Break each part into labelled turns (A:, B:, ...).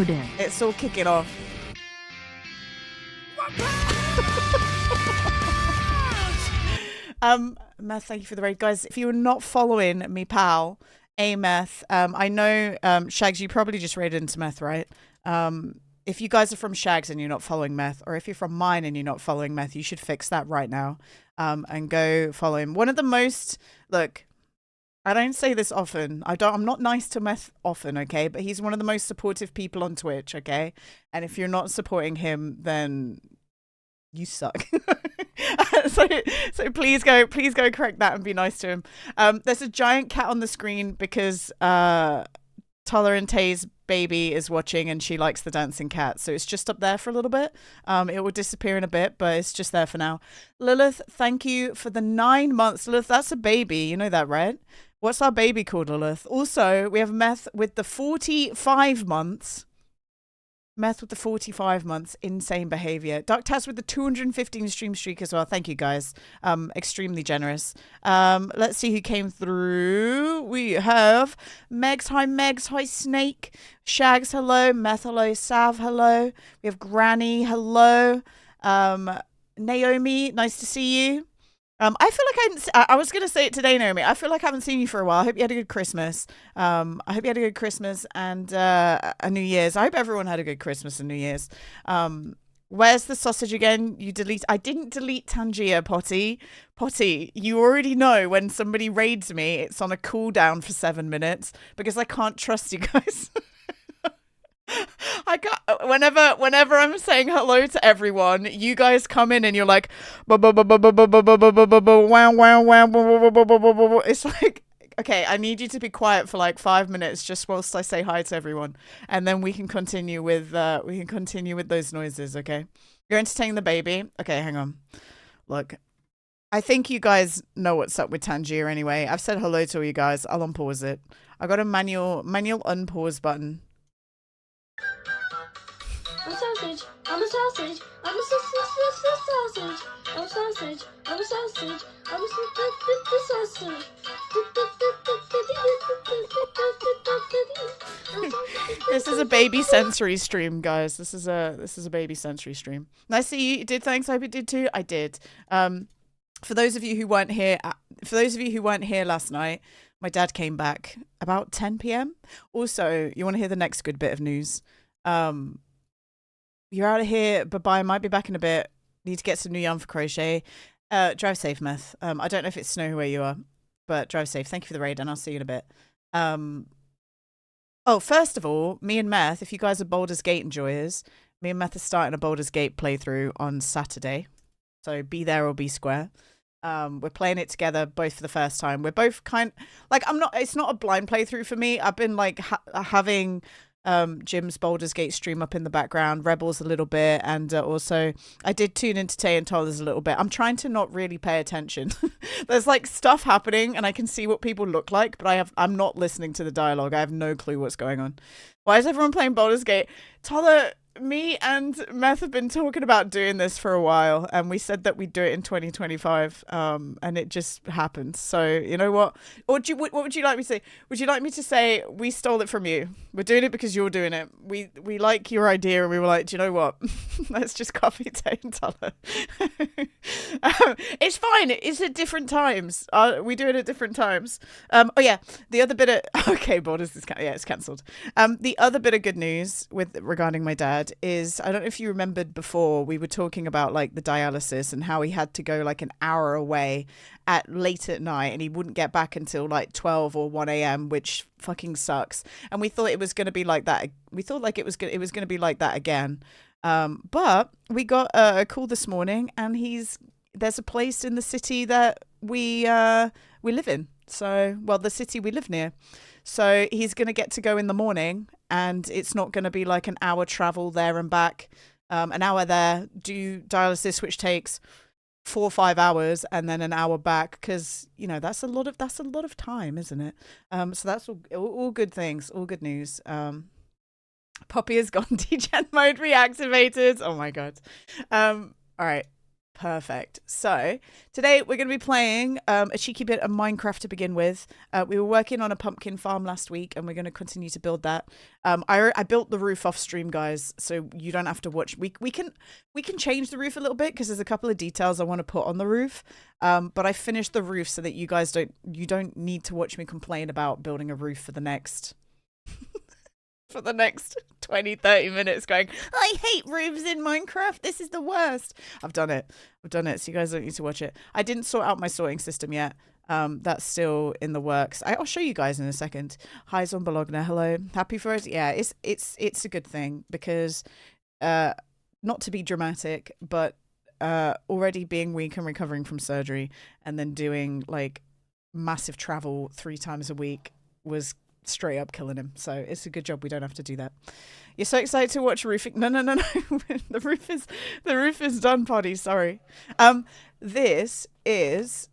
A: loaded.
B: It's all kicking off. Meth, thank you for the raid. Guys, if you're not following me, pal, Meth, I know, Shags, you probably just raided into Meth, right? If you guys are from Shags and you're not following Meth, or if you're from mine and you're not following Meth, you should fix that right now, and go follow him. One of the most, look, I don't say this often. I'm not nice to Meth often, okay? But he's one of the most supportive people on Twitch, okay? And if you're not supporting him, then you suck. so please go correct that and be nice to him. There's a giant cat on the screen because Tolerante's baby is watching and she likes the dancing cat, so it's just up there for a little bit. It will disappear in a bit, but it's just there for now. Lilith, thank you for the 9 months. Lilith, that's a baby, you know that, right? What's our baby called, Lilith? Also, we have Meth with the 45 months. Meth with the 45 months. Insane behavior. Dark Taz with the 215 stream streak as well. Thank you, guys. Extremely generous. Let's see who came through. We have Megs. Hi, Megs. Hi, Snake. Shags, hello. Meth, hello. Sav, hello. We have Granny, hello. Naomi, nice to see you. I feel like I was going to say it today, Naomi. I feel like I haven't seen you for a while. I hope you had a good Christmas. I hope you had a good Christmas and a New Year's. I hope everyone had a good Christmas and New Year's. Where's the sausage again? I didn't delete Tangier, Potty. Potty, you already know when somebody raids me, it's on a cooldown for 7 minutes because I can't trust you guys. I can't, whenever I'm saying hello to everyone, you guys come in and you're like, it's like, okay, I need you to be quiet for like 5 minutes just whilst I say hi to everyone, and then we can continue with those noises. Okay, you're entertaining the baby. Okay, hang on. Look, I think you guys know what's up with Tangier anyway. I've said hello to all you guys. I'll unpause it. I got a manual unpause button.
C: I'm a sausage. I'm a sausage. I'm a sausage. I'm a sausage. I'm a sausage. I'm a sausage.
B: This is a baby sensory stream, guys. This is a baby sensory stream. Nice to see you. You did. Thanks. I hope you did too. I did. For those of you who weren't here, last night, my dad came back about 10 p.m. Also, you want to hear the next good bit of news? You're out of here. Bye-bye. Might be back in a bit. Need to get some new yarn for crochet. Drive safe, Meth. I don't know if it's snow where you are, but drive safe. Thank you for the raid, and I'll see you in a bit. Oh, first of all, me and Meth, if you guys are Baldur's Gate enjoyers, me and Meth are starting a Baldur's Gate playthrough on Saturday. So be there or be square. We're playing it together both for the first time. We're both it's not a blind playthrough for me. I've been like having Jim's Baldur's Gate stream up in the background, Rebels a little bit, and also I did tune into Tay and Tollers a little bit. I'm trying to not really pay attention. There's like stuff happening and I can see what people look like, but I'm not listening to the dialogue. I have no clue what's going on. Why is everyone playing Baldur's Gate? Toller, me and Meth have been talking about doing this for a while, and we said that we'd do it in 2025, and it just happened. So you know what? Or what would you like me to say? Would you like me to say we stole it from you? We're doing it because you're doing it. We like your idea, and we were like, do you know what? Let's just copy Tay and Toller. It's fine. It's at different times. We do it at different times. Oh yeah, the other bit of okay, Borders is it's cancelled. The other bit of good news regarding my dad is, I don't know if you remembered before, we were talking about like the dialysis and how he had to go like an hour away late at night, and he wouldn't get back until like 12 or 1 a.m, which fucking sucks. And we thought it was going to be like that. We thought like it was going to be like that again. But we got a call this morning, and there's a place in the city that we live in. So, well, the city we live near. So he's going to get to go in the morning, and it's not going to be like an hour travel there and back, an hour there, do dialysis, which takes 4 or 5 hours, and then an hour back, because you know that's a lot of time, isn't it? So that's all good things, all good news. Poppy has gone degen mode reactivated. Oh my god. All right. Perfect. So today we're going to be playing a cheeky bit of Minecraft to begin with. We were working on a pumpkin farm last week, and we're going to continue to build that. I built the roof off stream, guys, so you don't have to watch. We can change the roof a little bit because there's a couple of details I want to put on the roof. But I finished the roof so that you guys don't need to watch me complain about building a roof for the next 20, 30 minutes going, I hate roofs in Minecraft. This is the worst. I've done it. So you guys don't need to watch it. I didn't sort out my sorting system yet. That's still in the works. I'll show you guys in a second. Hi, Zombologna. Hello. Happy for it. Yeah, it's a good thing because, not to be dramatic, but already being weak and recovering from surgery and then doing like massive travel 3 times a week was straight up killing him. So it's a good job we don't have to do that. You're so excited to watch roofing. No. the roof is done, Poddy. Sorry. This is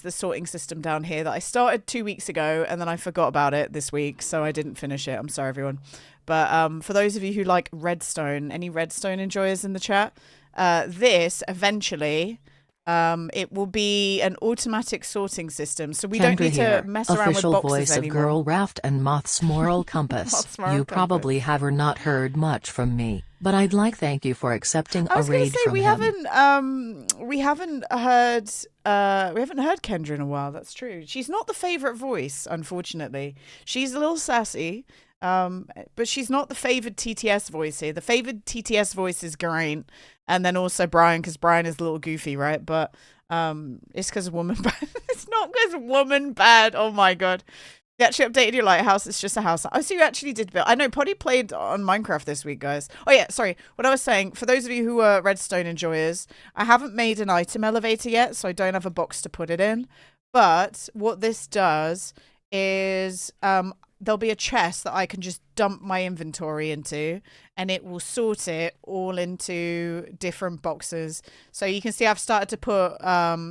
B: the sorting system down here that I started 2 weeks ago and then I forgot about it this week, so I didn't finish it. I'm sorry, everyone. But for those of you who like redstone, any redstone enjoyers in the chat, this eventually it will be an automatic sorting system, so we don't need to mess around with boxes anymore.
A: Official voice of Girl Raft and Moth's Moral Compass. You probably have not heard much from me, but I'd like thank you for accepting a raid from him.
B: We haven't heard Kendra in a while. That's true. She's not the favorite voice, unfortunately. She's a little sassy. But she's not the favored TTS voice here. The favored TTS voice is Geraint, and then also Brian, because Brian is a little goofy, right? But it's because woman bad. It's not because woman bad. Oh my god. You actually updated your lighthouse. It's just a house. Oh, so you actually did build. I know Poddy played on Minecraft this week, guys. Oh yeah, sorry. What I was saying, for those of you who are redstone enjoyers, I haven't made an item elevator yet, so I don't have a box to put it in. But what this does is there'll be a chest that I can just dump my inventory into, and it will sort it all into different boxes. So you can see I've started to put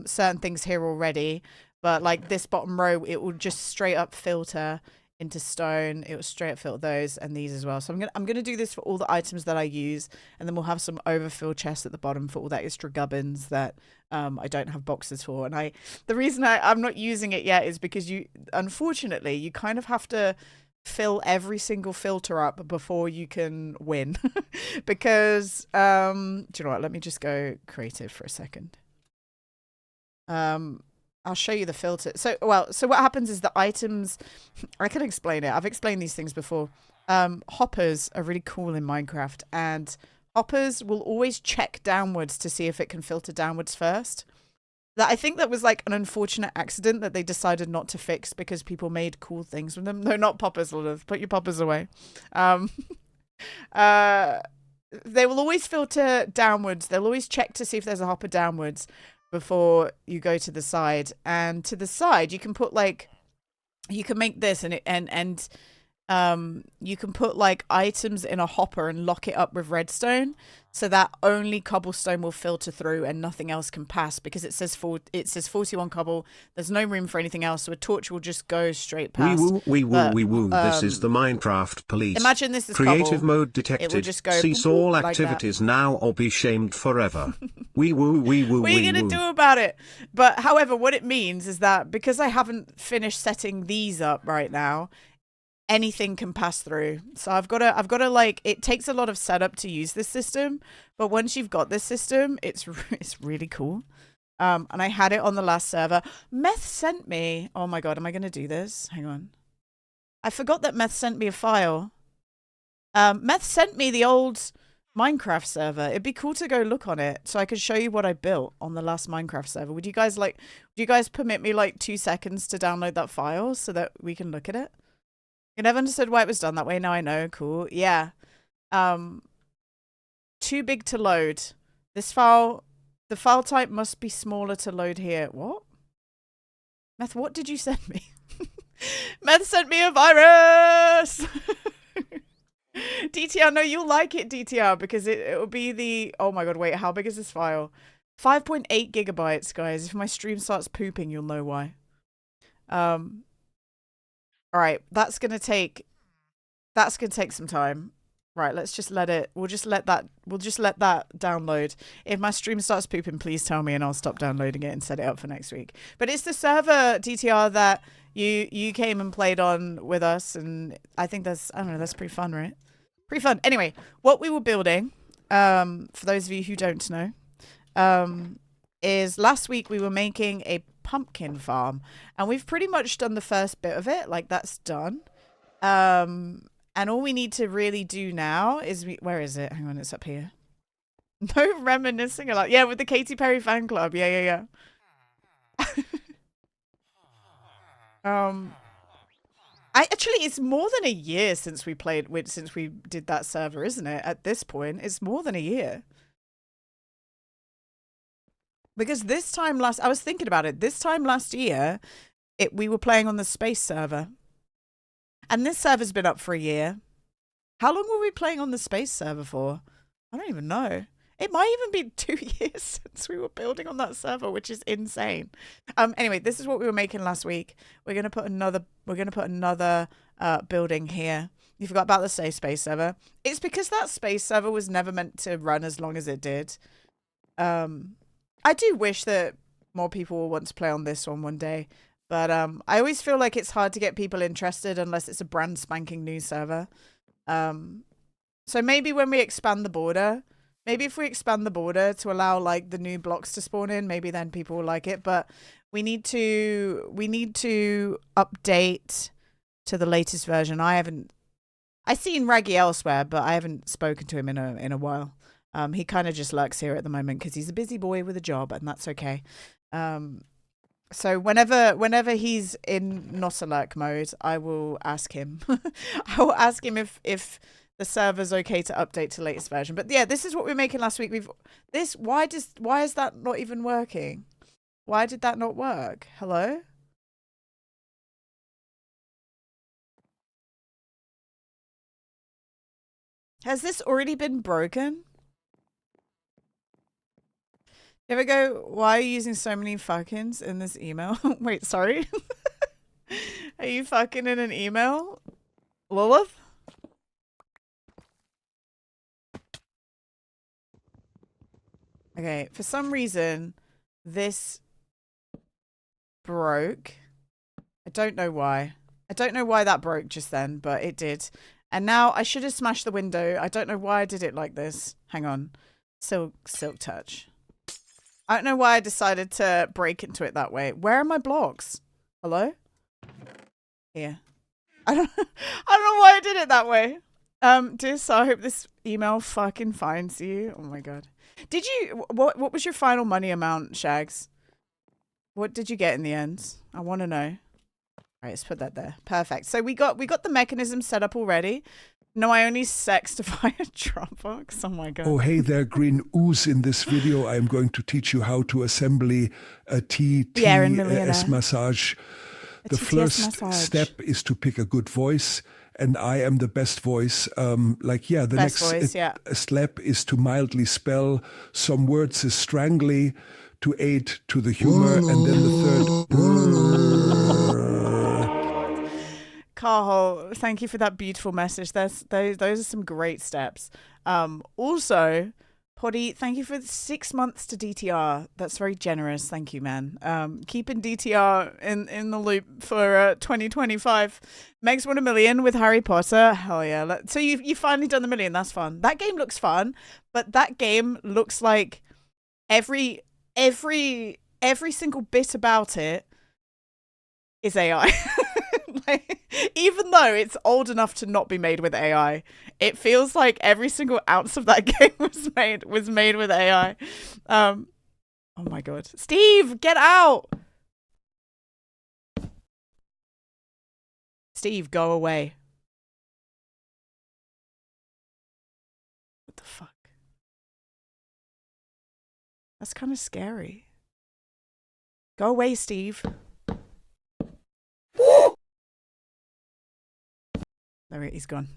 B: certain things here already, but like this bottom row, it will just straight up filter into stone. It will straight up filter those and these as well. So I'm gonna do this for all the items that I use, and then we'll have some overfill chests at the bottom for all that extra gubbins that I don't have boxes for. And the reason I'm not using it yet is because unfortunately you kind of have to fill every single filter up before you can win. Because do you know what, let me just go creative for a second. I'll show you the filter. So what happens is the items, I can explain it. I've explained these things before. Hoppers are really cool in Minecraft, and hoppers will always check downwards to see if it can filter downwards first. I think that was like an unfortunate accident that they decided not to fix because people made cool things with them. No, not poppers, Lilith. Put your poppers away. They will always filter downwards. They'll always check to see if there's a hopper downwards before you go to the side. And to the side, you can put like, you can make this and you can put like items in a hopper and lock it up with redstone, so that only cobblestone will filter through and nothing else can pass, because it says 41 cobble. There's no room for anything else, so a torch will just go straight past.
D: We woo. This is the Minecraft police.
B: Imagine this is
D: creative
B: cobble.
D: mode detected.
B: It will just go
D: cease all activities like now or be shamed forever. We woo.
B: What are you gonna do about it? But however, what it means is that because I haven't finished setting these up right now, anything can pass through. So I've got to like, it takes a lot of setup to use this system, but once you've got this system, it's really cool. And I had it on the last server. Meth sent me, oh my god, am I going to do this? Hang on. I forgot that Meth sent me a file. Meth sent me the old Minecraft server. It'd be cool to go look on it so I could show you what I built on the last Minecraft server. Would you guys permit me like 2 seconds to download that file so that we can look at it? You never understood why it was done that way. Now I know. Cool. Yeah. Too big to load. This file, the file type must be smaller to load here. What? Meth, what did you send me? Meth sent me a virus! DTR, no, you'll like it, DTR, because it'll be the... Oh my god, wait, how big is this file? 5.8 gigabytes, guys. If my stream starts pooping, you'll know why. All right, that's gonna take some time. Right, let's just let it. We'll just let that download. If my stream starts pooping, please tell me and I'll stop downloading it and set it up for next week. But it's the server DTR that you came and played on with us, and I think that's pretty fun, right? Pretty fun. Anyway, what we were building, for those of you who don't know, is last week we were making a pumpkin farm, and we've pretty much done the first bit of it. Like, that's done. And all we need to really do now is where is it? Hang on, it's up here. No reminiscing a lot. Yeah, with the Katy Perry fan club. Yeah. It's more than a year since we did that server, isn't it? At this point, it's more than a year. Because I was thinking about it. This time last year, we were playing on the space server. And this server's been up for a year. How long were we playing on the space server for? I don't even know. It might even be 2 years since we were building on that server, which is insane. Anyway, this is what we were making last week. We're gonna put another building here. You forgot about the space server. It's because that space server was never meant to run as long as it did. I do wish that more people will want to play on this one day. But I always feel like it's hard to get people interested unless it's a brand spanking new server. So maybe when we expand the border, if we expand the border to allow like the new blocks to spawn in, maybe then people will like it. But we need to update to the latest version. I've seen Raggy elsewhere, but I haven't spoken to him in a while. He kind of just lurks here at the moment because he's a busy boy with a job, and that's okay. So whenever he's in not a lurk mode, I will ask him. I will ask him if the server's okay to update to latest version. But yeah, this is what we were making last week. Why is that not even working? Why did that not work? Hello? Has this already been broken? You ever go, why are you using so many fuckings in this email? Wait, sorry. Are you fucking in an email? Lilith? Okay, for some reason, this broke. I don't know why. I don't know why that broke just then, but it did. And now I should have smashed the window. I don't know why I did it like this. Hang on. Silk touch. I don't know why I decided to break into it that way. Where are my blocks? Hello? Here. I don't know why I did it that way. Dear Sir, I hope this email fucking finds you. Oh my god. Did you what was your final money amount, Shags? What did you get in the end? I want to know. All right, let's put that there. Perfect. So we got the mechanism set up already. No, I only sexed via Dropbox. Oh my god.
E: Oh, hey there, Green Ooze. In this video, I'm going to teach you how to assemble a TTS massage. The first step is to pick a good voice, and I am the best voice. The next step is to mildly spell some words strangely to aid to the humor, and then the third.
B: Carl, thank you for that beautiful message. Those are some great steps. Also, Poddy, thank you for 6 months to DTR. That's very generous. Thank you, man. Keeping DTR in the loop for 2025. Meg's won 1 million with Harry Potter. Hell yeah. So you finally done the 1 million. That's fun. That game looks fun, but that game looks like every single bit about it is AI. Like, even though it's old enough to not be made with AI, it feels like every single ounce of that game was made with AI. Oh my god. Steve, get out! Steve, go away. What the fuck? That's kind of scary. Go away, Steve. There he's gone.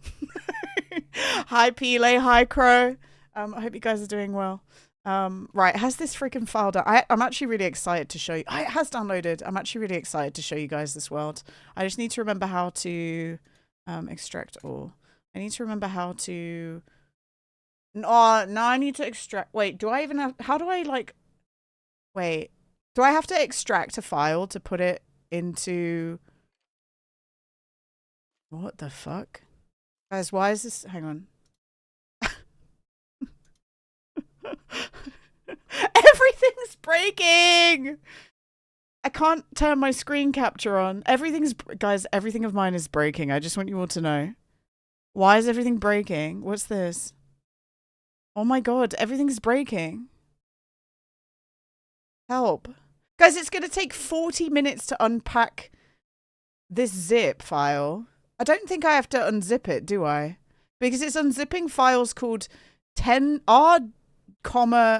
B: Hi Pele, hi Crow. I hope you guys are doing well. Right, has this freaking file done? I'm actually really excited to show you. It has downloaded. I'm actually really excited to show you guys this world. I just need to remember how to extract all. I need to remember how to... Oh, now I need to extract... Wait, do I even have... How do I, like... Wait. Do I have to extract a file to put it into... What the fuck? Guys, why is this... Hang on. Everything's breaking! I can't turn my screen capture on. Guys, everything of mine is breaking. I just want you all to know. Why is everything breaking? What's this? Oh my god, everything's breaking. Help. Guys, it's going to take 40 minutes to unpack this zip file. I don't think I have to unzip it, do I? Because it's unzipping files called 10R,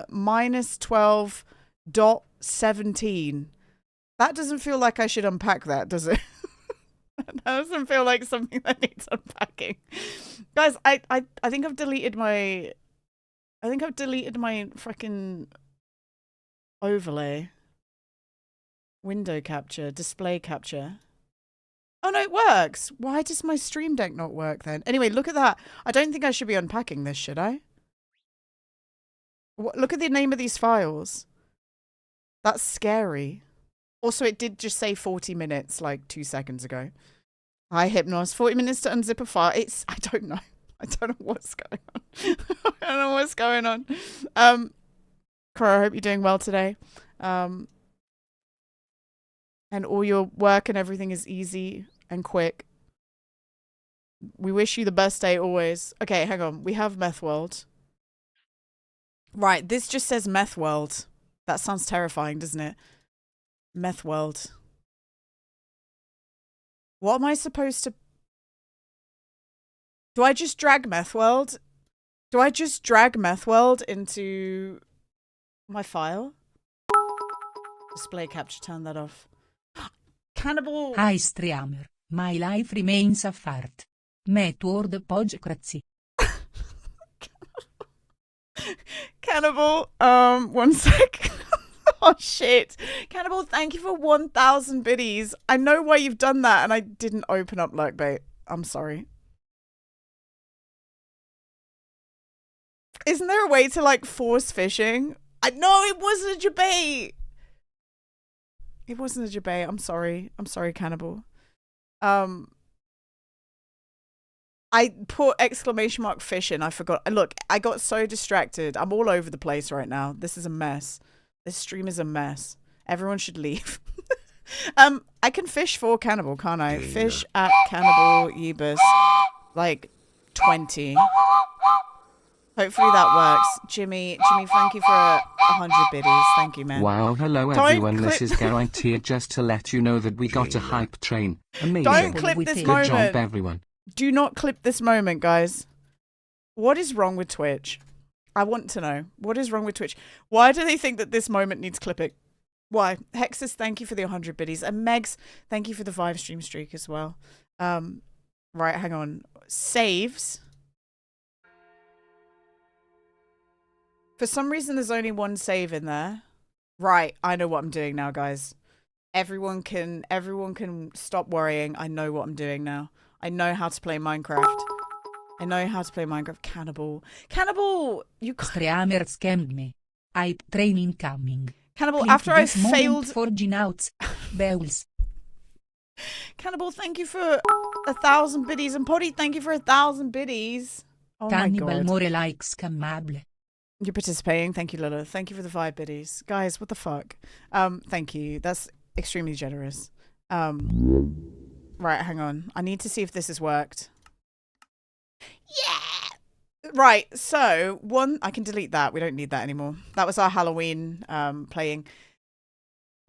B: minus 12.17. That doesn't feel like I should unpack that, does it? That doesn't feel like something that needs unpacking. Guys, I think I've deleted my... I think I've deleted my freaking overlay. Window capture, display capture. Oh no, it works. Why does my Stream Deck not work then? Anyway, look at that. I don't think I should be unpacking this, should I? Look at the name of these files. That's scary. Also, it did just say 40 minutes like 2 seconds ago. Hi, Hypnos. 40 minutes to unzip a file. I don't know. I don't know what's going on. I don't know what's going on. Cora, I hope you're doing well today. And all your work and everything is easy and quick. We wish you the best day always. Okay, hang on. We have Meth World. Right, this just says Meth World. That sounds terrifying, doesn't it? Meth World. What am I supposed to... Do I just drag Meth World? Do I just drag Meth World into my file? Display capture, turn that off. Cannibal...
F: Hi streamer, my life remains a fart. Meth World Pogcrazy.
B: Cannibal, 1 sec. Oh shit. Cannibal, thank you for 1,000 biddies. I know why you've done that and I didn't open up Lurkbait. I'm sorry. Isn't there a way to like force phishing? No, it wasn't a debate. It wasn't a debate. I'm sorry. I'm sorry, Cannibal. I put exclamation mark fish in. I forgot. Look, I got so distracted. I'm all over the place right now. This is a mess. This stream is a mess. Everyone should leave. I can fish for Cannibal, can't I? Fish at Cannibal Yebus. Like 20. Hopefully that works. Jimmy, thank you for 100 biddies. Thank you, man.
G: Wow, hello everyone. This is Guaranteed just to let you know that we got a hype train. Amazing.
B: Don't clip this moment.
G: Good job, everyone.
B: Do not clip this moment, guys. What is wrong with Twitch? I want to know. What is wrong with Twitch? Why do they think that this moment needs clipping? Why? Hexus, thank you for the 100 biddies. And Megs, thank you for the 5 stream streak as well. Right, hang on. Saves. For some reason, there's only one save in there. Right, I know what I'm doing now, guys. Everyone can stop worrying. I know what I'm doing now. I know how to play Minecraft. I know how to play Minecraft. Cannibal, you
F: Streamer scammed me. Hype train incoming.
B: Cannibal,
F: Click
B: after I
F: this moment
B: failed
F: for Ginauz. Bells.
B: Cannibal, thank you for 1,000 biddies, and Poddy, thank you for 1,000 biddies. Oh
F: Cannibal
B: my god.
F: more like scammable.
B: You're participating. Thank you, Lila. Thank you for the 5 biddies. Guys, what the fuck? Thank you. That's extremely generous. Right, hang on. I need to see if this has worked. Yeah! Right, so I can delete that. We don't need that anymore. That was our Halloween playing.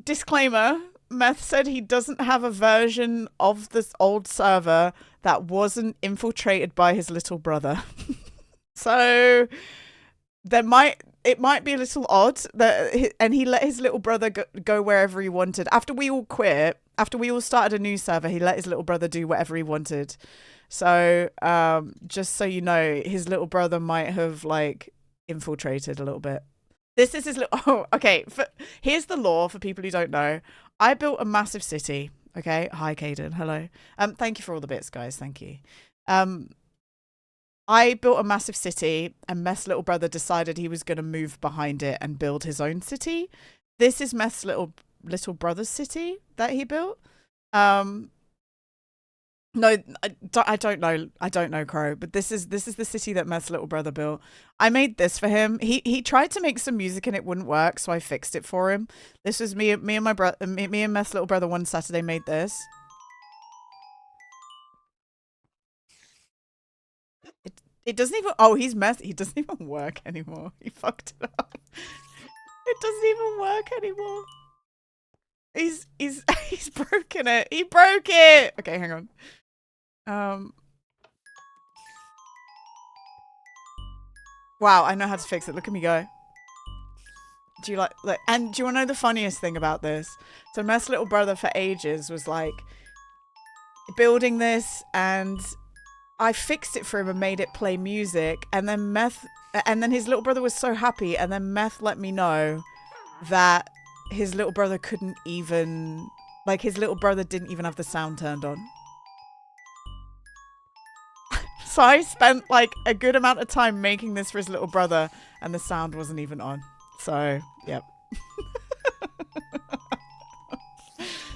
B: Disclaimer, Meth said he doesn't have a version of this old server that wasn't infiltrated by his little brother. So it might be a little odd and he let his little brother go wherever he wanted. After we all quit, after we all started a new server, he let his little brother do whatever he wanted. So just so you know, his little brother might have like infiltrated a little bit. This is his little... Oh, okay. Here's the lore for people who don't know. I built a massive city. Okay. Hi, Caden. Hello. Thank you for all the bits, guys. Thank you. I built a massive city, and Meth's little brother decided he was going to move behind it and build his own city. This is Meth's little brother's city that he built. No, I don't know. I don't know, Crow. But this is the city that Meth's little brother built. I made this for him. He tried to make some music and it wouldn't work, so I fixed it for him. This was me and my brother. Me and Meth's little brother one Saturday made this. It doesn't even. Oh, he's messed. He doesn't even work anymore. He fucked it up. It doesn't even work anymore. He's broken it. He broke it. Okay, hang on. Wow, I know how to fix it. Look at me go. Do you like and do you want to know the funniest thing about this? So Meth's little brother for ages was like building this, and I fixed it for him and made it play music, and then his little brother was so happy, and then Meth let me know that his little brother couldn't even, like, his little brother didn't even have the sound turned on. So I spent like a good amount of time making this for his little brother, and the sound wasn't even on. So, yep.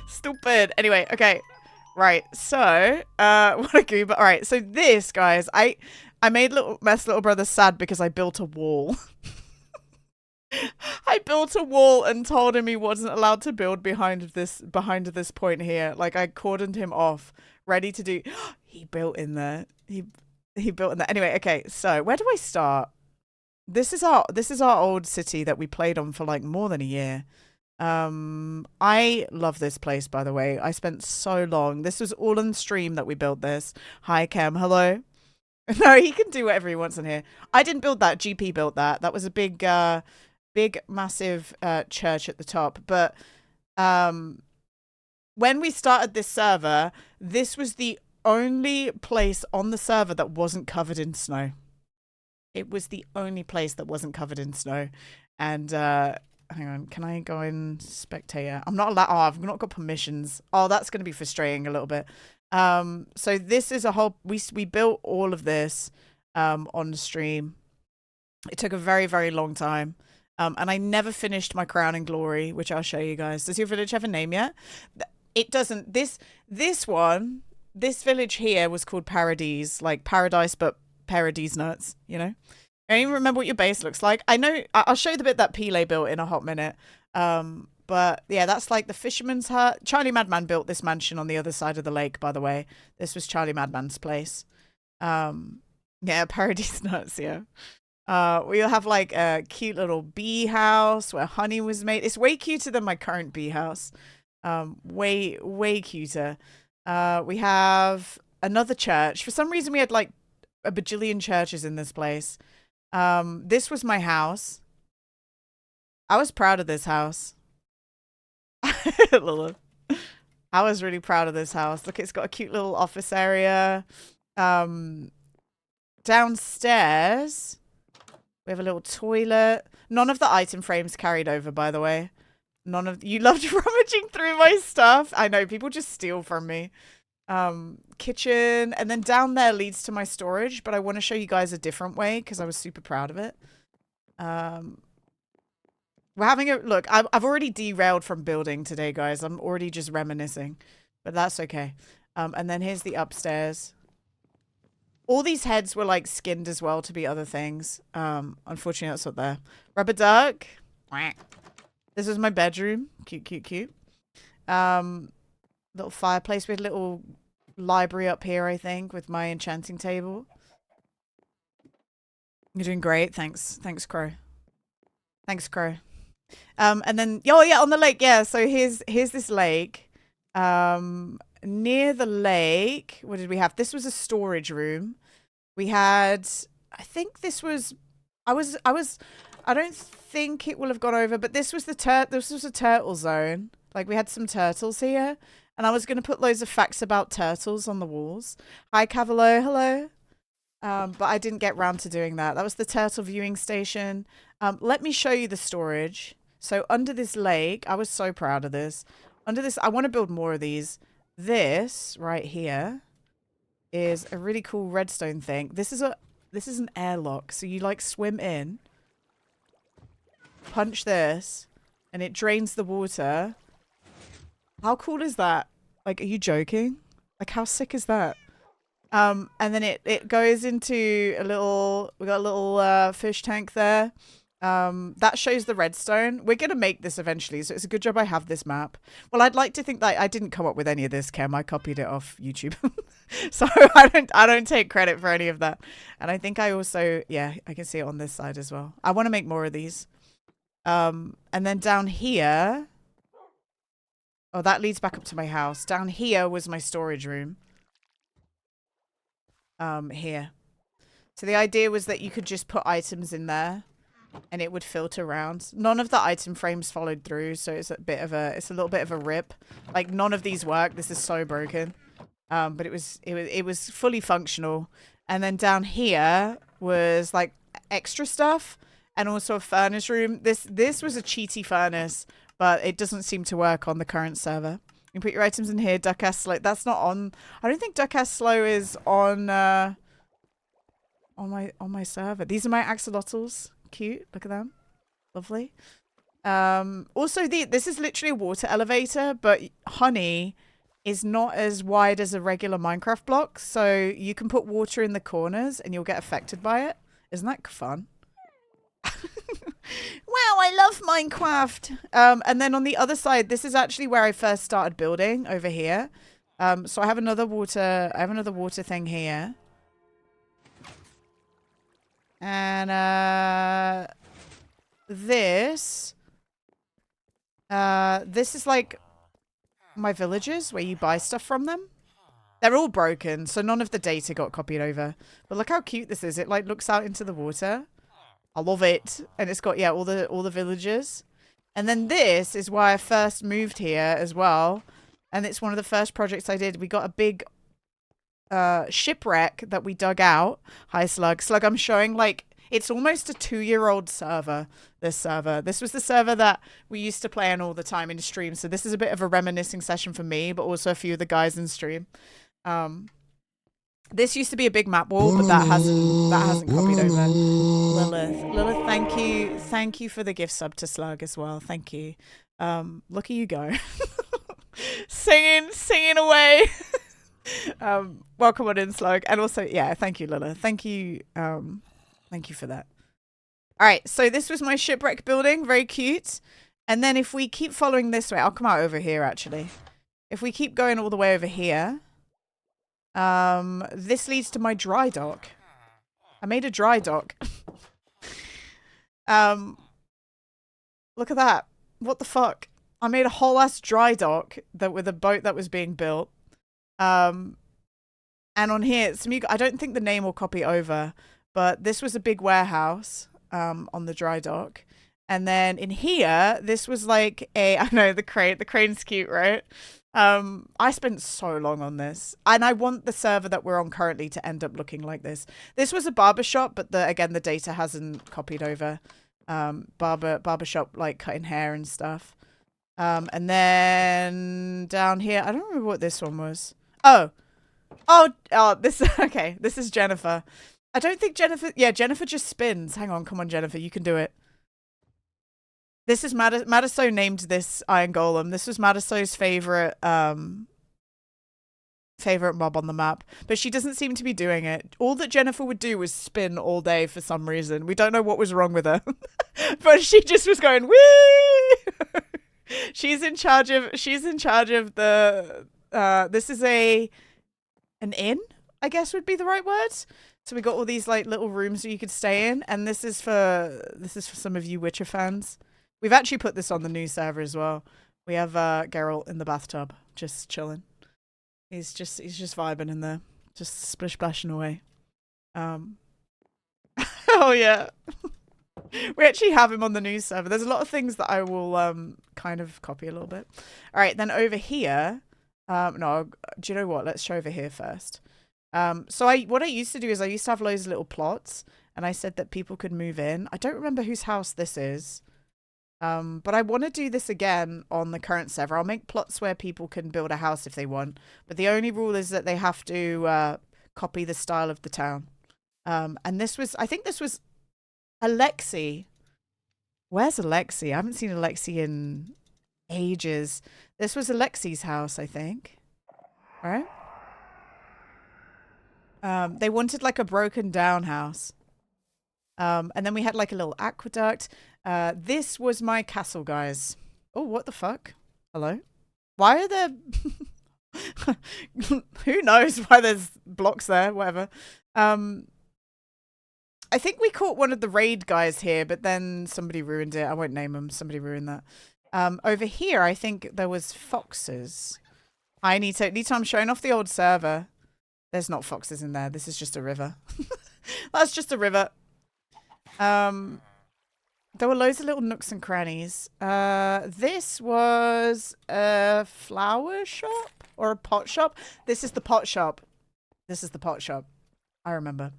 B: Stupid. Anyway, okay. Right, so, what a goober. All right, so this, guys, I made Meth's little brother sad because I built a wall. I built a wall and told him he wasn't allowed to build behind this point here. Like, I cordoned him off, ready to do. He built in there. He built in there. Anyway, okay. So where do I start? This is our old city that we played on for like more than a year. I love this place, by the way. I spent so long. This was all on stream that we built this. Hi, Cam. Hello. No, he can do whatever he wants in here. I didn't build that. GP built that. That was a big, massive church at the top. But when we started this server, this was the only place on the server that wasn't covered in snow. It was the only place that wasn't covered in snow. And hang on, can I go in spectator? I'm not allowed. Oh, I've not got permissions. Oh, that's going to be frustrating a little bit. So this is a whole. We built all of this on the stream. It took a very, very long time. And I never finished my crown and glory, which I'll show you guys. Does your village have a name yet? It doesn't. This village here was called Paradise, like paradise, but paradise nuts, you know? I don't even remember what your base looks like. I know, I'll show you the bit that Pele built in a hot minute. But yeah, that's like the fisherman's hut. Charlie Madman built this mansion on the other side of the lake, by the way. This was Charlie Madman's place. Yeah, paradise nuts, yeah. We'll have like a cute little bee house where honey was made. It's way cuter than my current bee house. Way cuter. We have another church. For some reason, we had like a bajillion churches in this place. This was my house. I was proud of this house. I was really proud of this house. Look, it's got a cute little office area. Downstairs, we have a little toilet. None of the item frames carried over, by the way. None of you loved rummaging through my stuff. I know, people just steal from me. Kitchen, and then down there leads to my storage, but I want to show you guys a different way because I was super proud of it. We're having a look. I've already derailed from building today, guys. I'm already just reminiscing, but that's okay. And then here's the upstairs. All these heads were like skinned as well to be other things. Unfortunately, that's not there. Rubber duck. This is my bedroom. Cute, cute, cute. Little fireplace with a little library up here, I think, with my enchanting table. You're doing great. Thanks. Thanks, Crow. Thanks, Crow. And then, oh yeah, on the lake. Yeah. So here's this lake. Near the lake, what did we have? This was a storage room. We had, I think this was, I don't think it will have gone over, but this was this was a turtle zone. Like, we had some turtles here, and I was going to put loads of facts about turtles on the walls. Hi, Cavalo. Hello. But I didn't get round to doing that. That was the turtle viewing station. Let me show you the storage. So under this lake, I was so proud of this. Under this, I want to build more of these. This right here is a really cool redstone thing. This is this is an airlock. So you like swim in, punch this, and it drains the water. How cool is that? Like, are you joking? Like, how sick is that? And then it goes into a little, we got a little fish tank there. That shows the redstone. We're gonna make this eventually, so it's a good job I have this map. Well, I'd like to think that I didn't come up with any of this, Kem. I copied it off YouTube. So I don't take credit for any of that. And I think I also, yeah, I can see it on this side as well. I want to make more of these. And then down here, oh, that leads back up to my house. Down here was my storage room. Here. So the idea was that you could just put items in there and it would filter around. None of the item frames followed through, so it's a little bit of a rip. Like, none of these work. This is so broken. But it was fully functional. And then down here was like extra stuff and also a furnace room. This was a cheaty furnace, but it doesn't seem to work on the current server. You can put your items in here. Duck ass slow. That's not on. I don't think duck ass slow is on my server. These are my axolotls. Cute. Look at them. Lovely. Also, this is literally a water elevator, but honey is not as wide as a regular Minecraft block, so you can put water in the corners and you'll get affected by it. Isn't that fun? Wow, I love Minecraft. And then on the other side, this is actually where I first started building over here. So I have another water thing here. And this is like my villages where you buy stuff from them. They're all broken, so none of the data got copied over. But look how cute this is. It like looks out into the water. I love it. And it's got, yeah, all the villages. And then this is why I first moved here as well. And it's one of the first projects I did. We got a big shipwreck that we dug out. Hi, Slug. Slug, I'm showing, like, it's almost a 2-year-old server, this server. This was the server that we used to play on all the time in stream. So this is a bit of a reminiscing session for me, but also a few of the guys in stream. This used to be a big map wall, but that hasn't copied over. Lilith, thank you for the gift sub to Slug as well. Thank you. Look at you go, singing away. Welcome on in, Slug, and also, yeah, thank you, Lilith. Thank you for that. All right, so this was my shipwreck building, very cute. And then if we keep following this way, I'll come out over here actually. If we keep going all the way over here. This leads to my dry dock. I made a dry dock. Look at that. What the fuck? I made a whole ass dry dock with a boat that was being built. And on here, I don't think the name will copy over, but this was a big warehouse, on the dry dock. And then in here, this was like I know the crane's cute, right? I spent so long on this, and I want the server that we're on currently to end up looking like this. This was a barbershop, but again, the data hasn't copied over. Barbershop, like cutting hair and stuff. And then down here, I don't remember what this one was. Oh, this, okay, this is Jennifer. I don't think Jennifer just spins. Hang on, come on, Jennifer, you can do it. This is Madiso named this iron golem. This was Madiso's favorite mob on the map, but she doesn't seem to be doing it. All that Jennifer would do was spin all day for some reason. We don't know what was wrong with her, but she just was going wee. She's in charge of the. This is an inn, I guess would be the right words. So we got all these like little rooms that you could stay in, and this is for some of you Witcher fans. We've actually put this on the new server as well. We have Geralt in the bathtub, just chilling. He's just vibing in there, just splish splashing away. Oh yeah. We actually have him on the new server. There's a lot of things that I will kind of copy a little bit. All right, then over here. No, do you know what? Let's show over here first. So what I used to do is I used to have loads of little plots, and I said that people could move in. I don't remember whose house this is. But I want to do this again on the current server. I'll make plots where people can build a house if they want. But the only rule is that they have to copy the style of the town. And this was, I think this was Alexi. Where's Alexi? I haven't seen Alexi in ages. This was Alexi's house, I think. All right. They wanted like a broken down house. And then we had like a little aqueduct. This was my castle, guys. Oh, what the fuck? Hello? Why are there... Who knows why there's blocks there, whatever. I think we caught one of the raid guys here, but then somebody ruined it. I won't name them. Somebody ruined that. Over here, I think there was foxes. I need to... I'm showing off the old server. There's not foxes in there. This is just a river. That's just a river. There were loads of little nooks and crannies. This was a flower shop or a pot shop. This is the pot shop. This is the pot shop. I remember.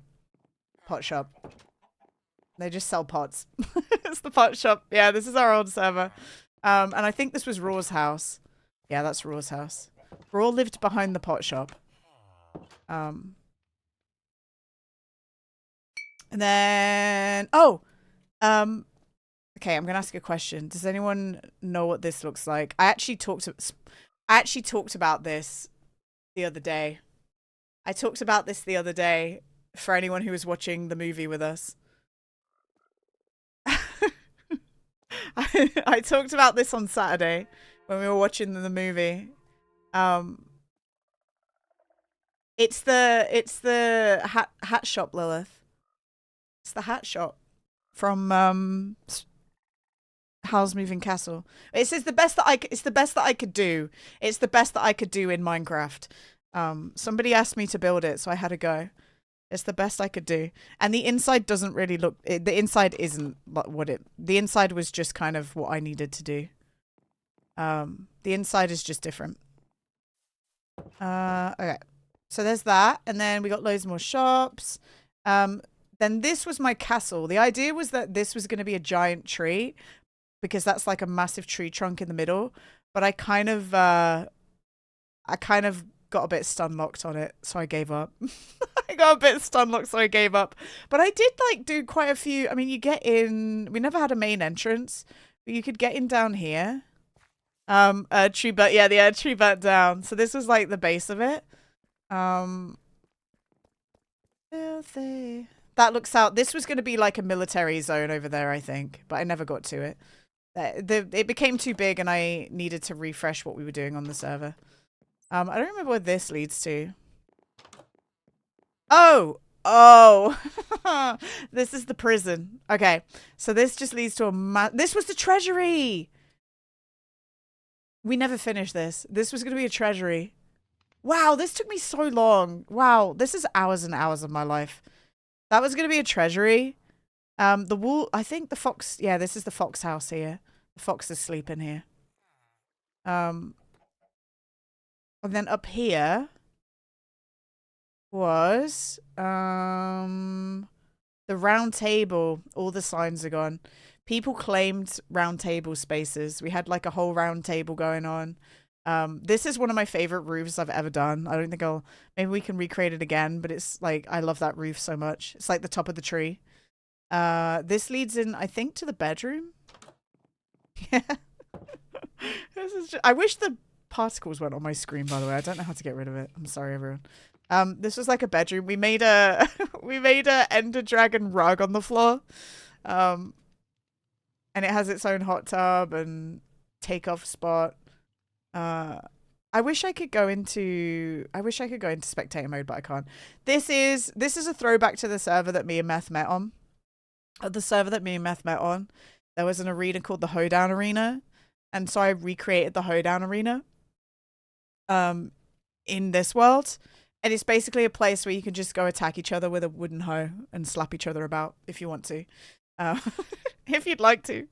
B: Pot shop. They just sell pots. It's the pot shop. Yeah, this is our old server. And I think this was Raw's house. Yeah, that's Raw's house. Raw lived behind the pot shop. And then... Oh! Okay, I'm gonna ask a question. Does anyone know what this looks like? I actually talked about this the other day. I talked about this the other day for anyone who was watching the movie with us. I talked about this on Saturday when we were watching the movie. It's the hat shop, Lilith. It's the hat shop from Howl's Moving Castle. It says it's the best that I could do. It's the best that I could do in Minecraft. Somebody asked me to build it, so I had to go. It's the best I could do. And the inside doesn't really look... the inside isn't what it... The inside was just kind of what I needed to do. The inside is just different. Okay. So there's that. And then we got loads more shops. Then this was my castle. The idea was that this was going to be a giant tree because that's like a massive tree trunk in the middle. But I kind of got a bit stun locked on it, so I gave up. I got a bit stun locked, so I gave up. But I did like do quite a few. I mean, you get in. We never had a main entrance, but you could get in down here. Tree burnt. Yeah, the tree burnt down. So this was like the base of it. Filthy. That looks out. This was going to be like a military zone over there, I think, but I never got to it. It became too big, and I needed to refresh what we were doing on the server. I don't remember where this leads to. Oh! This is the prison. Okay, so this just leads to this was the treasury! We never finished this. This was going to be a treasury. Wow, this took me so long. Wow, this is hours and hours of my life. That was going to be a treasury. The wool, I think the fox, yeah, this is the fox house here. The fox is sleeping here. And then up here was the round table. All the signs are gone. People claimed round table spaces. We had like a whole round table going on. This is one of my favorite roofs I've ever done. I don't think maybe we can recreate it again, but it's like, I love that roof so much. It's like the top of the tree. This leads in, I think, to the bedroom. Yeah. I wish the particles went on my screen, by the way. I don't know how to get rid of it. I'm sorry, everyone. This was like a bedroom. We made a Ender Dragon rug on the floor. And it has its own hot tub and takeoff spot. I wish I could go into spectator mode, but I can't. This is a throwback to the server that me and Meth met on. There was an arena called the Hoedown Arena, and so I recreated the Hoedown Arena in this world. And it's basically a place where you can just go attack each other with a wooden hoe and slap each other about if you want to. If you'd like to.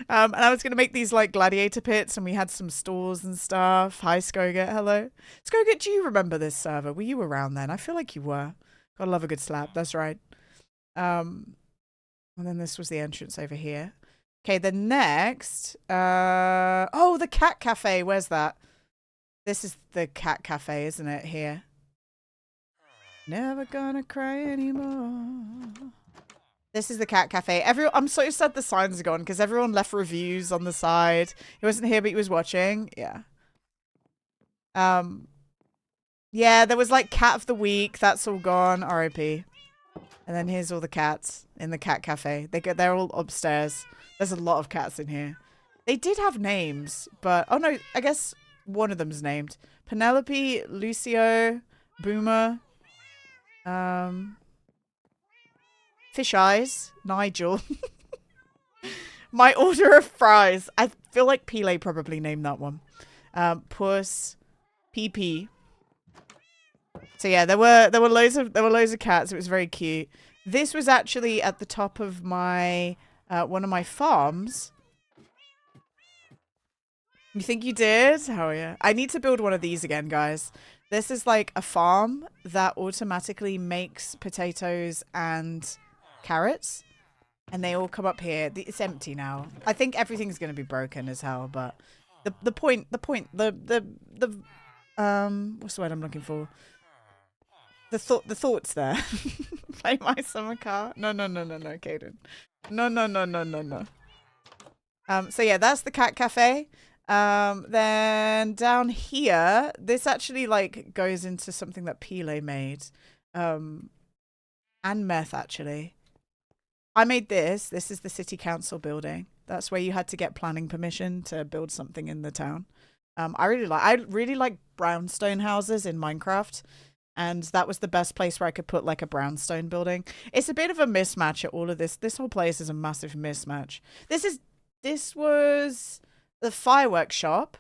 B: And I was going to make these like gladiator pits, and we had some stores and stuff. Hi, Skoget. Hello. Skoget, do you remember this server? Were you around then? I feel like you were. Gotta love a good slap. That's right. And then this was the entrance over here. Okay, then next. Oh, the cat cafe. Where's that? This is the cat cafe, isn't it? Here. Never gonna cry anymore. This is the cat cafe. I'm so sad the signs are gone because everyone left reviews on the side. He wasn't here, but he was watching. Yeah. Yeah, there was like cat of the week. That's all gone. R.I.P. And then here's all the cats in the cat cafe. They're all upstairs. There's a lot of cats in here. They did have names, but oh no, I guess one of them's named Penelope, Lucio, Boomer, Fish Eyes, Nigel. My order of fries. I feel like Pile probably named that one. Puss, PP. So yeah, there were loads of cats. It was very cute. This was actually at the top of my one of my farms. You think you did? Oh yeah. I need to build one of these again, guys. This is like a farm that automatically makes potatoes and carrots, and they all come up here. It's empty now. I think everything's going to be broken as hell, but the what's the word I'm looking for? The thoughts there. Play my summer car. No, Caden. No. So yeah, that's the cat cafe. Then down here, this actually like goes into something that Pile made. And Meth actually. I made this. This is the city council building. That's where you had to get planning permission to build something in the town. I really like brownstone houses in Minecraft. And that was the best place where I could put like a brownstone building. It's a bit of a mismatch at all of this. This whole place is a massive mismatch. This was the fireworks shop.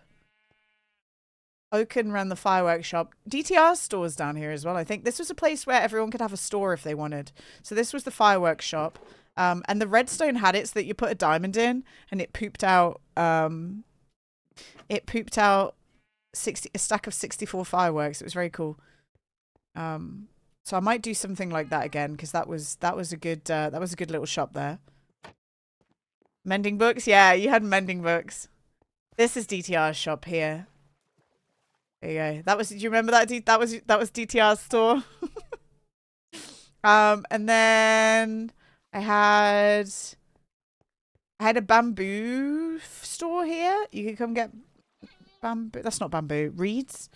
B: Oaken ran the fireworks shop. DTR stores down here as well, I think. This was a place where everyone could have a store if they wanted. So this was the fireworks shop. And the redstone had it so that you put a diamond in and it pooped out a stack of 64 fireworks. It was very cool. So I might do something like that again because that was a good little shop there. Mending books, yeah, you had mending books. This is DTR's shop here. There you go. Do you remember that? That was DTR's store. And then I had a bamboo store here. You could come get bamboo. That's not bamboo. Reeds.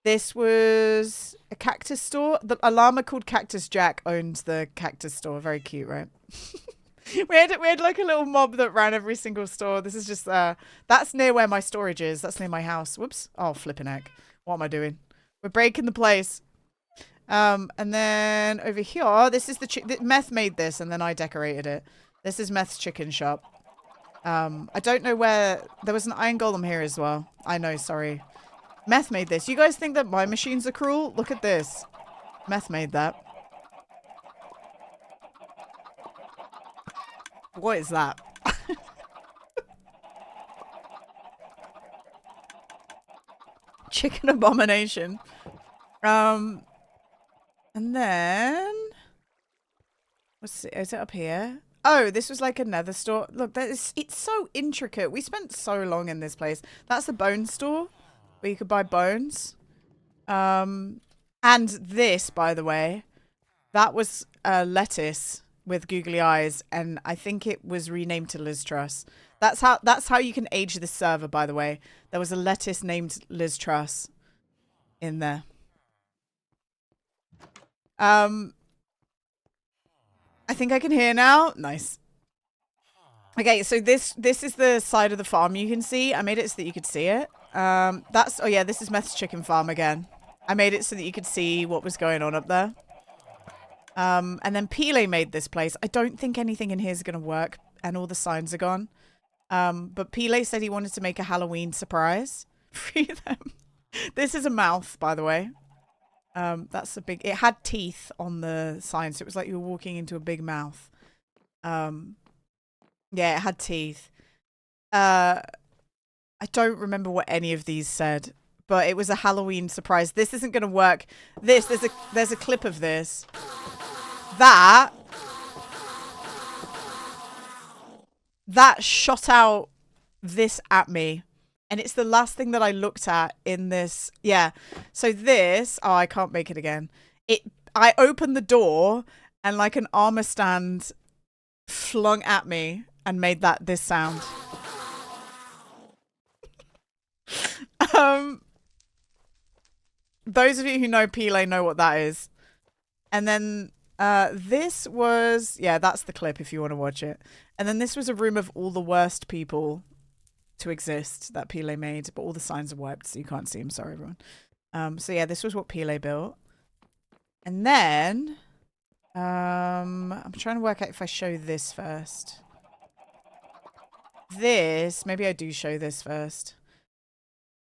B: This was a cactus store. A llama called Cactus Jack owned the cactus store. Very cute, right? we had like a little mob that ran every single store. This is just that's near where my storage is. That's near my house. Whoops. Oh, flipping heck. What am I doing? We're breaking the place. And then over here, this is the Meth made this, and then I decorated it. This is Meth's chicken shop. I don't know where there was an iron golem here as well. I know. Sorry. Meth made this. You guys think that my machines are cruel? Look at this. Meth made that. What is that? Chicken abomination. And then is it up here? Oh, this was like a nether store. Look, it's so intricate. We spent so long in this place. That's the bone store where you could buy bones. And this, by the way, that was lettuce with googly eyes, and I think it was renamed to Liz Truss. That's how you can age this server, by the way. There was a lettuce named Liz Truss in there. I think I can hear now. Nice. Okay, so this is the side of the farm you can see. I made it so that you could see it. Oh yeah, this is Meth's chicken farm again. I made it so that you could see what was going on up there. And then Pile made this place. I don't think anything in here is going to work, and all the signs are gone. But Pile said he wanted to make a Halloween surprise. Free them. This is a mouth, by the way. It had teeth on the sign, so it was like you were walking into a big mouth. Yeah, it had teeth. I don't remember what any of these said, but it was a Halloween surprise. This isn't going to work. There's a clip of this. That shot out this at me. And it's the last thing that I looked at in this. Yeah. So this, oh, I can't make it again. I opened the door and like an armor stand flung at me and made this sound. Those of you who know Pile know what that is. And then this was, yeah, that's the clip if you want to watch it. And then this was a room of all the worst people to exist that Pile made, but all the signs are wiped, so you can't see them. Sorry, everyone. So yeah, this was what Pile built. And then I'm trying to work out if I show this first. Maybe I do show this first.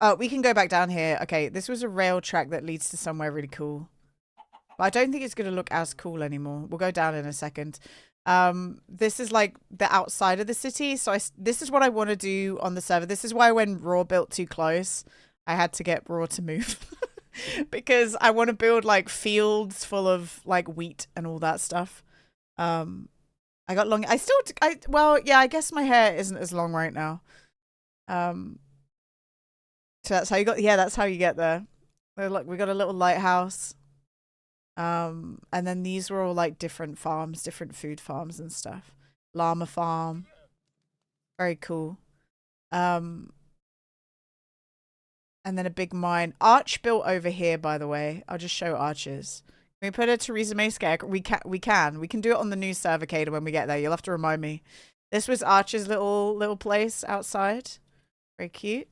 B: Oh, we can go back down here. Okay, this was a rail track that leads to somewhere really cool. But I don't think it's going to look as cool anymore. We'll go down in a second. This is like the outside of the city. So this is what I want to do on the server. This is why when Raw built too close, I had to get Raw to move. Because I want to build like fields full of like wheat and all that stuff. I got long. Well, yeah, I guess my hair isn't as long right now. So that's how you got, yeah, that's how you get there. Look, we got a little lighthouse. And then these were all like different farms, different food farms and stuff. Llama farm. Very cool. And then a big mine. Arch built over here, by the way. I'll just show arches. Can we put a Theresa May scare? We can. We can do it on the new server, Kada, when we get there. You'll have to remind me. This was Arch's little place outside. Very cute.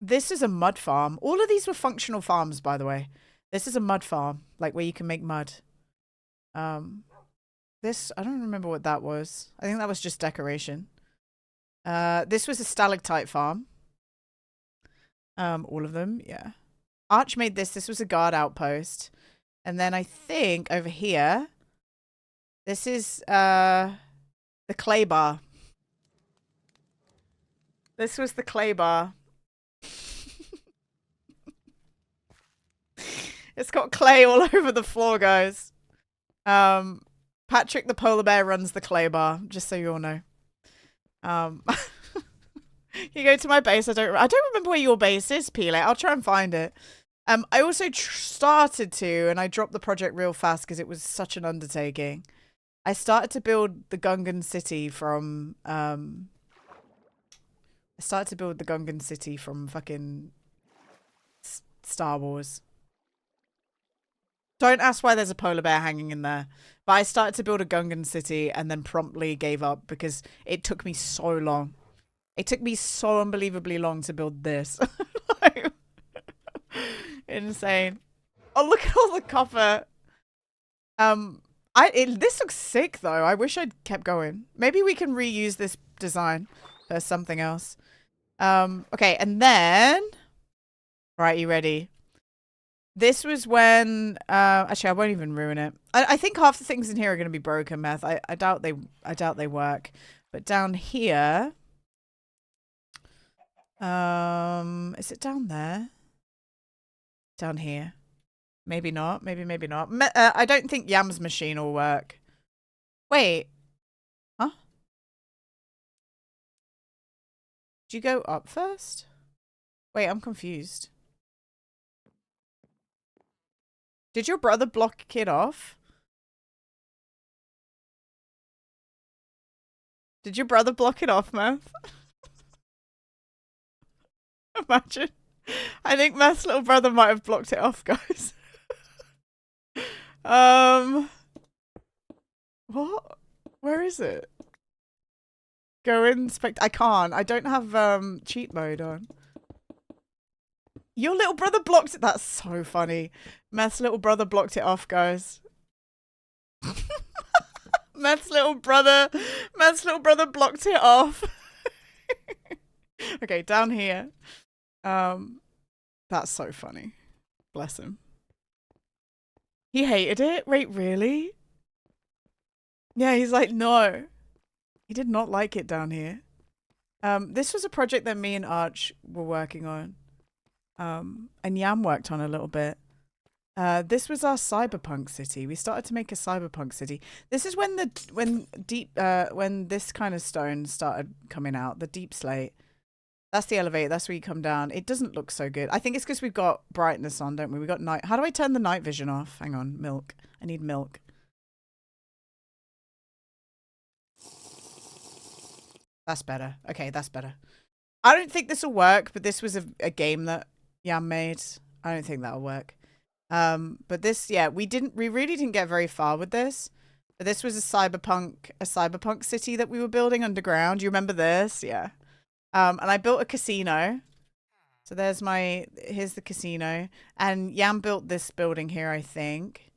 B: This is a mud farm. All of these were functional farms, by the way. This is a mud farm, like where you can make mud. This, I don't remember what that was. I think that was just decoration. This was a stalactite farm. All of them, yeah. Arch made this. This was a guard outpost. And then I think over here, this is the clay bar. This was the clay bar. It's got clay all over the floor, guys. Patrick the polar bear runs the clay bar, just so you all know. You go to my base. I don't remember where your base is, Pile. I'll try and find it. I also started to, and I dropped the project real fast because it was such an undertaking. I started to build the Gungan city from fucking Star Wars. Don't ask why there's a polar bear hanging in there. But I started to build a Gungan city and then promptly gave up because it took me so long. It took me so unbelievably long to build this. Like, insane. Oh, look at all the copper. This looks sick though. I wish I'd kept going. Maybe we can reuse this design for something else. Okay, and then right, you ready? This was when actually I won't even ruin it. I think half the things in here are gonna be broken, Meth. I doubt they work. But down here, is it down there? Down here. Maybe not. Maybe not. I don't think Yam's machine will work. Wait. Huh? Did you go up first? Wait, I'm confused. Did your brother block Kid off? Did your brother block it off, Meth? Imagine. I think Meth's little brother might have blocked it off, guys. What? Where is it? Go inspect. I can't. I don't have cheat mode on. Your little brother blocked it. That's so funny. Meth's little brother blocked it off, guys. Meth's little brother blocked it off. Okay, down here. That's so funny. Bless him. He hated it? Wait, really? Yeah, he's like, no. He did not like it down here. This was a project that me and Arch were working on. And Yam worked on a little bit. This was our cyberpunk city. We started to make a cyberpunk city. This is when when this kind of stone started coming out, the deep slate. That's the elevator. That's where you come down. It doesn't look so good. I think it's because we've got brightness on, don't we? We got night. How do I turn the night vision off? Hang on. Milk. I need milk. That's better. Okay, that's better. I don't think this will work, but this was a game that Yam made. I don't think that'll work. But this, yeah, we really didn't get very far with this. But this was a cyberpunk city that we were building underground. You remember this? Yeah. And I built a casino. So here's the casino. And Yam built this building here, I think.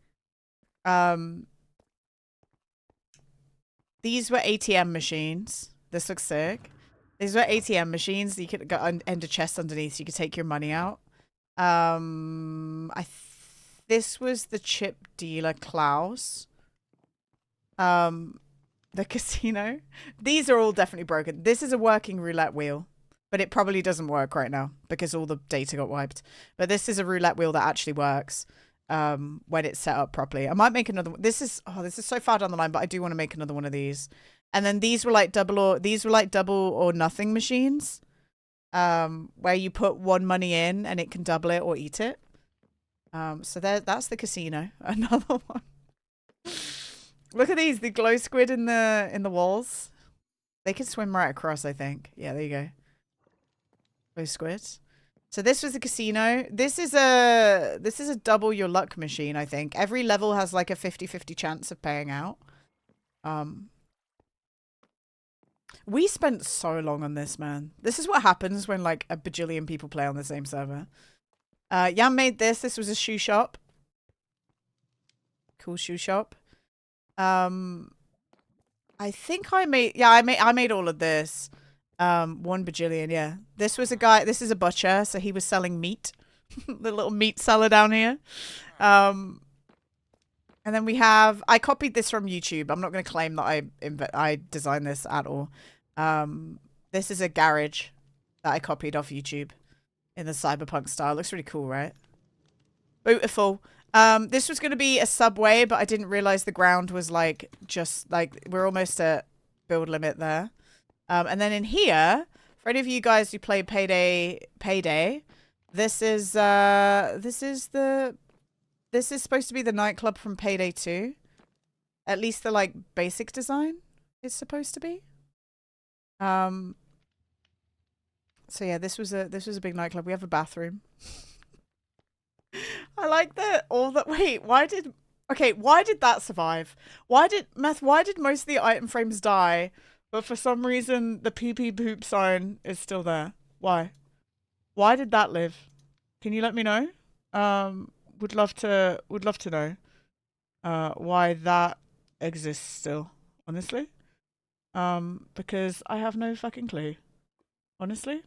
B: These were ATM machines. This looks sick. These were ATM machines. You could go end a chest underneath so you could take your money out. This was the chip dealer Klaus. The casino. These are all definitely broken. This is a working roulette wheel, but it probably doesn't work right now because all the data got wiped. But this is a roulette wheel that actually works when it's set up properly. I might make another one. This is so far down the line, but I do want to make another one of these. And then these were like double or nothing machines, where you put one money in and it can double it or eat it. So that's the casino. Another one. Look at these, the glow squid in the walls. They can swim right across, I think. Yeah, there you go. Glow squid. So this was the casino. This is a double your luck machine, I think. Every level has like a 50-50 chance of paying out. We spent so long on this, man. This is what happens when like a bajillion people play on the same server. Yam made this. This was a shoe shop. Cool shoe shop. I think I made all of this. 1 bajillion, yeah. This was a guy, this is a butcher, so he was selling meat. The little meat seller down here. And then we have, I copied this from YouTube. I'm not going to claim that I designed this at all. This is a garage that I copied off YouTube in the cyberpunk style. Looks really cool, right? Beautiful. This was going to be a subway, but I didn't realize the ground was like, just like, we're almost at build limit there. And then in here, for any of you guys who played Payday, this is supposed to be the nightclub from Payday 2. At least the like basic design is supposed to be. So yeah, this was a big nightclub. We have a bathroom. I like that wait, why did that survive? Why did most of the item frames die, but for some reason the pee-pee poop sign is still there? Why did that live? Can you let me know? Would love to know why that exists still, honestly. Because I have no fucking clue. Honestly.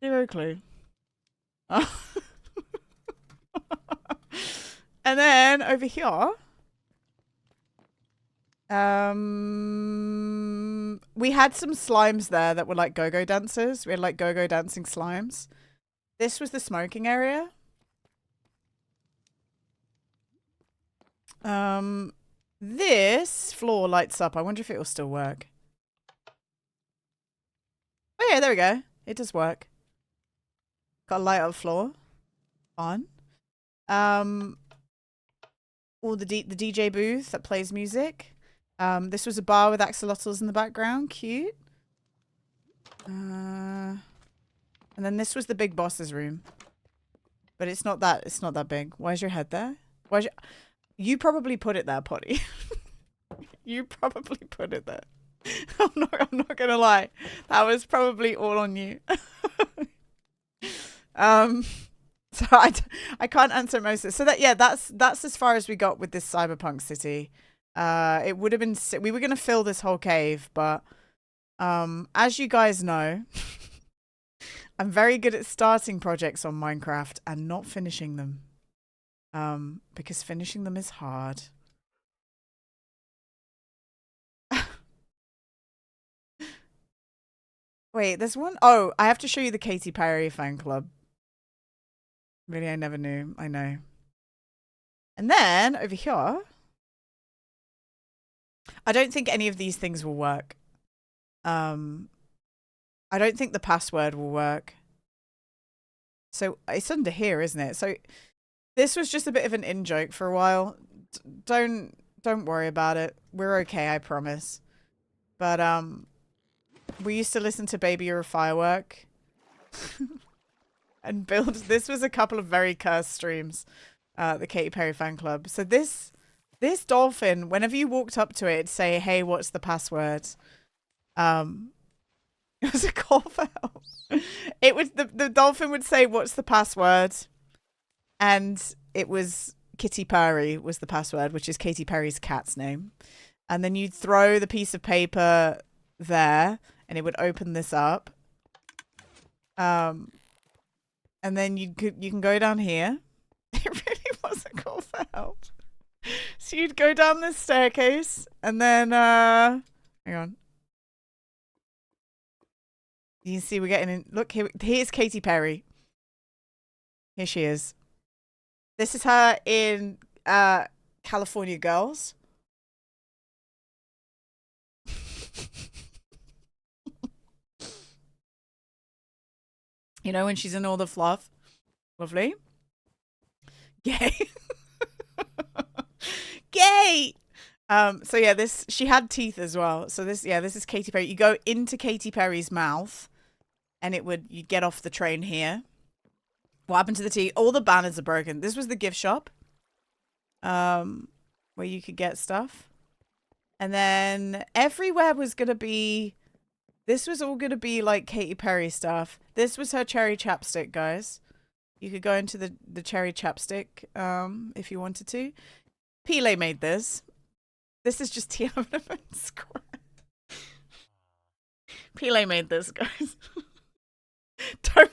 B: 0 clue. And then over here, we had some slimes there that were like go-go dancers. We had like go-go dancing slimes. This was the smoking area. This floor lights up. I wonder if it will still work. Oh yeah, there we go. It does work. Got a light up floor. On. All the DJ booth that plays music. This was a bar with axolotls in the background. Cute. And then this was the big boss's room. But it's not that big. Why's your head there? You probably put it there, Potty. You probably put it there. I'm not gonna lie. That was probably all on you. So I can't answer most of it. So that's as far as we got with this cyberpunk city. It would have been, we were going to fill this whole cave, but as you guys know, I'm very good at starting projects on Minecraft and not finishing them. Because finishing them is hard. Wait, there's one. Oh, I have to show you the Katy Perry fan club. Really, I never knew. I know. And then over here, I don't think any of these things will work. I don't think the password will work. So it's under here, isn't it? So this was just a bit of an in-joke for a while. Don't worry about it. We're okay, I promise. But we used to listen to Baby You're a Firework and build. This was a couple of very cursed streams, the Katy Perry fan club. So this dolphin, whenever you walked up to it, it'd say, "Hey, what's the password?" It was a call for help. It was the dolphin would say, "What's the password?" And it was Kitty Perry was the password, which is Katy Perry's cat's name. And then you'd throw the piece of paper there, and it would open this up. And then you can go down here. It really was a call for help. So you'd go down this staircase, and then hang on. You can see we're getting in. Look here. Here's Katy Perry. Here she is. This is her in California Girls. You know, when she's in all the fluff. Lovely. Gay. Gay. So yeah, she had teeth as well. So this is Katy Perry. You go into Katy Perry's mouth and you'd get off the train here. What happened to the teeth? All the banners are broken. This was the gift shop. Where you could get stuff. And then everywhere was gonna be, this was all gonna be like Katy Perry stuff. This was her cherry chapstick, guys. You could go into the cherry chapstick, if you wanted to. Pele made this. This is just Tiananmen Square. Pele made this, guys. Don't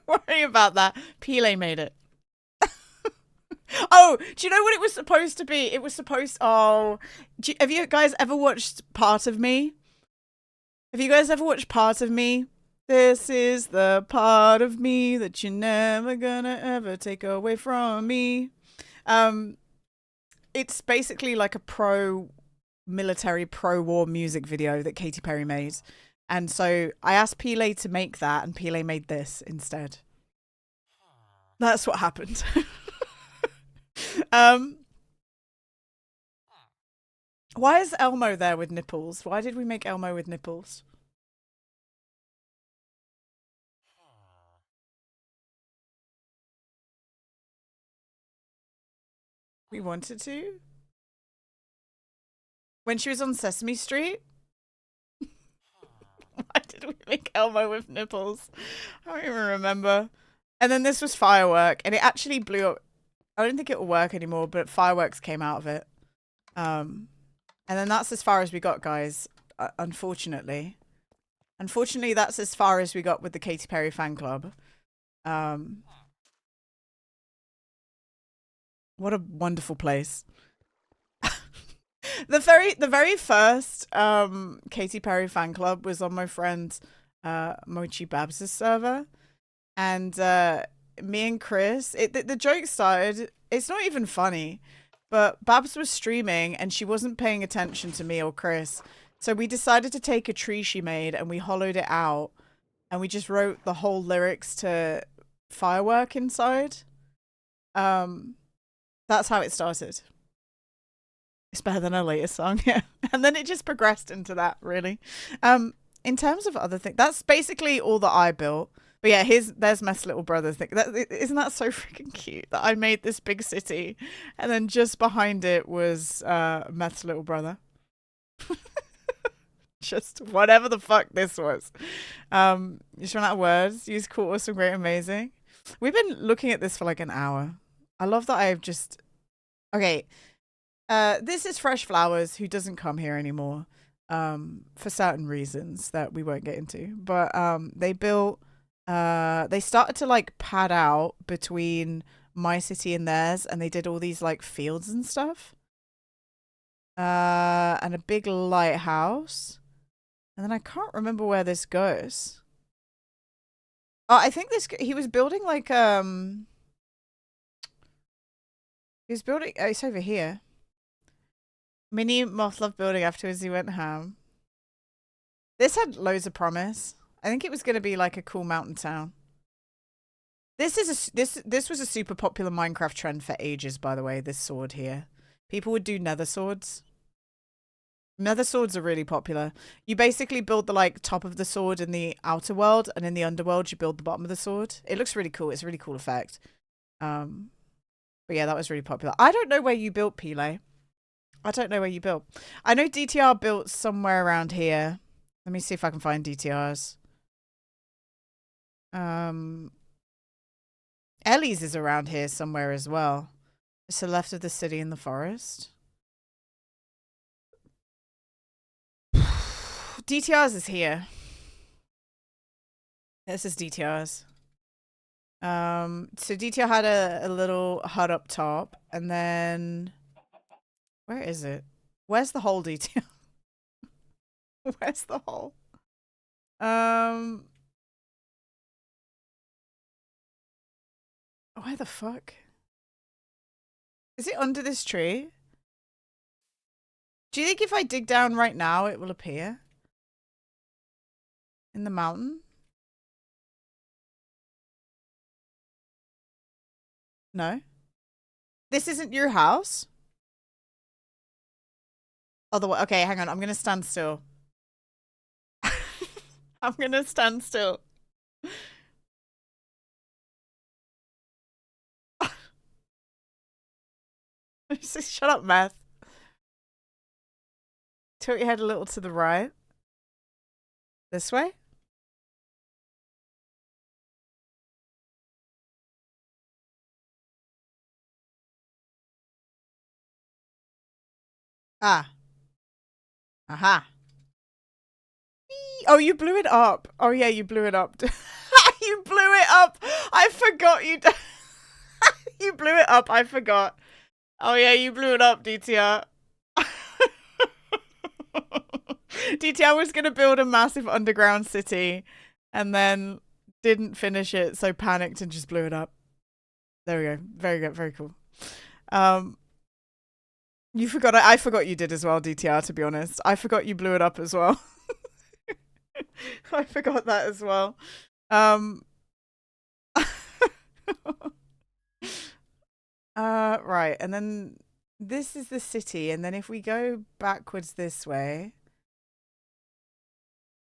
B: worry about that. Pele made it. Oh, do you know what it was supposed to be? It was supposed... Oh, have you guys ever watched Part of Me? Have you guys ever watched Part of Me? This is the part of me that you're never gonna ever take away from me. It's basically like a pro-military, pro-war music video that Katy Perry made. And so I asked Pele to make that, and Pele made this instead. That's what happened. Why is Elmo there with nipples? Why did we make Elmo with nipples? We wanted to. When she was on Sesame Street? Why did we make Elmo with nipples? I don't even remember. And then this was Firework, and it actually blew up. I don't think it will work anymore, but fireworks came out of it. And then that's as far as we got, guys. Unfortunately. Unfortunately, that's as far as we got with the Katy Perry fan club. What a wonderful place. The very first Katy Perry fan club was on my friend Mochi Babs' server. And me and Chris, the joke started, it's not even funny, but Babs was streaming and she wasn't paying attention to me or Chris. So we decided to take a tree she made and we hollowed it out and we just wrote the whole lyrics to Firework inside. That's how it started. It's better than our latest song, yeah. And then it just progressed into that, really. In terms of other things, that's basically all that I built. But yeah, there's Meth's little brother thing. Isn't that so freaking cute that I made this big city and then just behind it was Meth's little brother. Just whatever the fuck this was. Just run out of words. Use cool, awesome, great, amazing. We've been looking at this for like an hour. I love that I've just... Okay. This is Fresh Flowers, who doesn't come here anymore for certain reasons that we won't get into. But they built... they started to like pad out between my city and theirs, and they did all these like fields and stuff. And a big lighthouse. And then I can't remember where this goes. I think he was building like he was building, it's over here. Mini Moth Love building afterwards he went ham. This had loads of promise. I think it was going to be like a cool mountain town. This was a super popular Minecraft trend for ages, by the way, this sword here. People would do nether swords. Nether swords are really popular. You basically build the like top of the sword in the outer world, and in the underworld you build the bottom of the sword. It looks really cool. It's a really cool effect. But yeah, that was really popular. I don't know where you built, Pile. I don't know where you built. I know DTR built somewhere around here. Let me see if I can find DTRs. Ellie's is around here somewhere as well. It's to the left of the city in the forest. DTR's is here. This is DTR's. So DTR had a little hut up top, and then where is it? Where's the hole, DTR? Where's the hole? Where the fuck? Is it under this tree? Do you think if I dig down right now, it will appear? In the mountain? No? This isn't your house? Otherwise, okay, hang on. I'm going to stand still. I'm going to stand still. Shut up, Meth. Tilt your head a little to the right. This way? Ah. Aha. Oh, you blew it up. Oh, yeah, you blew it up. You blew it up. I forgot you. You blew it up. I forgot. Oh, yeah, you blew it up, DTR. DTR was going to build a massive underground city and then didn't finish it, so panicked and just blew it up. There we go. Very good. Very cool. You forgot. I forgot you did as well, DTR, to be honest. I forgot you blew it up as well. I forgot that as well. Right. And then this is the city. And then if we go backwards this way.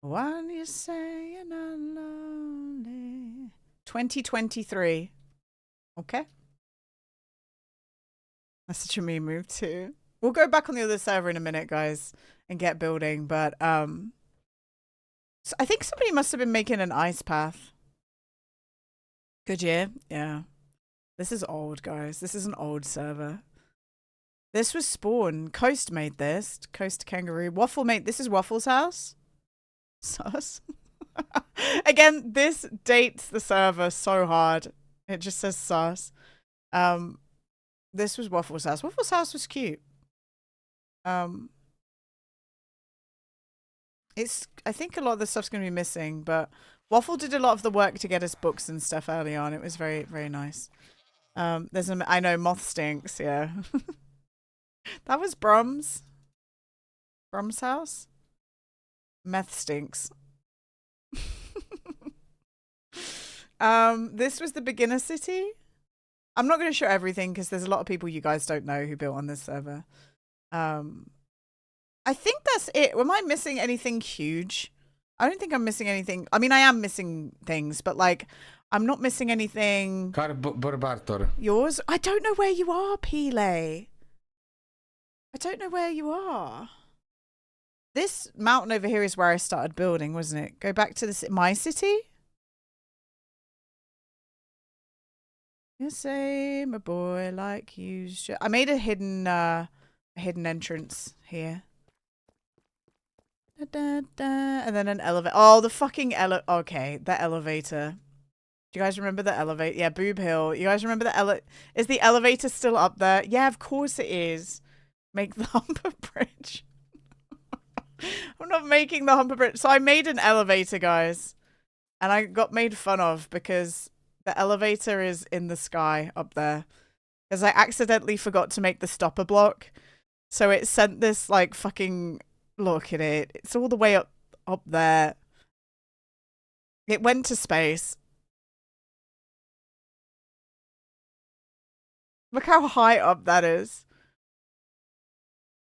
B: When you say you're not lonely. 2023. Okay. That's such a me move too. We'll go back on the other server in a minute, guys, and get building. But so I think somebody must have been making an ice path. Good year, yeah. This is old, guys. This is an old server. This was Spawn. Coast made this. Coast Kangaroo. Waffle made. This is Waffle's house. Sus. Again, this dates the server so hard. It just says sus. This was Waffle's house. Waffle's house was cute. I think a lot of the stuff's gonna be missing, but Waffle did a lot of the work to get us books and stuff early on. It was very, very nice. I know Moth Stinks, yeah. That was Brum's. Brum's house? Meth Stinks. This was the beginner city. I'm not going to show everything because there's a lot of people you guys don't know who built on this server. I think that's it. Am I missing anything huge? I don't think I'm missing anything. I mean, I am missing things, but like, I'm not missing anything. Yours? I don't know where you are, Pile. I don't know where you are. This mountain over here is where I started building, wasn't it? Go back to my city? You say, my boy, like you should. I made a hidden entrance here. Da, da, da, and then an elevator. Oh, the fucking okay, the elevator. Do you guys remember the elevator? Yeah, Boob Hill. You guys remember the Is the elevator still up there? Yeah, of course it is. Make the Humber Bridge. I'm not making the Humber Bridge. So I made an elevator, guys. And I got made fun of because the elevator is in the sky up there. Because I accidentally forgot to make the stopper block. So it sent this like fucking... Look at it. It's all the way up there. It went to space. Look how high up that is.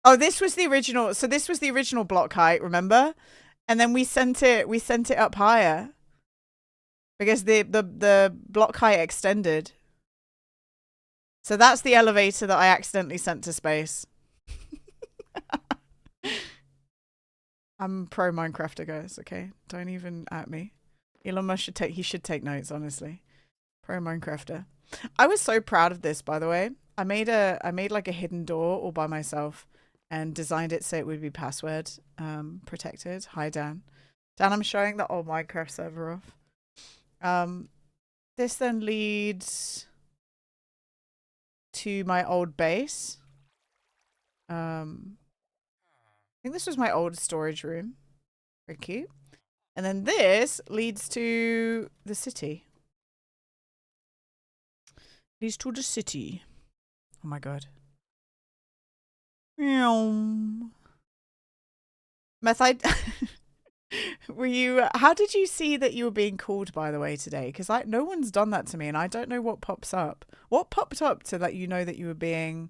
B: Oh, this was the original. So this was the original block height, remember? And then we sent it up higher. Because the block height extended. So that's the elevator that I accidentally sent to space. I'm pro Minecrafter, guys, okay? Don't even at me. Elon Musk should take notes, honestly. Pro Minecrafter. I was so proud of this, by the way. I made like a hidden door all by myself and designed it so it would be password protected. Hi, Dan. Dan, I'm showing the old Minecraft server off. This then leads to my old base. I think this was my old storage room. Very cute. And then this leads to the city. Leads to the city. Oh my god. Meth, how did you see that you were being called, by the way, today? Because no one's done that to me and I don't know what pops up. What popped up to let you know that you were being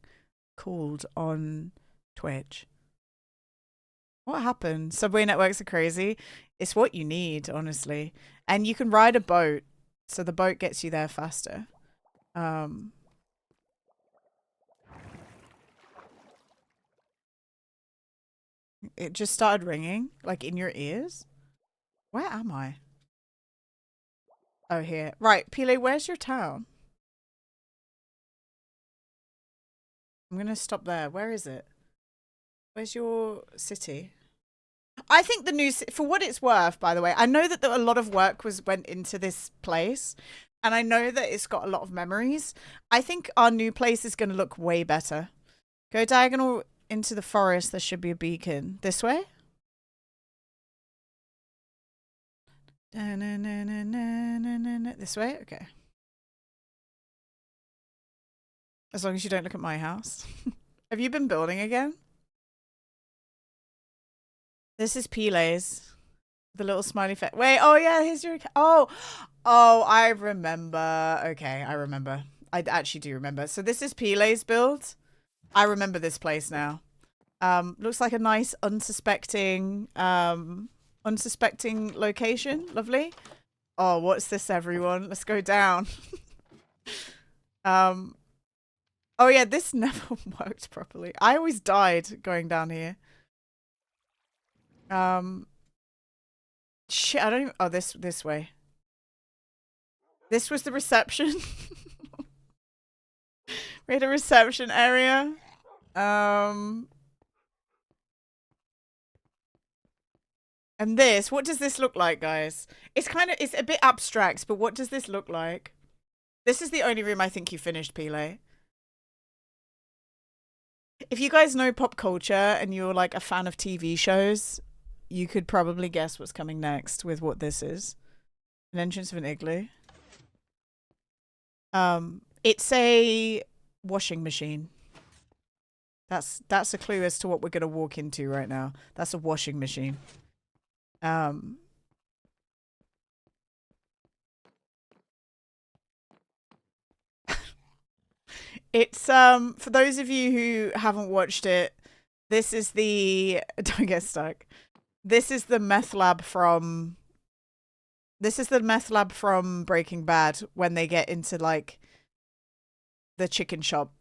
B: called on Twitch? What happened? Subway networks are crazy. It's what you need, honestly. And you can ride a boat, so the boat gets you there faster. It just started ringing, like in your ears. Where am I? Oh, here. Right, Pile, where's your town? I'm gonna stop there. Where is it? Where's your city? I think the new, for what it's worth, by the way, I know that a lot of work went into this place, and I know that it's got a lot of memories. I think our new place is going to look way better. Go diagonal into the forest. There should be a beacon. This way? This way? Okay. As long as you don't look at my house. Have you been building again? This is Pile's. The little smiley face. Wait, oh yeah, here's your... Oh, I remember. Okay, I remember. I actually do remember. So this is Pile's build. I remember this place now. Looks like a nice unsuspecting location. Lovely. Oh, what's this, everyone? Let's go down. Oh yeah, this never worked properly. I always died going down here. Shit, I don't even... Oh, this way. This was the reception. We had a reception area. And this, what does this look like, guys? It's a bit abstract, but what does this look like? This is the only room I think you finished, Pile. If you guys know pop culture and you're like a fan of TV shows, you could probably guess what's coming next with what this is. An entrance of an igloo. It's a washing machine. That's a clue as to what we're gonna walk into right now. That's a washing machine. It's for those of you who haven't watched it, this is the don't get stuck. This is the meth lab from Breaking Bad when they get into like the chicken shop.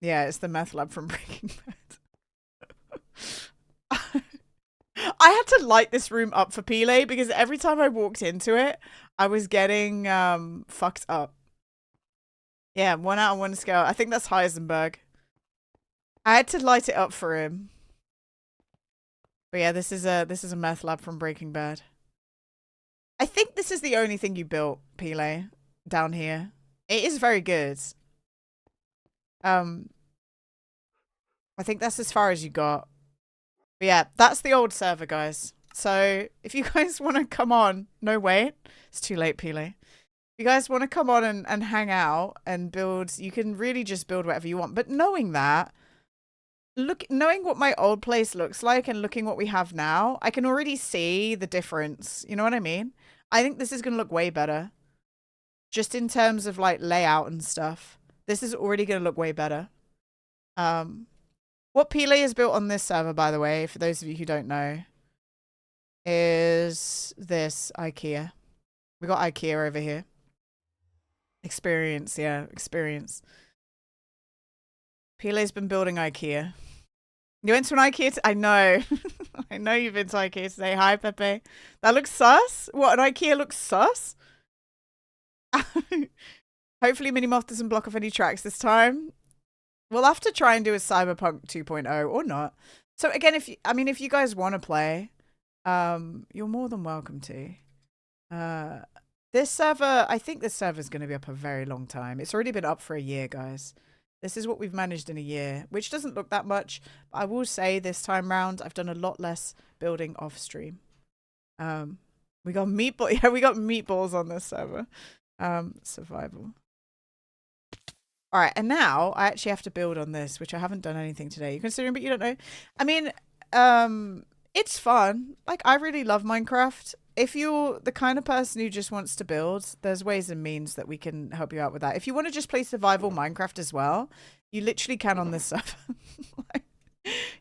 B: Yeah, it's the meth lab from Breaking Bad. I had to light this room up for Pile because every time I walked into it, I was getting fucked up. Yeah, 1 out of 1 scale. I think that's Heisenberg. I had to light it up for him. But yeah, this is a meth lab from Breaking Bad. I think this is the only thing you built, Pile, down here. It is very good. I think that's as far as you got. But yeah, that's the old server, guys. So if you guys want to come on, no wait, it's too late, Pile. If you guys want to come on and hang out and build, you can really just build whatever you want. But knowing that, knowing what my old place looks like and looking what we have now, I can already see the difference. You know what I mean? I think this is going to look way better. Just in terms of like layout and stuff. This is already going to look way better. What Pele is built on this server, by the way, for those of you who don't know, is this IKEA. We got IKEA over here. Experience, yeah, experience. Pele's been building IKEA. You went to an IKEA? I know. I know you've been to IKEA today. Hi, Pepe. That looks sus? What, an IKEA looks sus? Hopefully Minimoth doesn't block off any tracks this time. We'll have to try and do a Cyberpunk 2.0 or not. So again, if you guys want to play, you're more than welcome to. This server, I think this server is going to be up a very long time. It's already been up for a year, guys. This is what we've managed in a year, which doesn't look that much. But I will say this time round, I've done a lot less building off stream. We got meatball. Yeah, we got meatballs on this server. Survival. All right, and now I actually have to build on this, which I haven't done anything today. You're considering, but you don't know. I mean, it's fun. Like, I really love Minecraft. If you're the kind of person who just wants to build, there's ways and means that we can help you out with that. If you want to just play survival Minecraft as well, you literally can on this server. Like,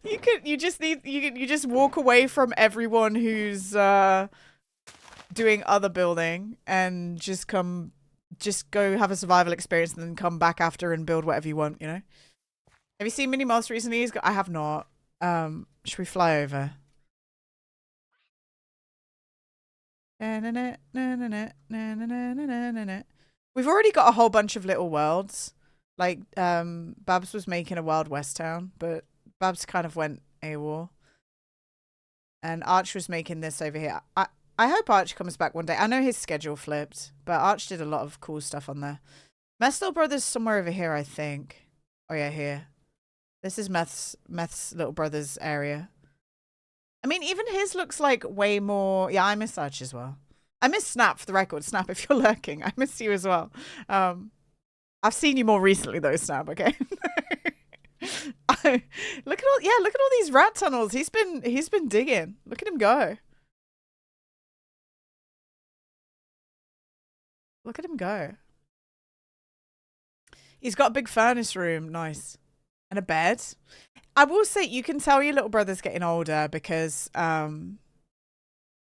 B: you just walk away from everyone who's doing other building and just go have a survival experience and then come back after and build whatever you want, you know? Have you seen Minimoth recently? I have not. Should we fly over? We've already got a whole bunch of little worlds. Like, Babs was making a Wild West town, but Babs kind of went AWOL. And Arch was making this over here. I hope Arch comes back one day. I know his schedule flipped, but Arch did a lot of cool stuff on there. Meth's little brother's somewhere over here, I think. Oh yeah, here. This is Meth's little brother's area. I mean, even his looks like way more... Yeah, I miss Arch as well. I miss Snap, for the record. Snap, if you're lurking, I miss you as well. I've seen you more recently, though, Snap, okay? Look at all these rat tunnels. He's been digging. Look at him go. Look at him go. He's got a big furnace room. Nice. And a bed. I will say, you can tell your little brother's getting older because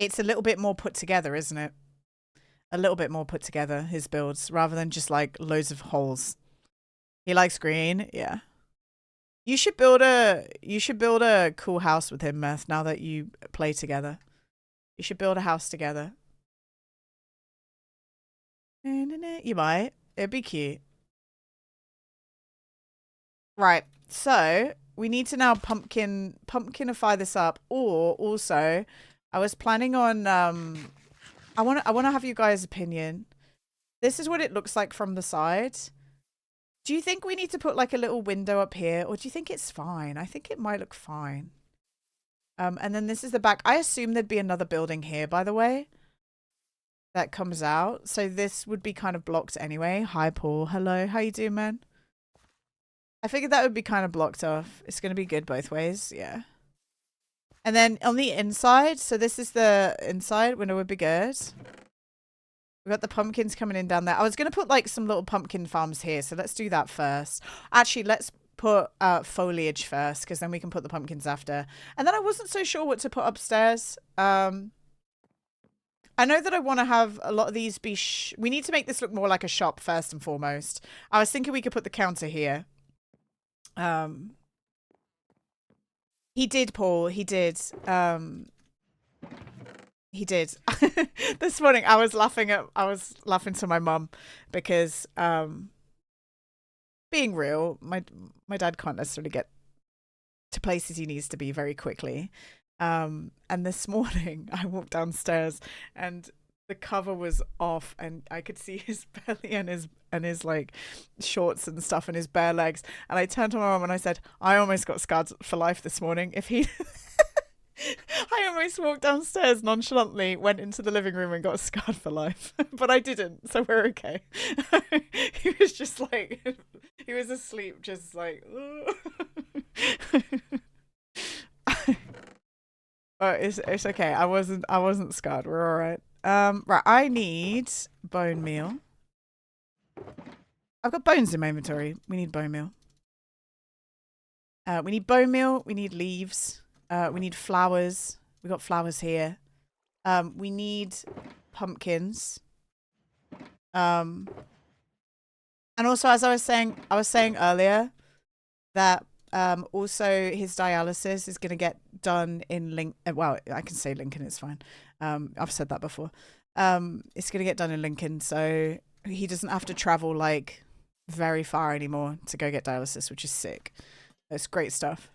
B: it's a little bit more put together, isn't it? A little bit more put together, his builds, rather than just like loads of holes. He likes green. Yeah. You should build a cool house with him, Meth, now that you play together. You should build a house together. You might. It'd be cute. Right. So we need to now pumpkinify this up. Or also, I was planning on I wanna have you guys' opinion. This is what it looks like from the side. Do you think we need to put like a little window up here, or do you think it's fine? I think it might look fine. And then this is the back. I assume there'd be another building here, by the way, that comes out. So this would be kind of blocked anyway. Hi, Paul. Hello. How you doing, man? I figured that would be kind of blocked off. It's going to be good both ways. Yeah. And then on the inside, so this is the inside window would be good. We've got the pumpkins coming in down there. I was going to put like some little pumpkin farms here. So let's do that first. Actually, let's put foliage first, because then we can put the pumpkins after. And then I wasn't so sure what to put upstairs. I know that I want to have a lot of these be... we need to make this look more like a shop first and foremost. I was thinking we could put the counter here. He did, Paul. He did. He did. This morning I was laughing to my mum because being real, my dad can't necessarily get to places he needs to be very quickly. And this morning I walked downstairs and the cover was off and I could see his belly and his like shorts and stuff and his bare legs. And I turned to my mum and I said, I almost got scarred for life this morning. If he I almost walked downstairs nonchalantly, went into the living room and got scarred for life. But I didn't, so we're okay. He was just like, he was asleep, just like, but it's okay. I wasn't scarred. We're all right. Right, I need bone meal. I've got bones in my inventory. We need bone meal. We need bone meal. We need leaves. We need flowers. We got flowers here. We need pumpkins. And also, as I was saying earlier, that also his dialysis is going to get done in Lincoln. Well, I can say Lincoln. It's fine. I've said that before. It's going to get done in Lincoln, so he doesn't have to travel like very far anymore to go get dialysis, which is sick. It's great stuff.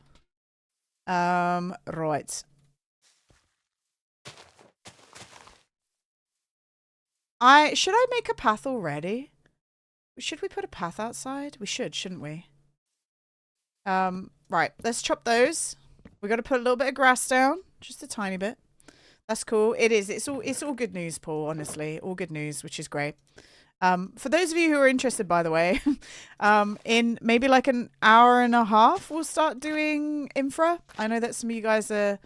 B: Right. Should I make a path already? Should we put a path outside? We should, shouldn't we? Right, let's chop those. We got to put a little bit of grass down, just a tiny bit. That's cool. It is. It's all good news, Paul, honestly. All good news, which is great. For those of you who are interested, by the way, in maybe like an hour and a half, we'll start doing Infra. I know that some of you guys are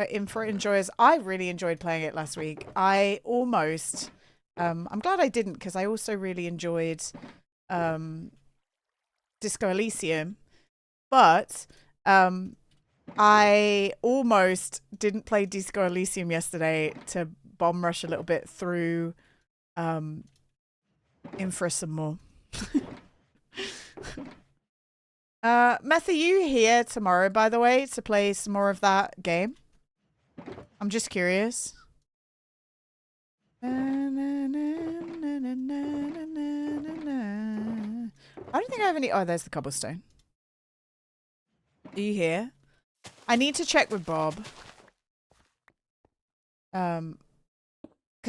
B: Infra enjoyers. I really enjoyed playing it last week. I almost, I'm glad I didn't, because I also really enjoyed Disco Elysium, but I almost didn't play Disco Elysium yesterday to bomb rush a little bit through Infra some more. Meth, are you here tomorrow, by the way, to play some more of that game? I'm just curious. I don't think I have any. Oh, there's the cobblestone. Are you here? I need to check with Bob. Because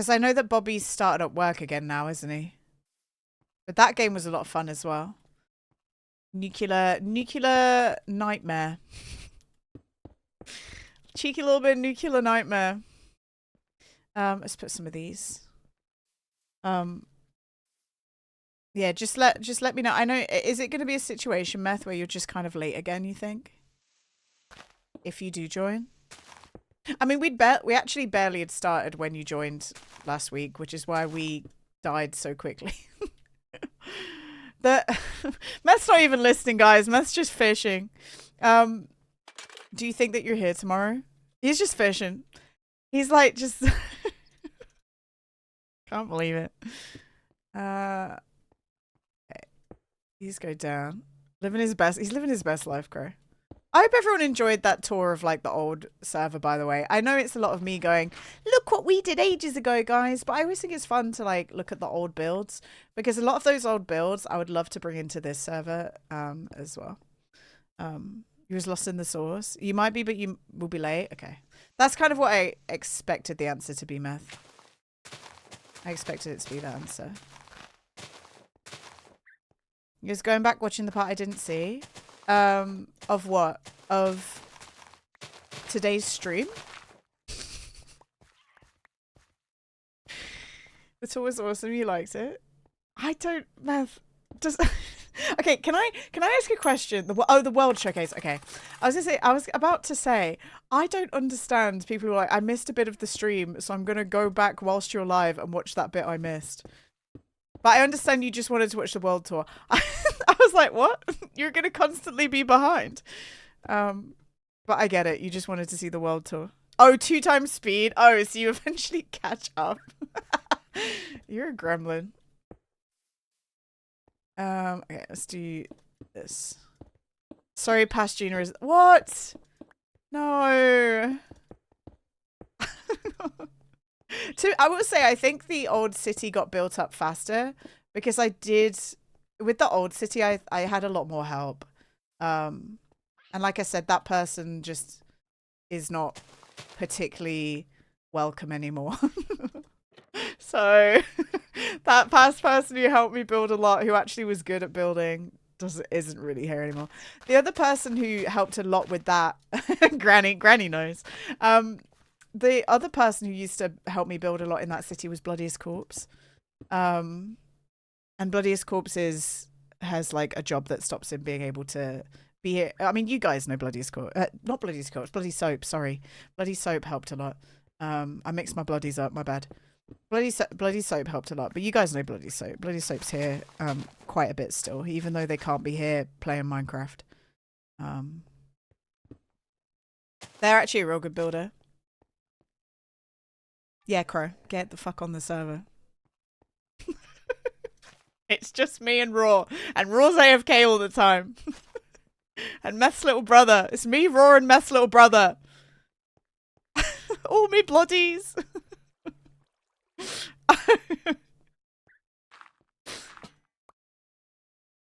B: I know that Bobby's started up work again now, isn't he? But that game was a lot of fun as well. Nuclear Nightmare. Cheeky little bit of Nuclear Nightmare. Let's put some of these. Yeah, just let me know. I know, is it going to be a situation, Meth, where you're just kind of late again, you think? If you do join? I mean, we actually barely had started when you joined last week, which is why we died so quickly. Meth's not even listening, guys. Meth's just fishing. Do you think that you're here tomorrow? He's just fishing. He's like, just... Can't believe it. Okay. He's go down. Living his best. He's living his best life, Crow. I hope everyone enjoyed that tour of like the old server, by the way. I know it's a lot of me going, look what we did ages ago, guys. But I always think it's fun to like look at the old builds, because a lot of those old builds I would love to bring into this server as well. You was lost in the source. You might be, but you will be late. Okay. That's kind of what I expected the answer to be, Meth. I expected it to be the answer. You was going back watching the part I didn't see. Of what? Of today's stream? The tour was awesome. You liked it? I don't, Meth. Does okay? Can I ask a question? The world showcase. Okay, I was about to say I don't understand people who are like, I missed a bit of the stream, so I'm gonna go back whilst you're live and watch that bit I missed. But I understand you just wanted to watch the world tour. I was like, what? You're going to constantly be behind. But I get it. You just wanted to see the world tour. Oh, 2 times speed. Oh, so you eventually catch up. You're a gremlin. Okay, let's do this. Sorry, past Gina is... What? No. I will say, I think the old city got built up faster because I did, with the old city, I had a lot more help. And like I said, that person just is not particularly welcome anymore. So that past person who helped me build a lot, who actually was good at building, isn't really here anymore. The other person who helped a lot with that, Granny knows. The other person who used to help me build a lot in that city was Bloodiest Corpse. And Bloodiest Corpse has like a job that stops him being able to be here. I mean, you guys know Bloodiest Corpse. Not Bloodiest Corpse, Bloody Soap, sorry. Bloody Soap helped a lot. I mixed my bloodies up, my bad. Bloody Soap helped a lot, but you guys know Bloody Soap. Bloody Soap's here quite a bit still, even though they can't be here playing Minecraft. They're actually a real good builder. Yeah, Crow, get the fuck on the server. It's just me and Raw, and Raw's AFK all the time. And Meth's little brother. It's me, Raw, and Meth's little brother. All me bloodies.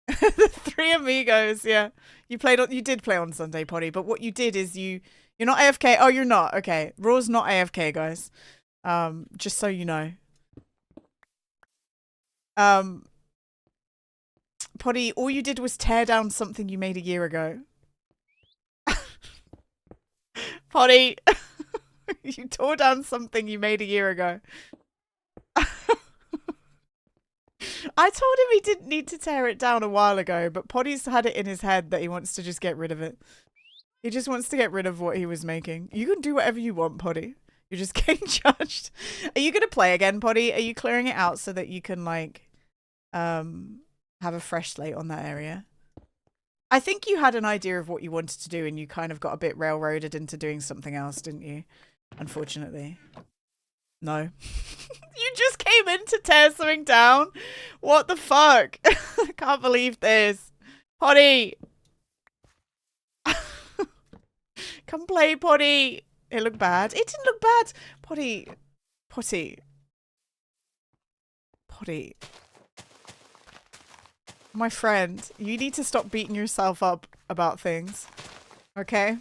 B: The three amigos, yeah. You did play on Sunday, Potty, but what you did is you're not AFK. Oh, you're not. Okay. Raw's not AFK, guys. Just so you know. Potty, all you did was tear down something you made a year ago. Potty, you tore down something you made a year ago. I told him he didn't need to tear it down a while ago, but Potty's had it in his head that he wants to just get rid of it. He just wants to get rid of what he was making. You can do whatever you want, Potty. You're just getting judged. Are you going to play again, Potty? Are you clearing it out so that you can, like, have a fresh slate on that area? I think you had an idea of what you wanted to do and you kind of got a bit railroaded into doing something else, didn't you? Unfortunately. No. You just came in to tear something down? What the fuck? I can't believe this. Potty! Come play, Potty! It looked bad. It didn't look bad. Potty. Potty. Potty. My friend, you need to stop beating yourself up about things. Okay?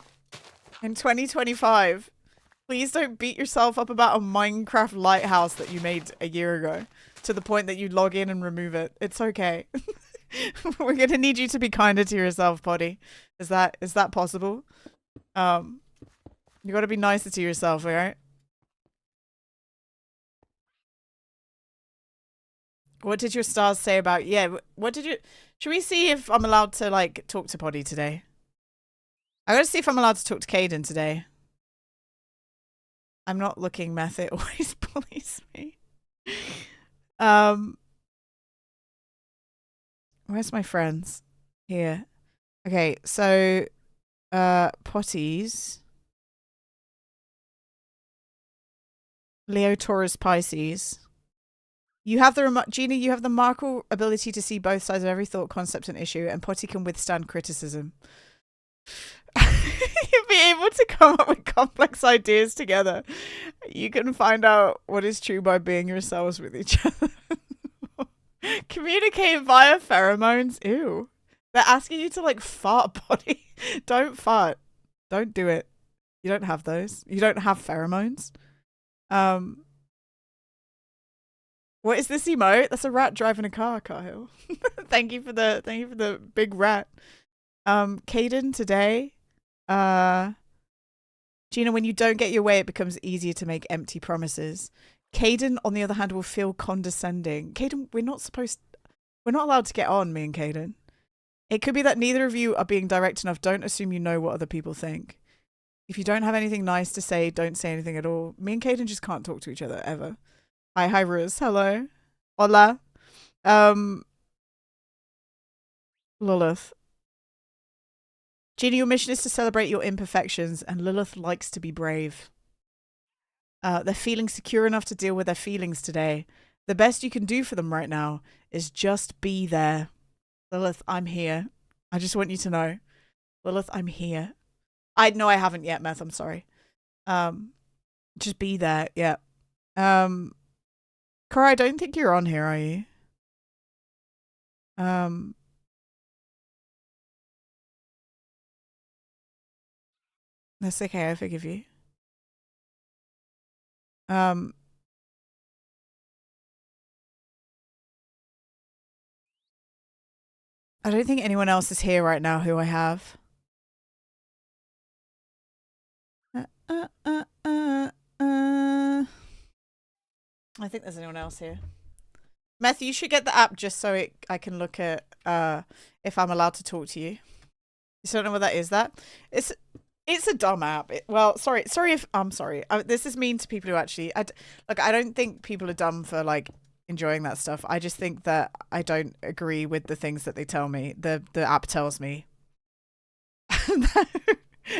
B: In 2025, please don't beat yourself up about a Minecraft lighthouse that you made a year ago to the point that you log in and remove it. It's okay. We're gonna need you to be kinder to yourself, Potty. Is that possible? You gotta be nicer to yourself, alright? What did your stars say about... Yeah, what did you... Should we see if I'm allowed to, like, talk to Potty today? I gotta see if I'm allowed to talk to Caden today. I'm not looking, Meth. It always bullies me. Where's my friends? Here. Okay, so... Potties... Leo, Taurus, Pisces. You have the Gina, you have the remarkable ability to see both sides of every thought, concept, and issue, and Potty can withstand criticism. You'll be able to come up with complex ideas together. You can find out what is true by being yourselves with each other. Communicate via pheromones. Ew. They're asking you to, like, fart, Potty. Don't fart. Don't do it. You don't have those. You don't have pheromones. What is this emote? That's a rat driving a car, Cahill. Thank you for the big rat. Caden today. Gina, when you don't get your way, it becomes easier to make empty promises. Caden, on the other hand, will feel condescending. Caden, we're not allowed to get on, me and Caden. It could be that neither of you are being direct enough. Don't assume you know what other people think. If you don't have anything nice to say, don't say anything at all. Me and Caden just can't talk to each other, ever. Hi, Ruz. Hello. Hola. Lilith. Gina, your mission is to celebrate your imperfections, and Lilith likes to be brave. They're feeling secure enough to deal with their feelings today. The best you can do for them right now is just be there. Lilith, I'm here. I just want you to know. Lilith, I'm here. I haven't yet, Meth. I'm sorry. Just be there. Yeah. Cora, I don't think you're on here, are you? That's okay. I forgive you. I don't think anyone else is here right now who I have. I think there's anyone else here. Matthew, you should get the app just so I can look at if I'm allowed to talk to you. You still don't know what that is? It It's a dumb app. Well, sorry if I'm sorry. This is mean to people who actually I don't think people are dumb for like enjoying that stuff. I just think that I don't agree with the things that they tell me. The app tells me.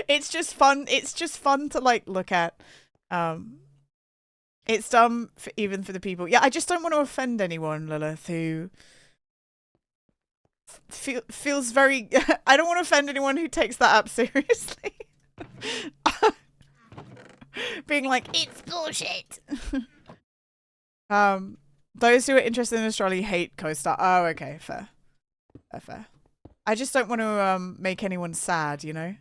B: It's just fun. It's just fun to like look at. It's dumb even for the people. Yeah, I just don't want to offend anyone, Lilith, who feels very. I don't want to offend anyone who takes that app seriously. Being like, it's bullshit. Those who are interested in astrology hate CoStar. Oh, okay, fair. Fair. I just don't want to make anyone sad, you know?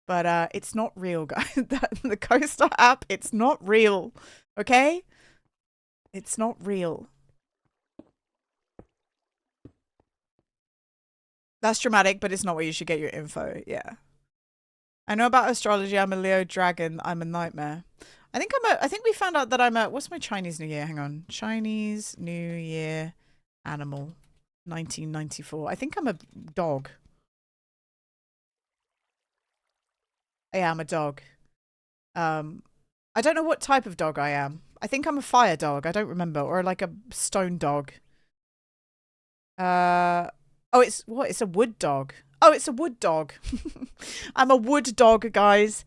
B: But it's not real, guys. The CoStar app, it's not real. Okay? It's not real. That's dramatic, but it's not where you should get your info. Yeah. I know about astrology. I'm a Leo dragon. I'm a nightmare. I think we found out that I'm a, what's my Chinese New Year? Hang on. Chinese New Year animal. 1994. I think I'm a dog. Yeah, I'm a dog. I don't know what type of dog I am. I think I'm a fire dog. I don't remember. Or like a stone dog. Oh, it's what? It's a wood dog. Oh, it's a wood dog. I'm a wood dog, guys.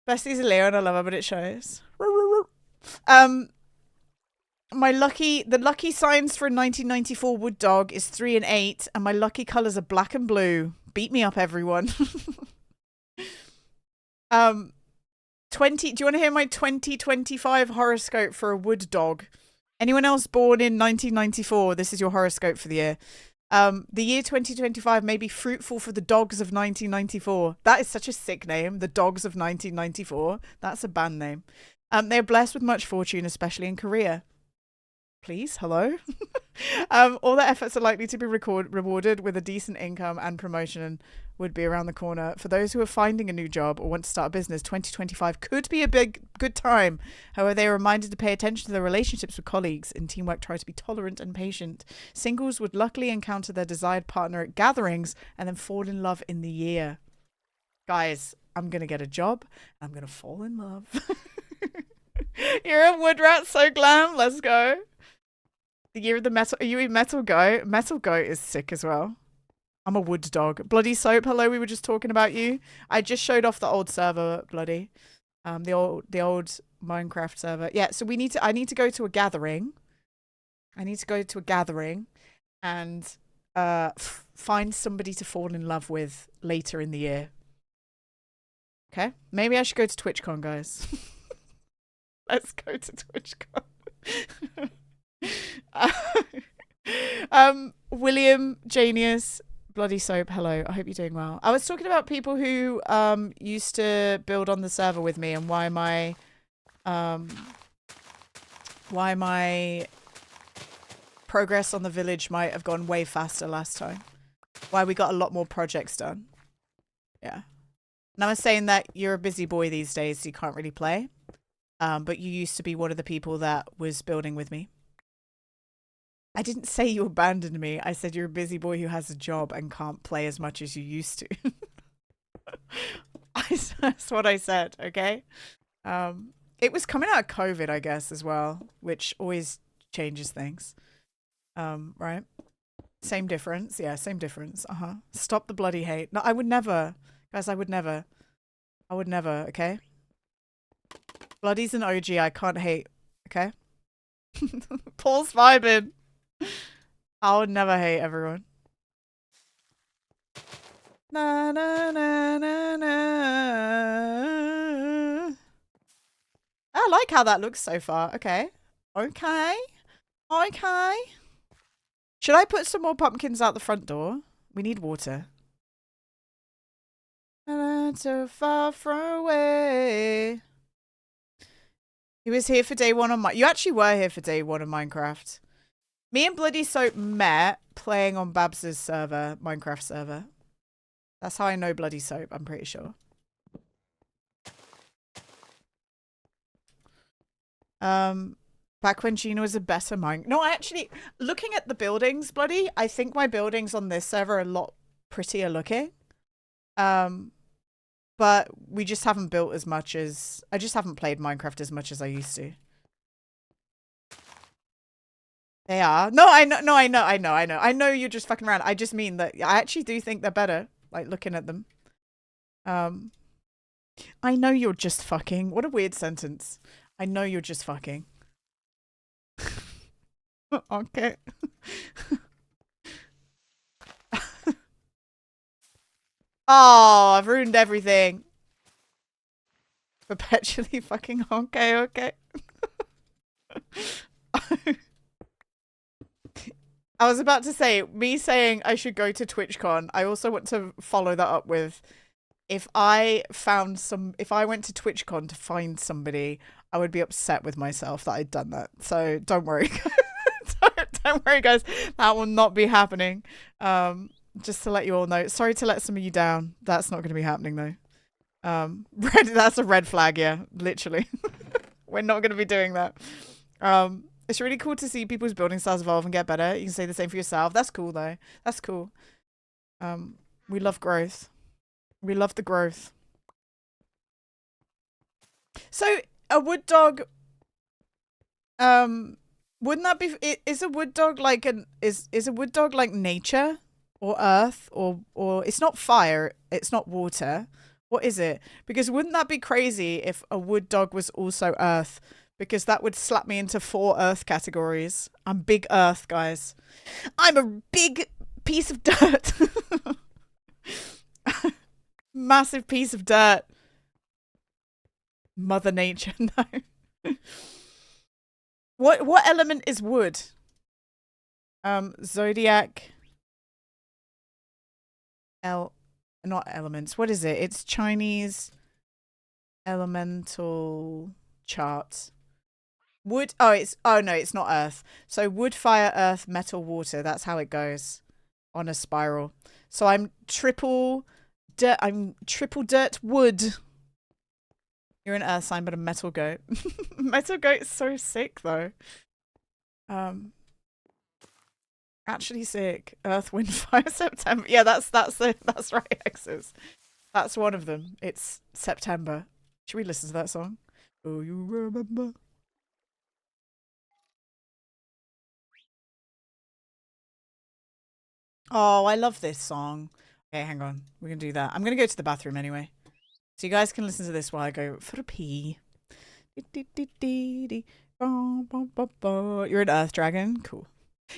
B: Bestie's a Leo and I love her, but it shows. The lucky signs for a 1994 wood dog is 3 and 8, and my lucky colors are black and blue. Beat me up, everyone. 20. Do you want to hear my 2025 horoscope for a wood dog? Anyone else born in 1994? This is your horoscope for the year. The year 2025 may be fruitful for the dogs of 1994. That is such a sick name. The Dogs of 1994. That's a band name. They are blessed with much fortune, especially in Korea. Please, hello. All their efforts are likely to be rewarded with a decent income, and promotion would be around the corner. For those who are finding a new job or want to start a business, 2025 could be a good time. However, they are reminded to pay attention to their relationships with colleagues. In teamwork, try to be tolerant and patient. Singles would luckily encounter their desired partner at gatherings and then fall in love in the year. Guys, I'm going to get a job. I'm going to fall in love. You're a wood rat, so glam. Let's go. The year of the metal. Are you a metal goat? Metal goat is sick as well. I'm a wood dog. Bloody Soap. Hello, we were just talking about you. I just showed off the old server, Bloody. The old Minecraft server. Yeah, so I need to go to a gathering. I need to go to a gathering and find somebody to fall in love with later in the year. Okay? Maybe I should go to TwitchCon, guys. Let's go to TwitchCon. William Janius, Bloody Soap, hello. I hope you're doing well. I was talking about people who used to build on the server with me and why my progress on the village might have gone way faster last time. Why we got a lot more projects done. Yeah. And I was saying that you're a busy boy these days, so you can't really play. But you used to be one of the people that was building with me. I didn't say you abandoned me. I said you're a busy boy who has a job and can't play as much as you used to. That's what I said, okay? It was coming out of COVID, I guess, as well, which always changes things. Right? Same difference. Yeah, same difference. Stop the bloody hate. No, I would never. Guys, I would never. I would never, okay? Bloody's an OG. I can't hate, okay? Paul's vibing. I would never hate everyone. Na na na na na. I like how that looks so far. Okay. Okay. Okay. Should I put some more pumpkins out the front door? We need water. Not so far away. He was here for day one on you actually were here for day one of Minecraft. Me and Bloody Soap met playing on Babs's server, Minecraft server. That's how I know Bloody Soap, I'm pretty sure. Back when Gina was a better No, I actually, looking at the buildings, Bloody, I think my buildings on this server are a lot prettier looking. But we just haven't built as much as I just haven't played Minecraft as much as I used to. They are. No, I know. No, I know. I know you're just fucking around. I just mean that I actually do think they're better. Like looking at them. I know you're just fucking. What a weird sentence. I know you're just fucking. Okay. Oh, I've ruined everything. Perpetually fucking okay. I was about to say, me saying I should go to TwitchCon, I also want to follow that up with if I went to TwitchCon to find somebody, I would be upset with myself that I'd done that. So don't worry. Don't worry, guys. That will not be happening. Just to let you all know. Sorry to let some of you down. That's not going to be happening, though. That's a red flag, yeah. Literally. We're not going to be doing that. It's really cool to see people's building styles evolve and get better. You can say the same for yourself. That's cool, though. That's cool. We love growth. We love the growth. So, a wood dog... wouldn't that be... Is a wood dog like is a wood dog like nature? Or earth? Or it's not fire. It's not water. What is it? Because wouldn't that be crazy if a wood dog was also earth? Because that would slap me into 4 earth categories. I'm big earth, guys. I'm a big piece of dirt. Massive piece of dirt. Mother Nature, no. What element is wood? Zodiac. Not elements. What is it? It's Chinese elemental chart. Wood. Oh no, it's not earth. So wood, fire, earth, metal, water. That's how it goes on a spiral. So I'm triple dirt wood. You're an earth sign, but a metal goat. Metal goat is so sick though. Actually sick. Earth, wind, fire, September. Yeah, that's right, X's. That's one of them. It's September. Should we listen to that song? Oh, you remember? Oh, I love this song. Okay, hang on. We're going to do that. I'm going to go to the bathroom anyway. So you guys can listen to this while I go for a pee. You're an earth dragon? Cool.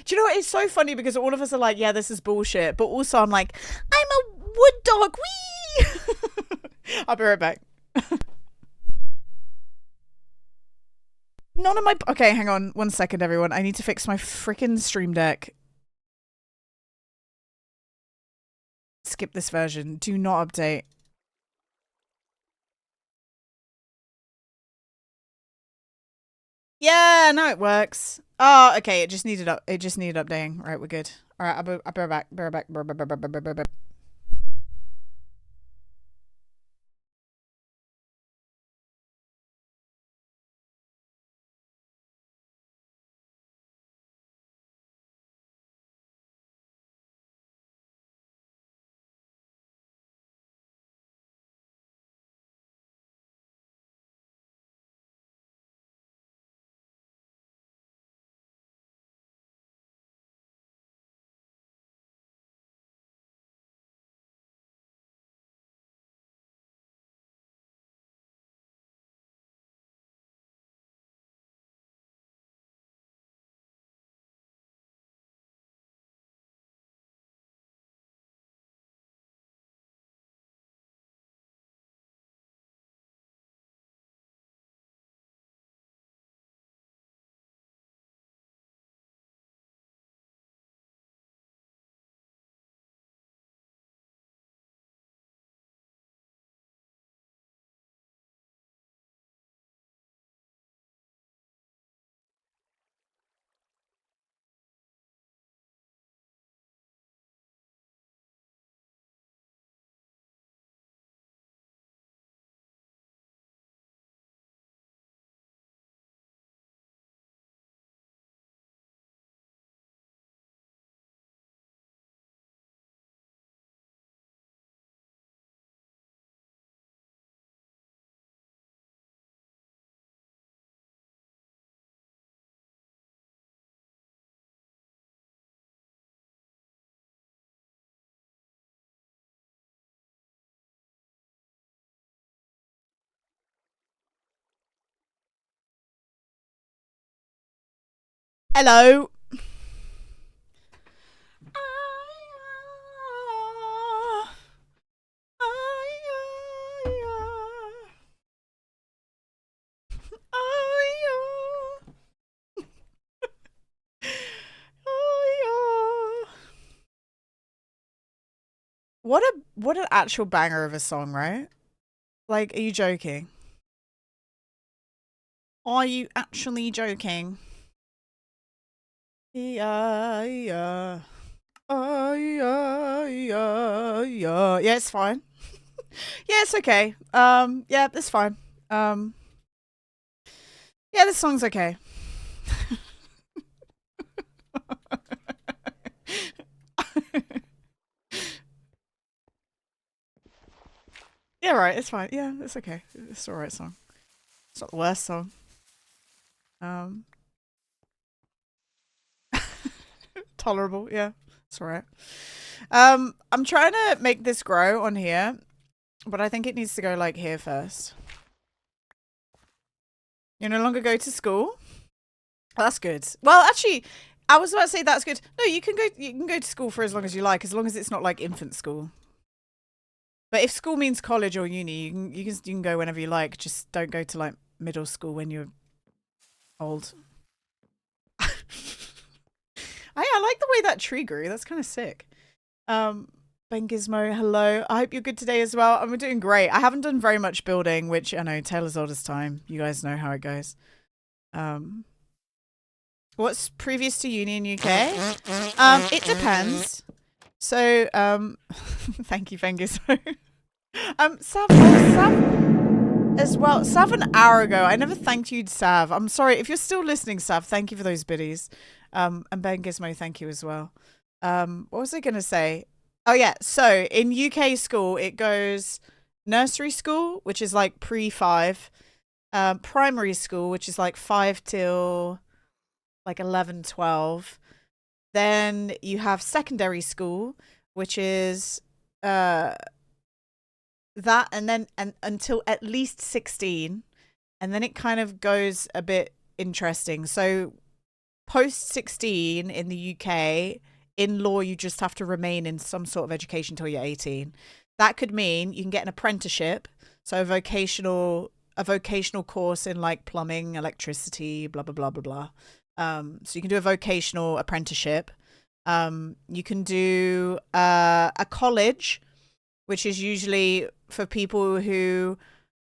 B: Do you know what? It's so funny because all of us are like, yeah, this is bullshit. But also I'm like, I'm a wood dog. Whee! I'll be right back. None of my... Okay, hang on. 1 second, everyone. I need to fix my freaking Stream Deck. Skip this version. Do not update. Yeah, no, it works. Oh, okay. It just needed updating. Right, we're good. All right, I'll be right back. Hello. What an actual banger of a song, right? Like, are you joking? Are you actually joking? Yeah, yeah. Yeah, it's fine. Yeah, it's okay. Yeah, it's fine. Yeah, this song's okay. Yeah, right, it's fine. Yeah, it's okay. It's the right song. It's not the worst song. Tolerable, yeah. It's alright. I'm trying to make this grow on here, but I think it needs to go like here first. You no longer go to school? Oh, that's good. Well, actually, I was about to say that's good. No, you can go to school for as long as you like, as long as it's not like infant school. But if school means college or uni, you can go whenever you like. Just don't go to like middle school when you're old. I like the way that tree grew. That's kind of sick. Ben Gizmo, hello. I hope you're good today as well. I'm doing great. I haven't done very much building, which I know Taylor's oldest time. You guys know how it goes. What's previous to uni in UK? It depends. So, thank you, Ben Gizmo. Sav as well. Sav an hour ago. I never thanked you, Sav. I'm sorry. If you're still listening, Sav, thank you for those biddies. And Ben Gizmo, thank you as well. What was I going to say? Oh, yeah. So in UK school, it goes nursery school, which is like pre-5, primary school, which is like 5 till like 11, 12. Then you have secondary school, which is that and until at least 16. And then it kind of goes a bit interesting. So post 16 in the UK, in law, you just have to remain in some sort of education till you're 18. That could mean you can get an apprenticeship, so a vocational course in like plumbing, electricity, blah blah blah blah blah. So you can do a vocational apprenticeship. You can do a college, which is usually for people who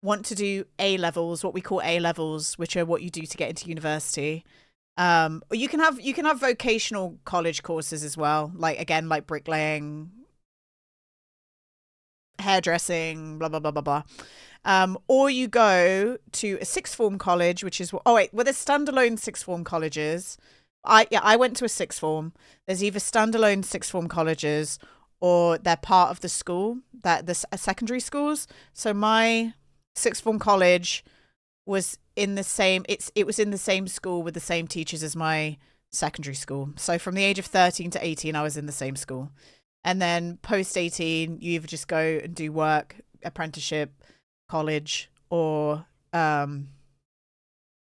B: want to do A levels, what we call A levels, which are what you do to get into university. Or you can have vocational college courses as well, like again, like bricklaying, hairdressing, blah blah blah blah blah. Or you go to a sixth form college, which is there's standalone sixth form colleges. I went to a sixth form. There's either standalone sixth form colleges or they're part of the school, secondary schools. So my sixth form college was in the same it was in the same school with the same teachers as my secondary school. So from the age of 13 to 18 I was in the same school. And then post 18 you either just go and do work, apprenticeship, college, or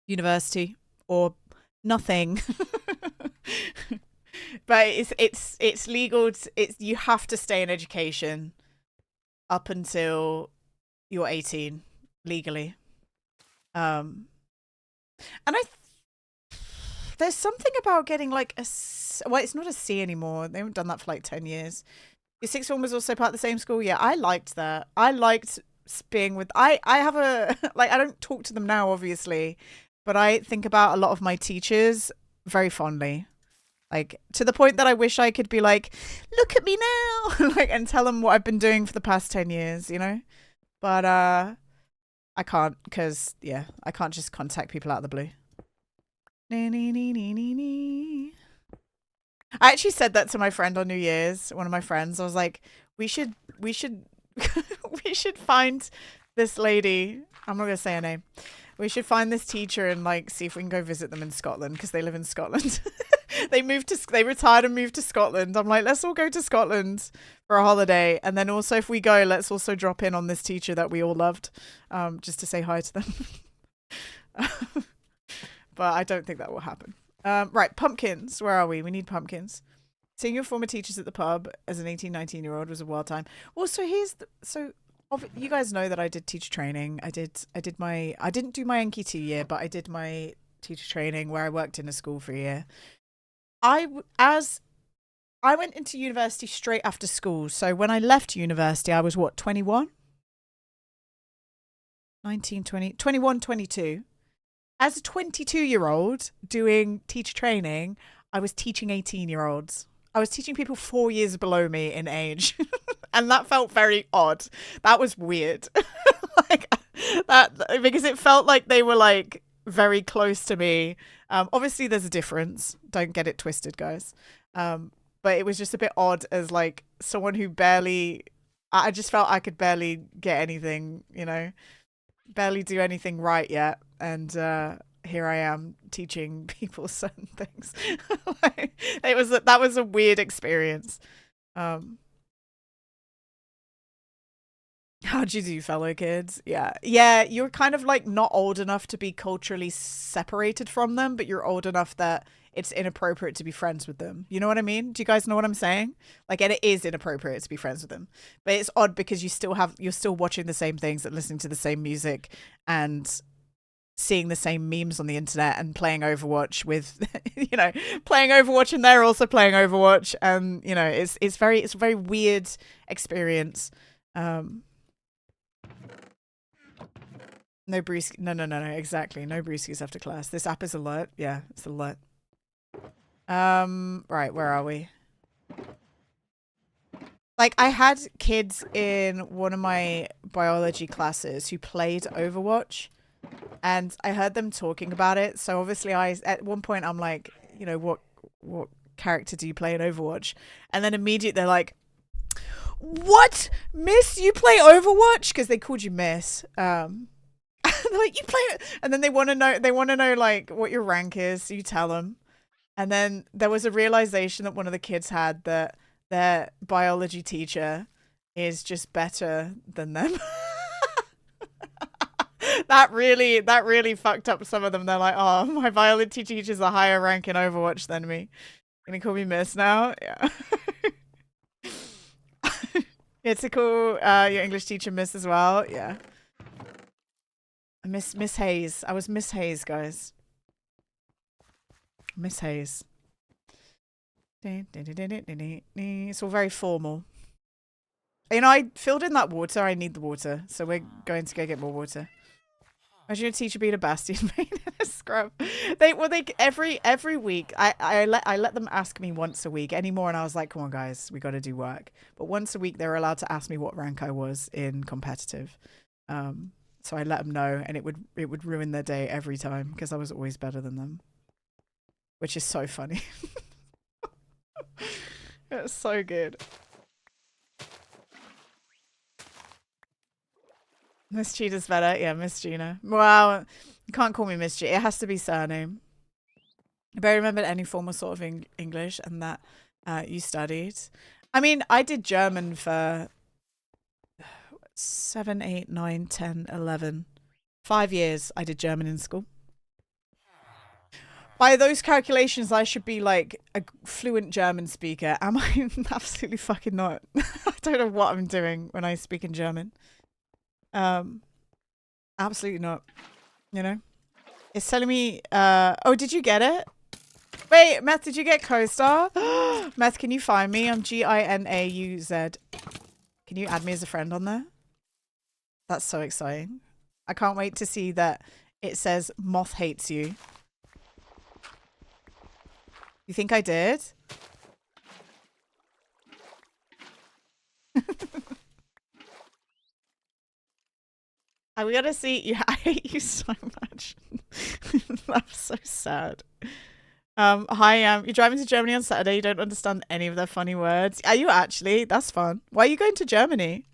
B: university, or nothing. But it's legal. You have to stay in education up until you're 18 legally. And there's something about getting like it's not a C anymore. They haven't done that for like 10 years. Your sixth form was also part of the same school. Yeah, I liked that. I liked being with. I have a like. I don't talk to them now, obviously, but I think about a lot of my teachers very fondly. Like, to the point that I wish I could be like, look at me now, like, and tell them what I've been doing for the past 10 years, you know? But I can't, because, yeah, I can't just contact people out of the blue. I actually said that to my friend on New Year's, one of my friends. I was like, we should we should find this lady. I'm not going to say her name. We should find this teacher and like see if we can go visit them in Scotland, because they live in Scotland. They retired and moved to Scotland. I'm like, let's all go to Scotland for a holiday. And then also if we go, let's also drop in on this teacher that we all loved, just to say hi to them. But I don't think that will happen. Right, pumpkins. Where are we? We need pumpkins. Seeing your former teachers at the pub as an 18, 19-year-old was a wild time. Well, so you guys know that I did teacher training. I didn't do my NQ2 year, but I did my teacher training where I worked in a school for a year. I went into university straight after school. So when I left university, I was what, 21? 19, 20, 21, 22. As a 22-year-old doing teacher training, I was teaching 18-year-olds. I was teaching people 4 years below me in age. And that felt very odd. That was weird. Like that, because it felt like they were like very close to me. Obviously there's a difference. Don't get it twisted, guys. But it was just a bit odd as like someone who I just felt I could barely get anything, you know, barely do anything right yet. And here I am teaching people certain things. Like, that was a weird experience. How'd you do, fellow kids? Yeah. You're kind of like not old enough to be culturally separated from them, but you're old enough that it's inappropriate to be friends with them. You know what I mean? Do you guys know what I'm saying? Like, and it is inappropriate to be friends with them, but it's odd because you're still watching the same things and listening to the same music and seeing the same memes on the internet and playing Overwatch with, you know, playing Overwatch, and they're also playing Overwatch. And, you know, it's a very weird experience. No brewski. No, exactly. No brewskis after class. This app is alert. Yeah, it's alert. Right, where are we? Like, I had kids in one of my biology classes who played Overwatch, and I heard them talking about it. So obviously at one point I'm like, you know, what character do you play in Overwatch? And then immediately they're like, what? Miss, you play Overwatch? Because they called you Miss. They're like, you play it, and then they want to know like what your rank is, so you tell them. And then there was a realization that one of the kids had that their biology teacher is just better than them. That really fucked up some of them. They're like, oh, my biology teacher's a higher rank in Overwatch than me. Gonna call me Miss now? Yeah. Yeah, to call your English teacher Miss as well. Yeah. Miss Hayes. I was Miss Hayes, guys. Miss Hayes. It's all very formal. You know, I filled in that water. I need the water. So we're going to go get more water. Imagine your teacher being a Bastion main in a scrub. Every week, I let them ask me once a week anymore. And I was like, come on, guys, we got to do work. But once a week, they were allowed to ask me what rank I was in competitive. So I let them know, and it would ruin their day every time because I was always better than them, which is so funny. It's so good. Miss Gina's better. Yeah, Miss Gina. Well, you can't call me Miss Gina. It has to be surname. I barely remember any formal sort of English and that you studied. I mean, I did German for 7, 8, 9, 10, 11. 5 years I did German in school. By those calculations, I should be like a fluent German speaker. Am I? Absolutely fucking not. I don't know what I'm doing when I speak in German. Absolutely not. You know? It's telling me, oh, did you get it? Wait, Meth, did you get co-star? Meth, can you find me? I'm Ginauz. Can you add me as a friend on there? That's so exciting. I can't wait to see that it says Moth hates you. You think I did? We gotta see. Yeah, I hate you so much. That's so sad. Hi, you're driving to Germany on Saturday. You don't understand any of their funny words. Are you actually? That's fun. Why are you going to Germany?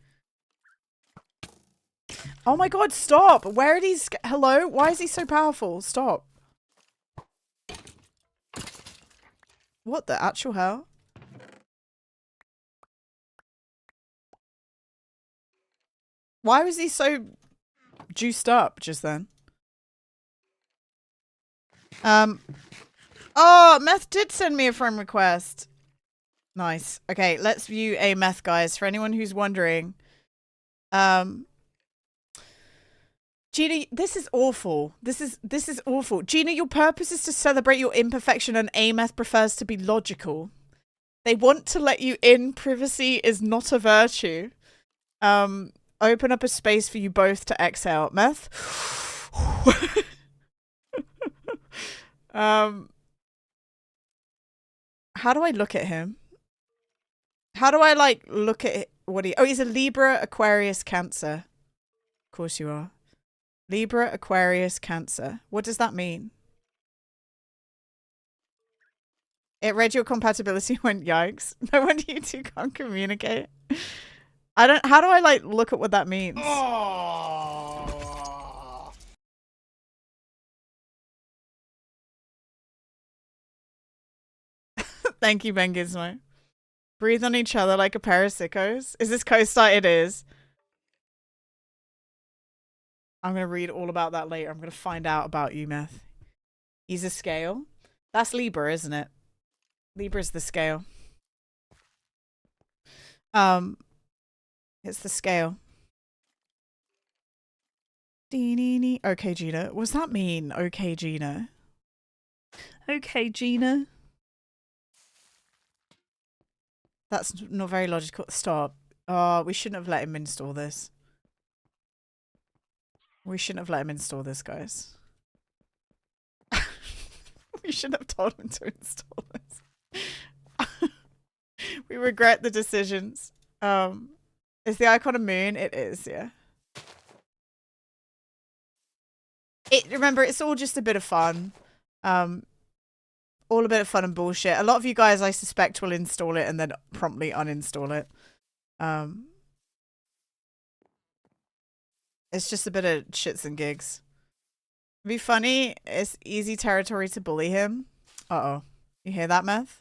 B: Oh my god, stop. Where are these? Hello? Why is he so powerful? Stop. What the actual hell? Why was he so juiced up just then? Oh, Meth did send me a friend request. Nice. Okay, let's view a Meth, guys. For anyone who's wondering. Gina, this is awful. This is awful. Gina, your purpose is to celebrate your imperfection and Ameth prefers to be logical. They want to let you in. Privacy is not a virtue. Open up a space for you both to exhale. Meth. How do I look at him? How do I like look at what he? Oh, he's a Libra, Aquarius, Cancer. Of course you are. Libra, Aquarius, Cancer. What does that mean? It read your compatibility went yikes. No wonder you two can't communicate. How do I like look at what that means? Oh. Thank you, Ben Gizmo. Breathe on each other like a pair of sickos. Is this co-star? It is. I'm going to read all about that later. I'm going to find out about you, Meth. He's a scale. That's Libra, isn't it? Libra's the scale. It's the scale. Okay, Gina. What does that mean? Okay, Gina. Okay, Gina. That's not very logical. Stop. Oh, we shouldn't have let him install this. We shouldn't have let him install this, guys. We shouldn't have told him to install this. We regret the decisions. Is the icon a moon? It is, yeah. Remember, it's all just a bit of fun. All a bit of fun and bullshit. A lot of you guys, I suspect, will install it and then promptly uninstall it. It's just a bit of shits and gigs. It'd be funny. It's easy territory to bully him. Uh-oh. You hear that, Meth?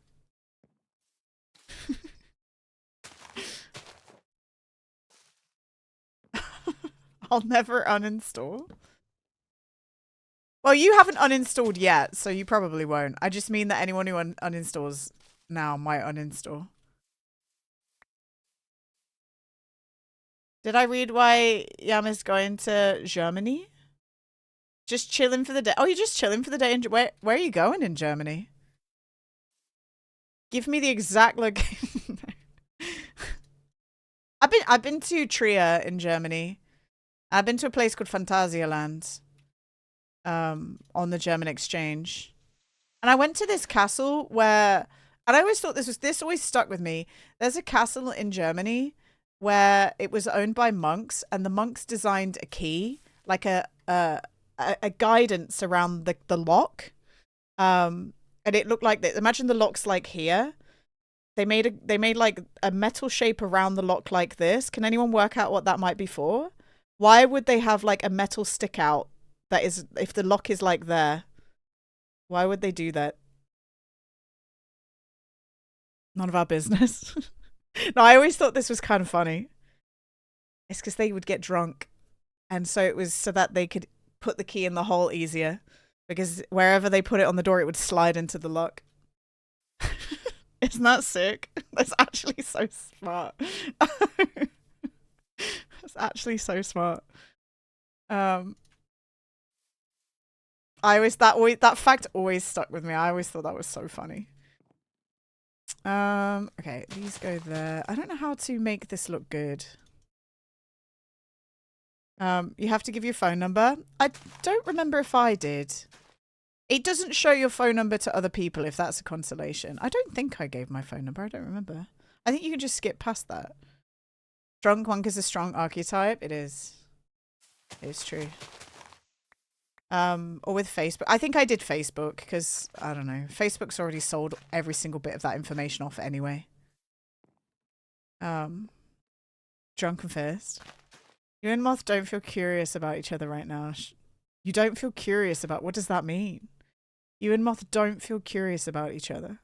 B: I'll never uninstall. Well, you haven't uninstalled yet, so you probably won't. I just mean that anyone who uninstalls now might uninstall. Did I read why Yam is going to Germany? Just chilling for the day. Oh, you're just chilling for the day. Where are you going in Germany? Give me the exact location. I've been to Trier in Germany. I've been to a place called Phantasialand. On the German exchange. And I went to this castle where, and I always thought this always stuck with me. There's a castle in Germany where it was owned by monks, and the monks designed a key, like a guidance around the lock. And it looked like this. Imagine the lock's like here. They made like a metal shape around the lock like this. Can anyone work out what that might be for? Why would they have like a metal stick out? That is, if the lock is like there, why would they do that? None of our business. No, I always thought this was kind of funny. It's because they would get drunk. And so it was so that they could put the key in the hole easier. Because wherever they put it on the door, it would slide into the lock. Isn't that sick? That's actually so smart. That's actually so smart. That fact always stuck with me. I always thought that was so funny. Okay, these go there. I don't know how to make this look good. You have to give your phone number. I don't remember if I did. It doesn't show your phone number to other people if that's a consolation. I don't think I gave my phone number. I don't remember. I think you can just skip past that. Strong Quunk is a strong archetype. It is. It is true. Or with Facebook. I think I did Facebook because, I don't know, Facebook's already sold every single bit of that information off anyway. Drunken First. You and Moth don't feel curious about each other right now. You don't feel curious about, what does that mean? You and Moth don't feel curious about each other.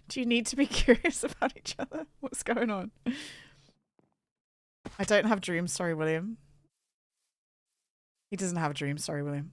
B: Do you need to be curious about each other? What's going on? I don't have dreams, sorry, William. He doesn't have a dream, sorry, William.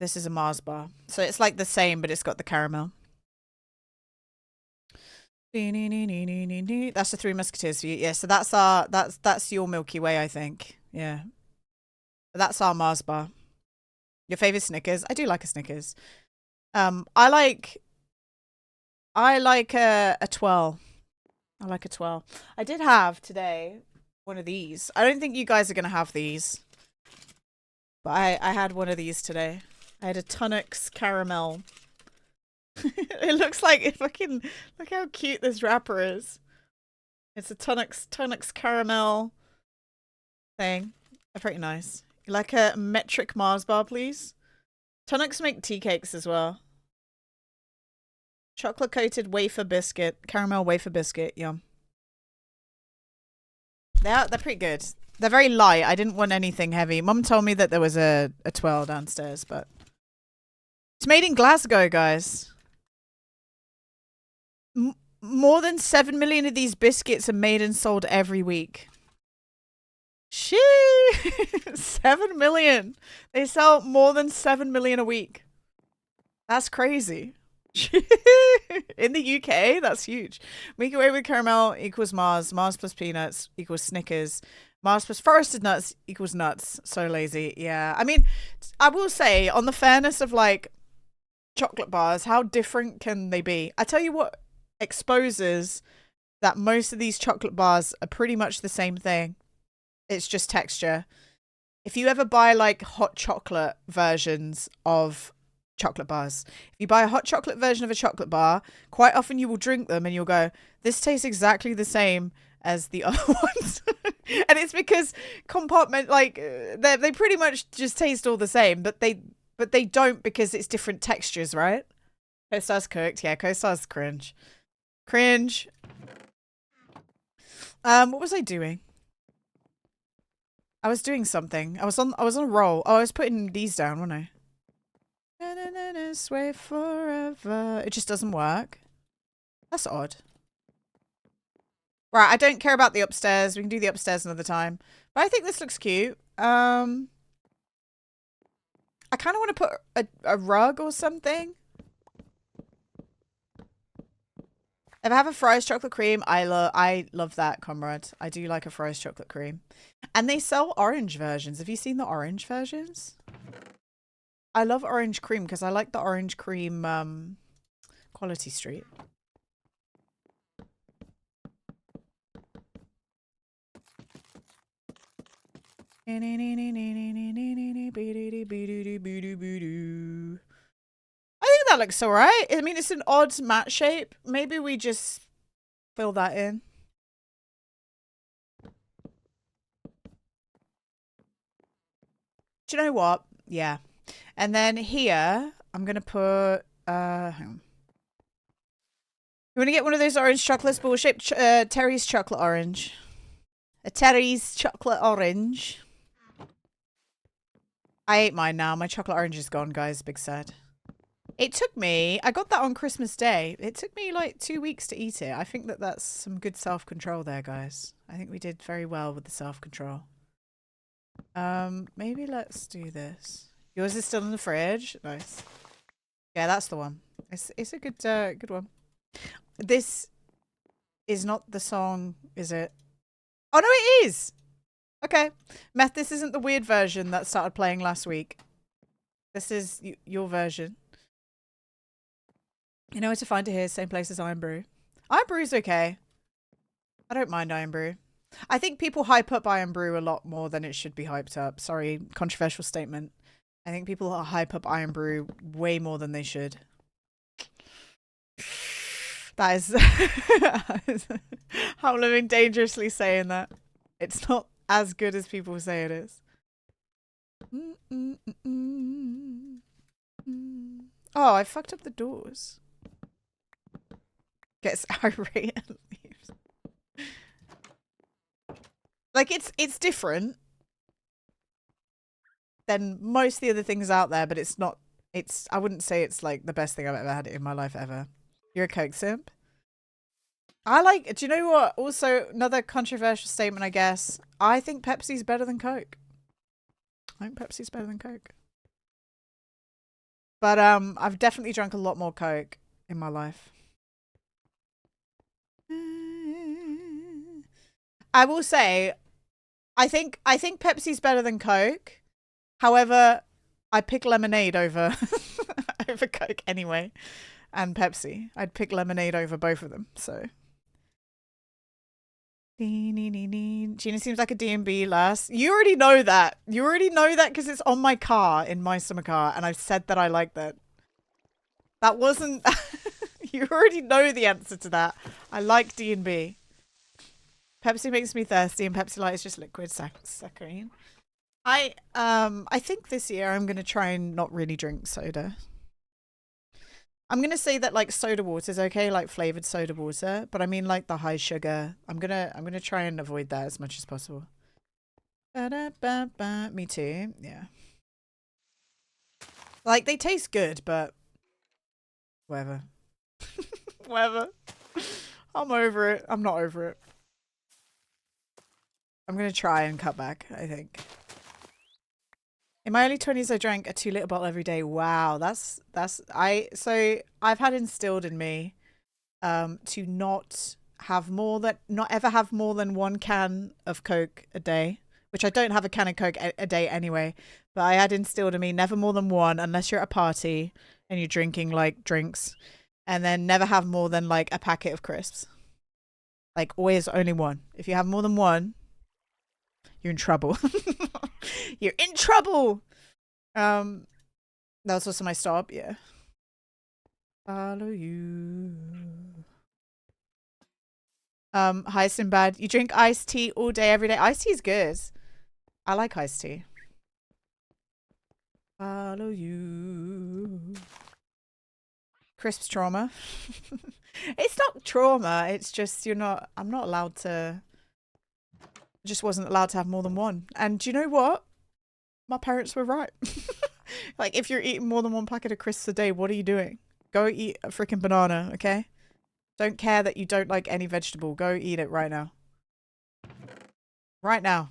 B: This is a Mars bar. So it's like the same, but it's got the caramel. That's the Three Musketeers for you. Yeah, so that's your Milky Way, I think. Yeah. But that's our Mars bar. Your favorite Snickers? I do like a Snickers. I like a twirl. I like a twirl. I did have today one of these. I don't think you guys are gonna have these. But I had one of these today. I had a Tunnux caramel. It looks like it fucking look how cute this wrapper is. It's a Tunnux caramel thing. They're pretty nice. You like a metric Mars bar, please? Tunnux make tea cakes as well. Chocolate coated wafer biscuit, caramel wafer biscuit, yum. They're pretty good. They're very light. I didn't want anything heavy. Mum told me that there was a twirl downstairs, but it's made in Glasgow, guys. More than 7 million of these biscuits are made and sold every week. Shee! 7 million. They sell more than 7 million a week. That's crazy. In the UK, that's huge. Milky Way with caramel equals Mars. Mars plus peanuts equals Snickers. Mars plus frosted nuts equals nuts. So lazy. Yeah. I mean, I will say, on the fairness of like chocolate bars, how different can they be? I tell you what exposes that most of these chocolate bars are pretty much the same thing. It's just texture. If you ever buy like hot chocolate versions of chocolate bars, if you buy a hot chocolate version of a chocolate bar, quite often you will drink them and you'll go, this tastes exactly the same as the other ones. And it's because they pretty much just taste all the same, but they don't, because it's different textures, right? Co-Star's cooked. Yeah, Co-Star's cringe. Cringe. What was I doing? I was doing something. I was on a roll. Oh, I was putting these down, wasn't I? Sway forever. It just doesn't work. That's odd. Right, I don't care about the upstairs. We can do the upstairs another time. But I think this looks cute. I kind of want to put a rug or something. If I have a fries chocolate cream, I love that, comrade. I do like a fries chocolate cream. And they sell orange versions. Have you seen the orange versions? I love orange cream because I like the orange cream Quality Street. I think that looks alright. I mean, it's an odd matte shape. Maybe we just fill that in. Do you know what? Yeah. And then here, I'm going to put... hang on. You want to get one of those orange chocolates, bullshit? Terry's chocolate orange. A Terry's chocolate orange. I ate mine now. My chocolate orange is gone, guys. Big sad. It took me... I got that on Christmas Day. It took me like 2 weeks to eat it. I think that that's some good self-control there, guys. I think we did very well with the self-control. Maybe let's do this. Yours is still in the fridge. Nice. Yeah, that's the one. It's a good one. This is not the song, is it? Oh, no, it is! Okay. Meth, this isn't the weird version that started playing last week. This is your version. You know where to find it here. Same place as Iron Brew. Iron Brew's okay. I don't mind Iron Brew. I think people hype up Iron Brew a lot more than it should be hyped up. Sorry, controversial statement. I think people hype up Iron Brew way more than they should. That is... I'm living dangerously saying that. It's not as good as people say it is. Oh, I fucked up the doors. Gets irate and leaves. Like, it's different than most of the other things out there, but it's not... I wouldn't say it's like the best thing I've ever had in my life ever. You're a Coke simp? I like... Do you know what? Also, another controversial statement, I guess. I think Pepsi's better than Coke. I think Pepsi's better than Coke. But I've definitely drunk a lot more Coke in my life. I will say, I think Pepsi's better than Coke. However, I pick lemonade over over Coke anyway, and Pepsi. I'd pick lemonade over both of them. So, Gina seems like a D&B lass. You already know that. You already know that because it's on my car, in my summer car, and I've said that I like that. That wasn't. You already know the answer to that. I like D&B. Pepsi makes me thirsty, and Pepsi Light is just liquid saccharine. I think this year I'm gonna try and not really drink soda. I'm gonna say that like soda water is okay, like flavored soda water, but I mean like the high sugar. I'm gonna try and avoid that as much as possible. Me too. Yeah. Like they taste good, but whatever. Whatever. I'm over it. I'm not over it. I'm gonna try and cut back, I think. In my early 20s, I drank a 2-liter bottle every day. Wow, so I've had instilled in me to not ever have more than 1 can of Coke a day, which I don't have a can of Coke a day anyway, but I had instilled in me never more than 1 unless you're at a party and you're drinking like drinks, and then never have more than like a packet of crisps. Like always only 1. If you have more than 1, you're in trouble. You're in trouble. That was also my stop. Yeah. Follow you. Hi Sinbad. You drink iced tea all day, every day. Iced tea is good. I like iced tea. Follow you. Crisps trauma. It's not trauma. It's just I'm not allowed to. Just wasn't allowed to have more than 1. And do you know what? My parents were right. Like, if you're eating more than 1 packet of crisps a day, what are you doing? Go eat a freaking banana, okay? Don't care that you don't like any vegetable. Go eat it right now. Right now.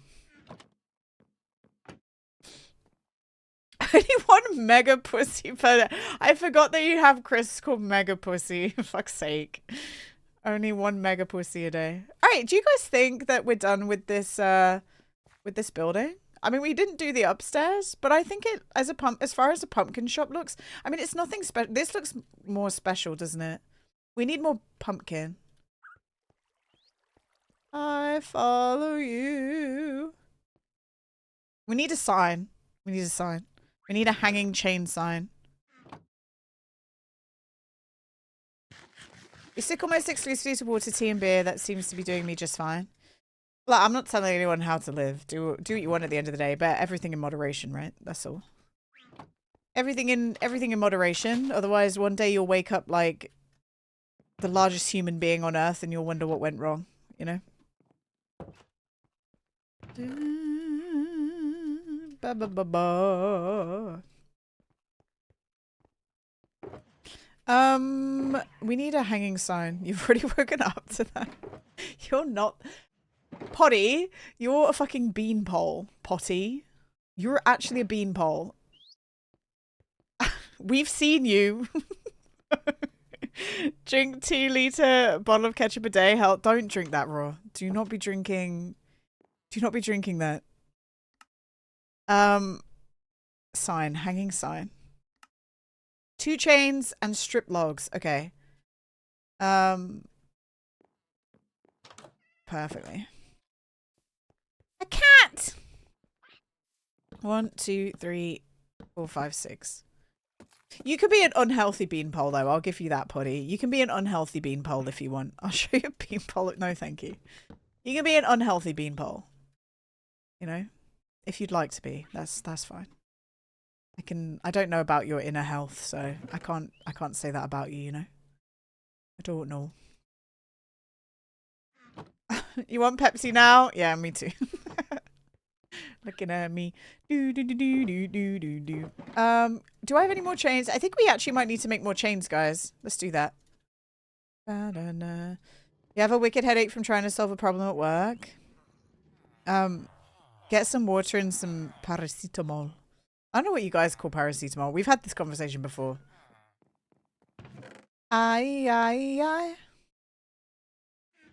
B: Only 1 mega pussy per day. I forgot that you have crisps called mega pussy. For fuck's sake. Only 1 mega pussy a day. All right, do you guys think that we're done with this building? I mean, we didn't do the upstairs, but I think it as far as the pumpkin shop looks, I mean, it's nothing special. This looks more special, doesn't it? We need more pumpkin. I follow you. We need a sign. We need a sign. We need a hanging chain sign. You stick almost exclusively to water, tea, and beer. That seems to be doing me just fine. Like, I'm not telling anyone how to live. Do what you want at the end of the day, but everything in moderation, right? That's all. Everything in moderation. Otherwise, one day you'll wake up like the largest human being on Earth, and you'll wonder what went wrong. You know. Ba ba ba ba. We need a hanging sign. You've already woken up to that. You're not... Potty, you're a fucking beanpole. Potty. You're actually a beanpole. We've seen you. Drink 2-liter bottle of ketchup a day. Hell, don't drink that raw. Do not be drinking that. Sign. Hanging sign. 2 chains and strip logs. Okay. Perfectly. A cat! 1, 2, 3, 4, 5, 6. You could be an unhealthy beanpole, though. I'll give you that, Potty. You can be an unhealthy beanpole if you want. I'll show you a beanpole. No, thank you. You can be an unhealthy beanpole. You know? If you'd like to be. That's fine. I don't know about your inner health, so I can't say that about you, you know? I don't know. You want Pepsi now? Yeah, me too. Looking at me. Do. Do I have any more chains? I think we actually might need to make more chains, guys. Let's do that. You have a wicked headache from trying to solve a problem at work? Get some water and some paracetamol. I don't know what you guys call paracetamol. We've had this conversation before. Aye.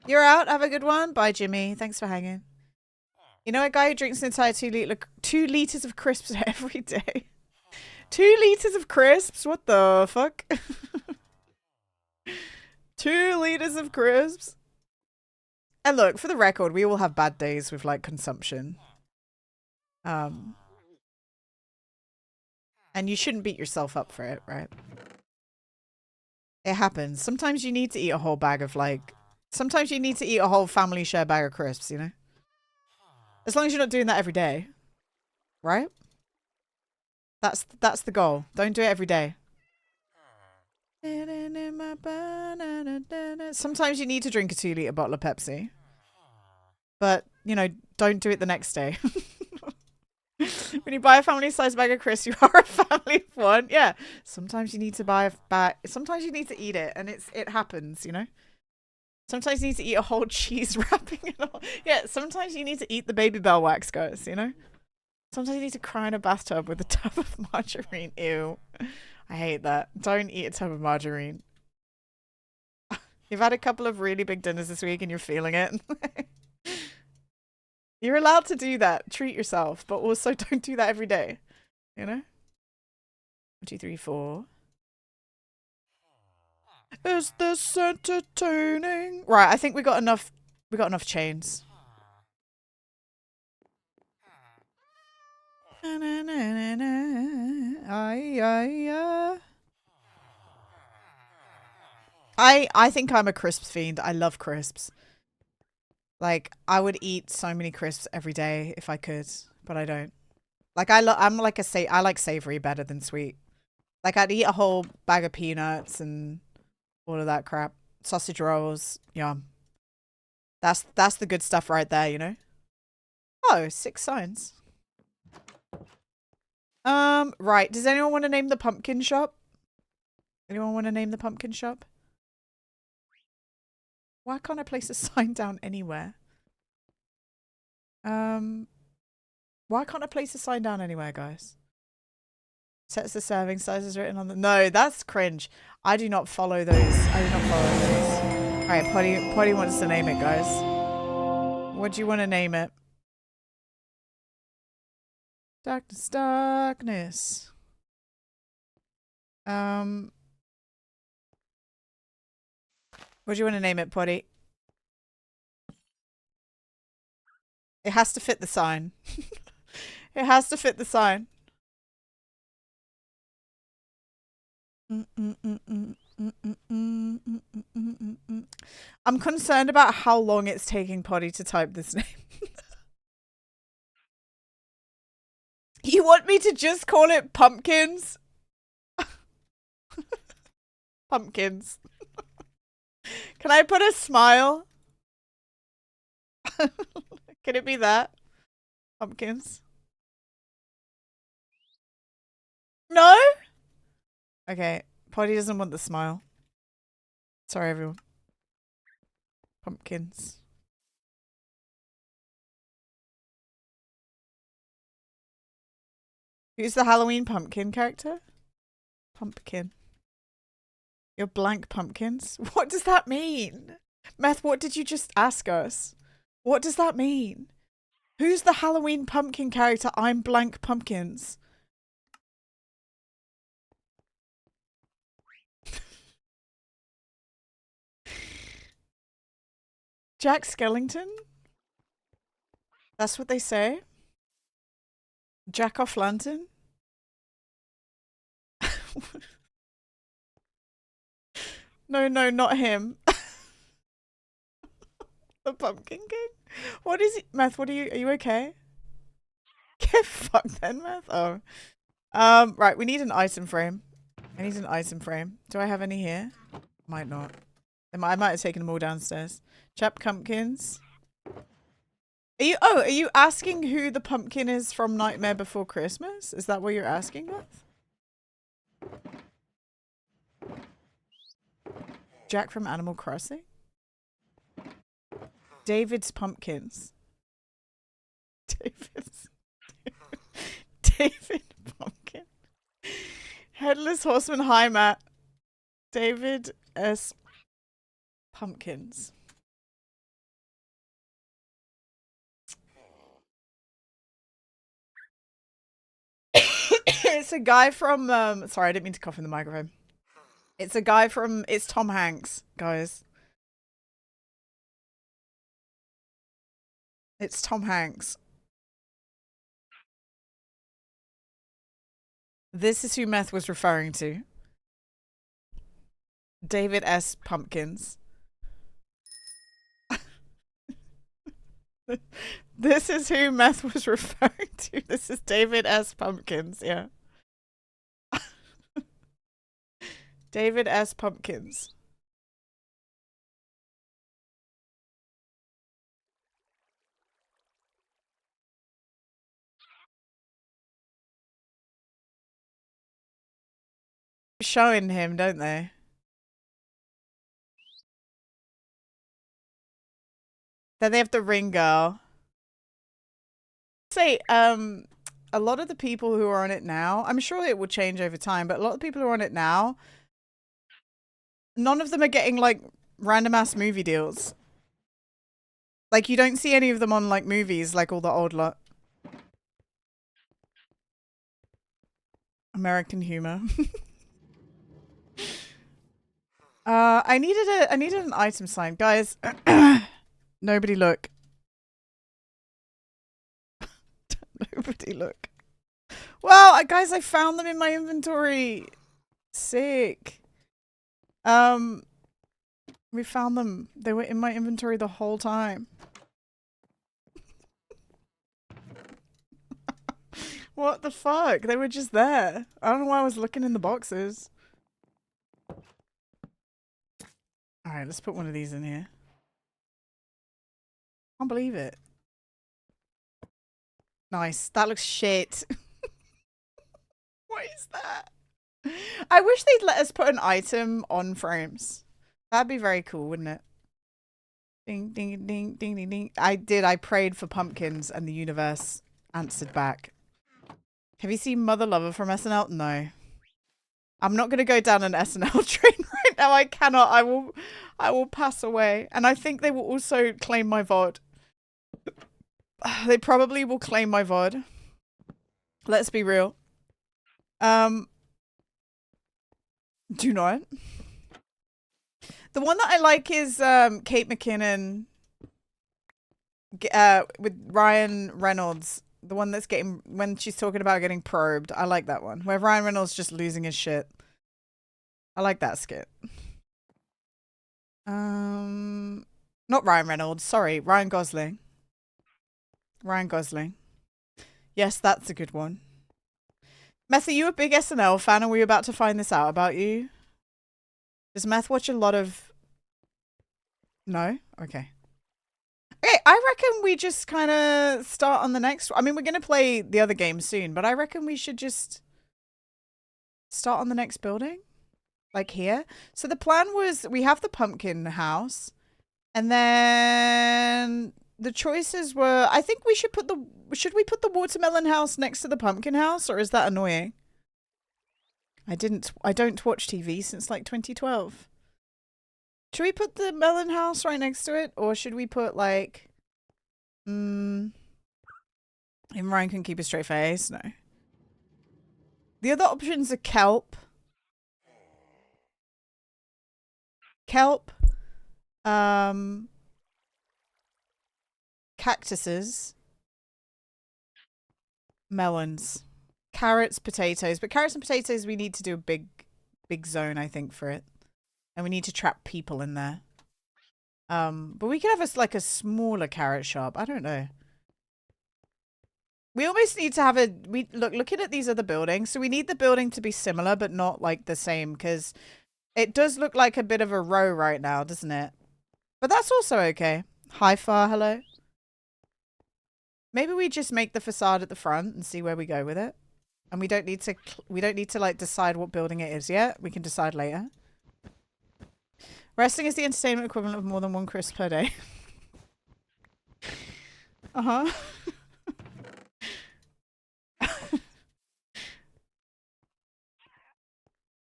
B: You're out. Have a good one. Bye, Jimmy. Thanks for hanging. You know a guy who drinks an entire 2 liters of crisps every day? 2 liters of crisps? What the fuck? 2 liters of crisps? And look, for the record, we all have bad days with like consumption. And you shouldn't beat yourself up for it, right? It happens. Sometimes you need to eat a whole bag of like... Sometimes you need to eat a whole family share bag of crisps, you know? As long as you're not doing that every day. Right? That's the goal. Don't do it every day. Sometimes you need to drink a 2-liter bottle of Pepsi. But, you know, don't do it the next day. When you buy a family-sized bag of crisps, you are a family of one. Yeah. Sometimes you need to buy a bag. Sometimes you need to eat it, and it happens, you know? Sometimes you need to eat a whole cheese wrapping and all. Yeah, sometimes you need to eat the Baby Bell wax, guys, you know? Sometimes you need to cry in a bathtub with a tub of margarine. Ew. I hate that. Don't eat a tub of margarine. You've had a couple of really big dinners this week and you're feeling it. You're allowed to do that. Treat yourself, but also don't do that every day. You know? 1, 2, 3, 4. Is this entertaining? Right, I think we got enough chains. I think I'm a crisps fiend. I love crisps. Like, I would eat so many crisps every day if I could, but I don't. Like, I like savory better than sweet. Like, I'd eat a whole bag of peanuts and all of that crap. Sausage rolls, yum. That's the good stuff right there, you know? Oh, 6 signs. Right. Does anyone want to name the pumpkin shop? Anyone want to name the pumpkin shop? Why can't I place a sign down anywhere? Why can't I place a sign down anywhere, guys? Sets the serving sizes written on the... No, that's cringe. I do not follow those. I do not follow those. Alright, Potty wants to name it, guys. What do you want to name it? Darkness, darkness. What do you want to name it, Potty? It has to fit the sign. It has to fit the sign. I'm concerned about how long it's taking Potty to type this name. You want me to just call it Pumpkins? Pumpkins. Can I put a smile? Can it be that? Pumpkins. No? Okay. Potty doesn't want the smile. Sorry, everyone. Pumpkins. Who's the Halloween pumpkin character? Pumpkin. You're blank pumpkins? What does that mean? Meth, what did you just ask us? What does that mean? Who's the Halloween pumpkin character? I'm blank pumpkins. Jack Skellington? That's what they say? Jack off lantern? No, not him. The Pumpkin King? What is it? Meth, are you okay? Get fucked then, Meth. Oh. Right, we need an item frame. I need an item frame. Do I have any here? Might not. I might have taken them all downstairs. Chap Pumpkins. Are you asking who the pumpkin is from Nightmare Before Christmas? Is that what you're asking, Meth? Jack from Animal Crossing? David's Pumpkins. David Pumpkins. Headless Horseman. Hi, Matt. David S. Pumpkins. It's a guy from sorry, I didn't mean to cough in the microphone. It's a guy from it's Tom Hanks, guys. It's Tom Hanks. This is who Meth was referring to. David S. Pumpkins. This is who Meth was referring to. This is David S. Pumpkins, yeah. David S. Pumpkins. Showing him, don't they? Then they have the ring girl. Say, a lot of the people who are on it now, I'm sure it will change over time, but a lot of people who are on it now, none of them are getting like random ass movie deals. Like you don't see any of them on like movies, like all the old lot. American humor. I needed an item sign, guys. Nobody look. Nobody look. Well, guys, I found them in my inventory. Sick. We found them. They were in my inventory the whole time. What the fuck? They were just there. I don't know why I was looking in the boxes. Alright, let's put one of these in here. Can't believe it. Nice. That looks shit. What is that? I wish they'd let us put an item on frames. That'd be very cool, wouldn't it? Ding, ding, ding, ding, ding, ding. I prayed for pumpkins and the universe answered back. Have you seen Mother Lover from SNL? No. I'm not going to go down an SNL train right now. I cannot. I will pass away. And I think they will also claim my VOD. They probably will claim my VOD. Let's be real. Do not. The one that I like is Kate McKinnon with Ryan Reynolds. The one that's getting, when she's talking about getting probed. I like that one. Where Ryan Reynolds just losing his shit. I like that skit. Not Ryan Reynolds. Sorry, Ryan Gosling. Ryan Gosling. Yes, that's a good one. Meth, are you a big SNL fan? Are we about to find this out about you? Does Meth watch a lot of... No? Okay. Okay, I reckon we just kind of start on the next... I mean, we're going to play the other game soon, but I reckon we should just start on the next building. Like here. So the plan was we have the pumpkin house. And then the choices were... I think we should put the... Should we put the watermelon house next to the pumpkin house? Or is that annoying? I don't watch TV since like 2012. Should we put the melon house right next to it? Or should we put like... If Ryan can keep a straight face, no. The other options are kelp. Kelp. Cactuses. Melons. Carrots, potatoes. But carrots and potatoes, we need to do a big zone, I think, for it. And we need to trap people in there. But we could have like a smaller carrot shop. I don't know. We almost need to have a... looking at these other buildings. So we need the building to be similar, but not like the same. Because it does look like a bit of a row right now, doesn't it? But that's also okay. Hi, Far, hello. Maybe we just make the facade at the front and see where we go with it. And we don't need to like decide what building it is yet. We can decide later. Resting is the entertainment equivalent of more than one crisp per day. Uh-huh.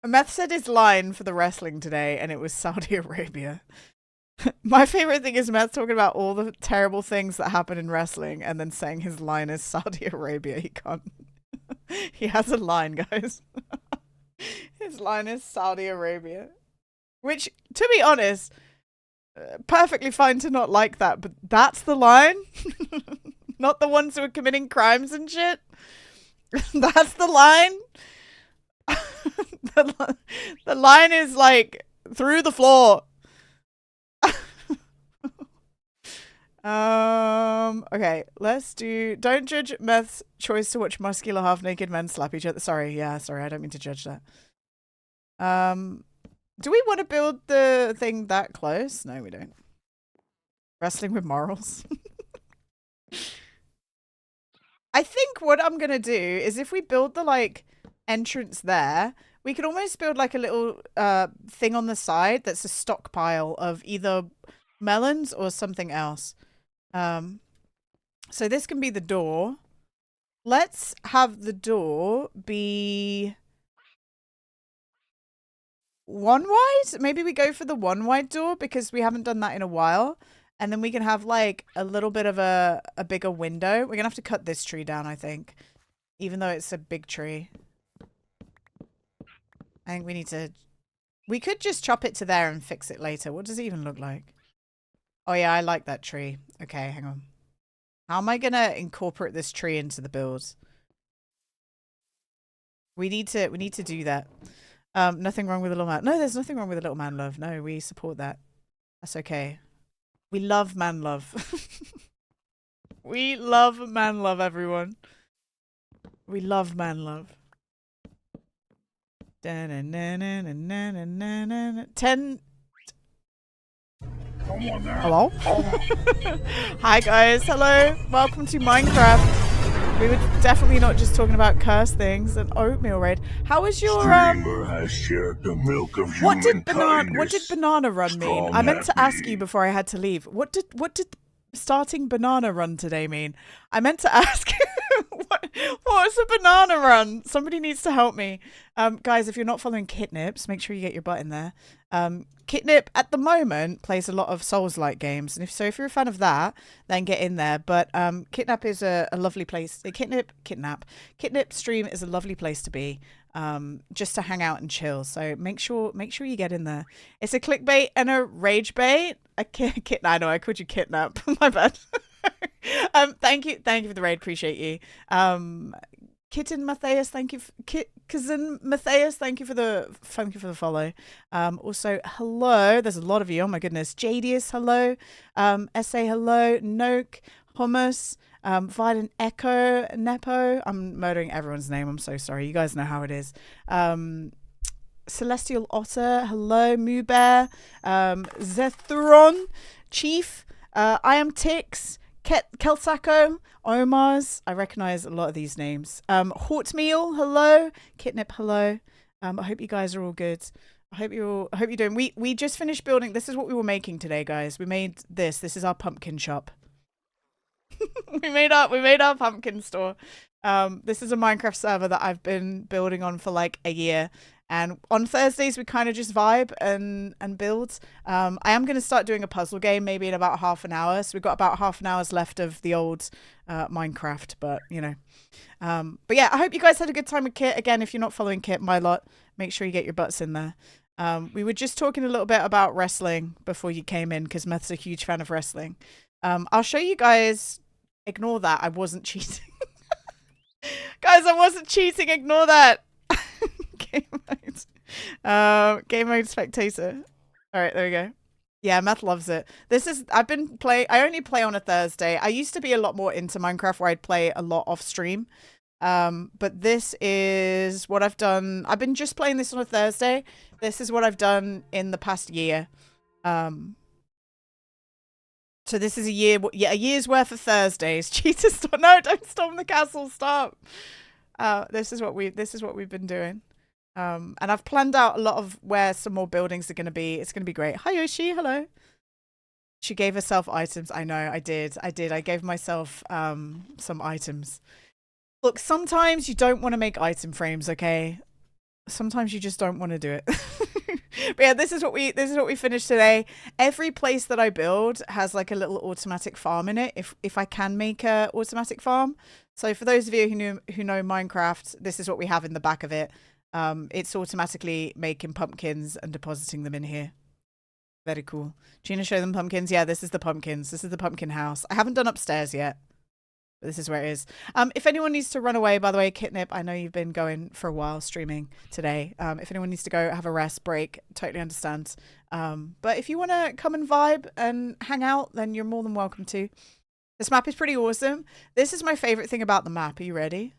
B: Meth said his line for the wrestling today, and it was Saudi Arabia. My favorite thing is Meth talking about all the terrible things that happen in wrestling, and then saying his line is Saudi Arabia. He can't. He has a line, guys. His line is Saudi Arabia, which, to be honest, perfectly fine to not like that, but that's the line. Not the ones who are committing crimes and shit. That's the line. The line is like through the floor. Okay, let's do. Don't judge Meth's choice to watch muscular half-naked men slap each other. Sorry, I don't mean to judge that. Do we want to build the thing that close? No, we don't. Wrestling with morals. I think what I'm gonna do is if we build the like entrance there, we could almost build like a little thing on the side that's a stockpile of either melons or something else. So this can be the door. Let's have the door be one wide. Maybe we go for the one wide door because we haven't done that in a while. And then we can have like a little bit of a bigger window. We're gonna have to cut this tree down, I think. Even though it's a big tree. I think we need to... We could just chop it to there and fix it later. What does it even look like? Oh yeah, I like that tree. Okay, hang on. How am I gonna incorporate this tree into the build? We need to do that. Nothing wrong with a little man. No, there's nothing wrong with a little man love. No, we support that. That's okay. We love man love. We love man love, everyone. We love man love. 10. Hello? Hi guys, hello. Welcome to Minecraft. We were definitely not just talking about curse things and oatmeal raid. How was your
H: has shared the milk of
B: what did banana run mean? I meant to ask you before I had to leave. What did starting banana run today mean? I meant to ask what was a banana run? Somebody needs to help me. Guys, if you're not following Kitnips, make sure you get your butt in there. Kitnip at the moment plays a lot of Souls-like games, and if you're a fan of that, then get in there. But Kitnap is a lovely place. Kitnip stream is a lovely place to be, just to hang out and chill. So make sure you get in there. It's a clickbait and a rage bait. I know I called you Kitnap. My bad. Thank you for the raid. Appreciate you. Kitten Matthias, thank you. Cousin Matthias, thank you for the follow. Also, hello. There's a lot of you. Oh my goodness. Jadius, hello. SA, hello. Noke, Hummus, Violent Echo, Nepo. I'm murdering everyone's name. I'm so sorry. You guys know how it is. Celestial Otter, hello. Moo Bear, Zethron, Chief. I am Tix. Kelsako, Omar's. I recognize a lot of these names. Hortmeal, hello. Kitnip, hello. I hope you guys are all good. I hope you're doing. We just finished building. This is what we were making today, guys. We made this. This is our pumpkin shop. we made our pumpkin store. This is a Minecraft server that I've been building on for like a year. And on Thursdays, we kind of just vibe and build. I am going to start doing a puzzle game maybe in about half an hour. So we've got about half an hour's left of the old Minecraft, but you know. But yeah, I hope you guys had a good time with Kit. Again, if you're not following Kit, my lot, make sure you get your butts in there. We were just talking a little bit about wrestling before you came in because Meth's a huge fan of wrestling. I'll show you guys. Ignore that. I wasn't cheating. Guys, I wasn't cheating. Ignore that. Game mode spectator. All right, there we go. Yeah, Meth loves it. I only play on a Thursday. I used to be a lot more into Minecraft where I'd play a lot off stream. But this is what I've done. I've been just playing this on a Thursday. This is what I've done in the past year. So this is a year's worth of Thursdays. Jesus, no, don't storm the castle. Stop. This is what we've been doing. And I've planned out a lot of where some more buildings are going to be. It's going to be great. Hi, Yoshi. Hello. She gave herself items. I know. I did. I gave myself some items. Look, sometimes you don't want to make item frames, okay? sometimes you just don't want to do it. But yeah, this is what we finished today. Every place that I build has like a little automatic farm in it. If I can make a automatic farm. So for those of you who know Minecraft, this is what we have in the back of it. It's automatically making pumpkins and depositing them in here. Very cool. Gina, show them pumpkins. Yeah, this is the pumpkins. This is the pumpkin house. I haven't done upstairs yet. But this is where it is. If anyone needs to run away, by the way, Kitnip, I know you've been going for a while streaming today. If anyone needs to go have a rest break, totally understand. But if you want to come and vibe and hang out, then you're more than welcome to. This map is pretty awesome. This is my favorite thing about the map. Are you ready?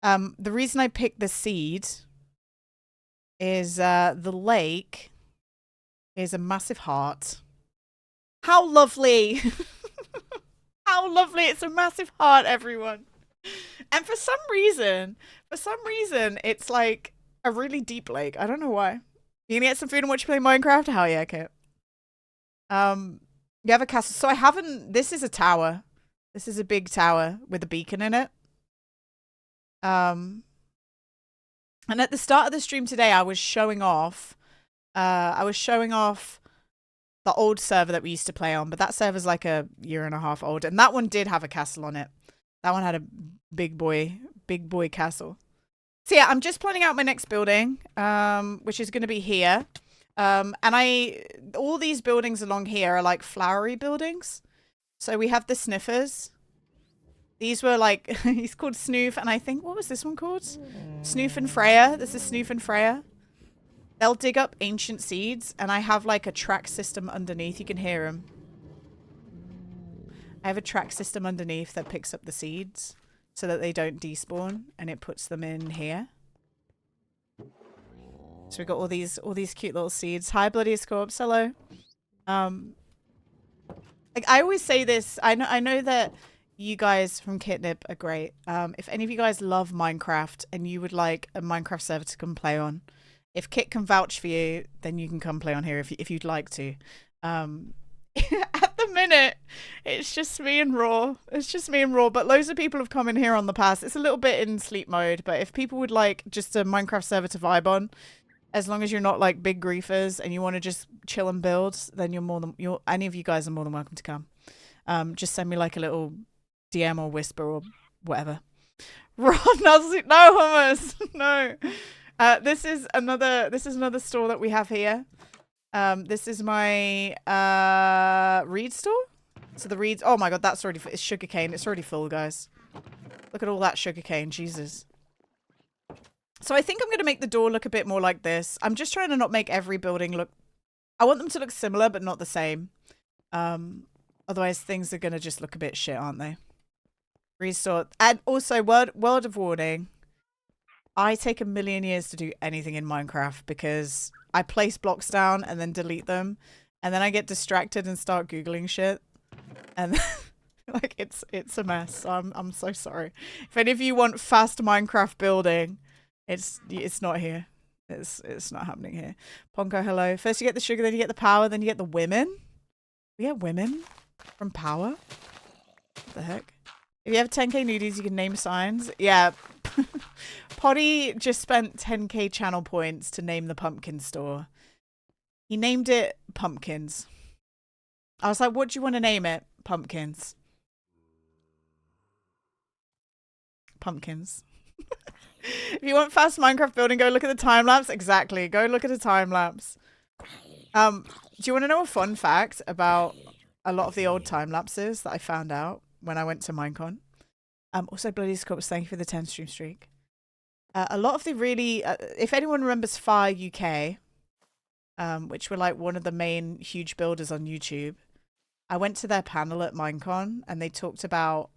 B: The reason I picked the seed is the lake is a massive heart. How lovely! How lovely. It's a massive heart, everyone. And for some reason, it's like a really deep lake. I don't know why. You gonna get some food and watch you play Minecraft? Hell yeah, Kit. You have a castle. So I haven't, this is a tower. This is a big tower with a beacon in it. And at the start of the stream today, I was showing off the old server that we used to play on, but that server's like a year and a half old, and that one did have a castle on it. That one had a big boy castle. So yeah, I'm just planning out my next building, which is going to be here. And all these buildings along here are like flowery buildings. So we have the sniffers. These were like, he's called Snoof, and I think, what was this one called? Snoof and Freya. This is Snoof and Freya. They'll dig up ancient seeds, and I have like a track system underneath. You can hear them. I have a track system underneath that picks up the seeds so that they don't despawn, and it puts them in here. So we've got all these cute little seeds. Hi, Bloodiest Corpse. Hello. Like I always say this. I know that you guys from Kitnip are great. If any of you guys love Minecraft and you would like a Minecraft server to come play on, if Kit can vouch for you, then you can come play on here if you'd like to. At the minute, it's just me and Raw. But loads of people have come in here on the past. It's a little bit in sleep mode, but if people would like just a Minecraft server to vibe on, as long as you're not like big griefers and you want to just chill and build, then any of you guys are more than welcome to come. Just send me like a little DM or whisper or whatever. Raw, no hummus, no. This is another store that we have here. This is my reed store. So the reeds. Oh my god, that's already. It's sugarcane. It's already full, guys. Look at all that sugarcane. Jesus. So I think I'm gonna make the door look a bit more like this. I'm just trying to not make every building look. I want them to look similar, but not the same. Otherwise, things are gonna just look a bit shit, aren't they? Restore. And also, word of warning. I take a million years to do anything in Minecraft because I place blocks down and then delete them, and then I get distracted and start Googling shit, and like it's a mess. So I'm so sorry. If any of you want fast Minecraft building, it's not here. It's not happening here. Ponko, hello. First you get the sugar, then you get the power, then you get the women. We get women from power. What the heck? If you have 10k nudies, you can name signs. Yeah. Potty just spent 10k channel points to name the pumpkin store. He named it Pumpkins. I was like, what do you want to name it? Pumpkins. Pumpkins. If you want fast Minecraft building, go look at the time lapse. Exactly. Go look at a time lapse. Do you want to know a fun fact about a lot of the old time lapses that I found out when I went to Minecon? Also, Bloody Scorps, thank you for the 10 stream streak. A lot of the really, if anyone remembers Fire UK, which were like one of the main huge builders on YouTube, I went to their panel at Minecon and they talked about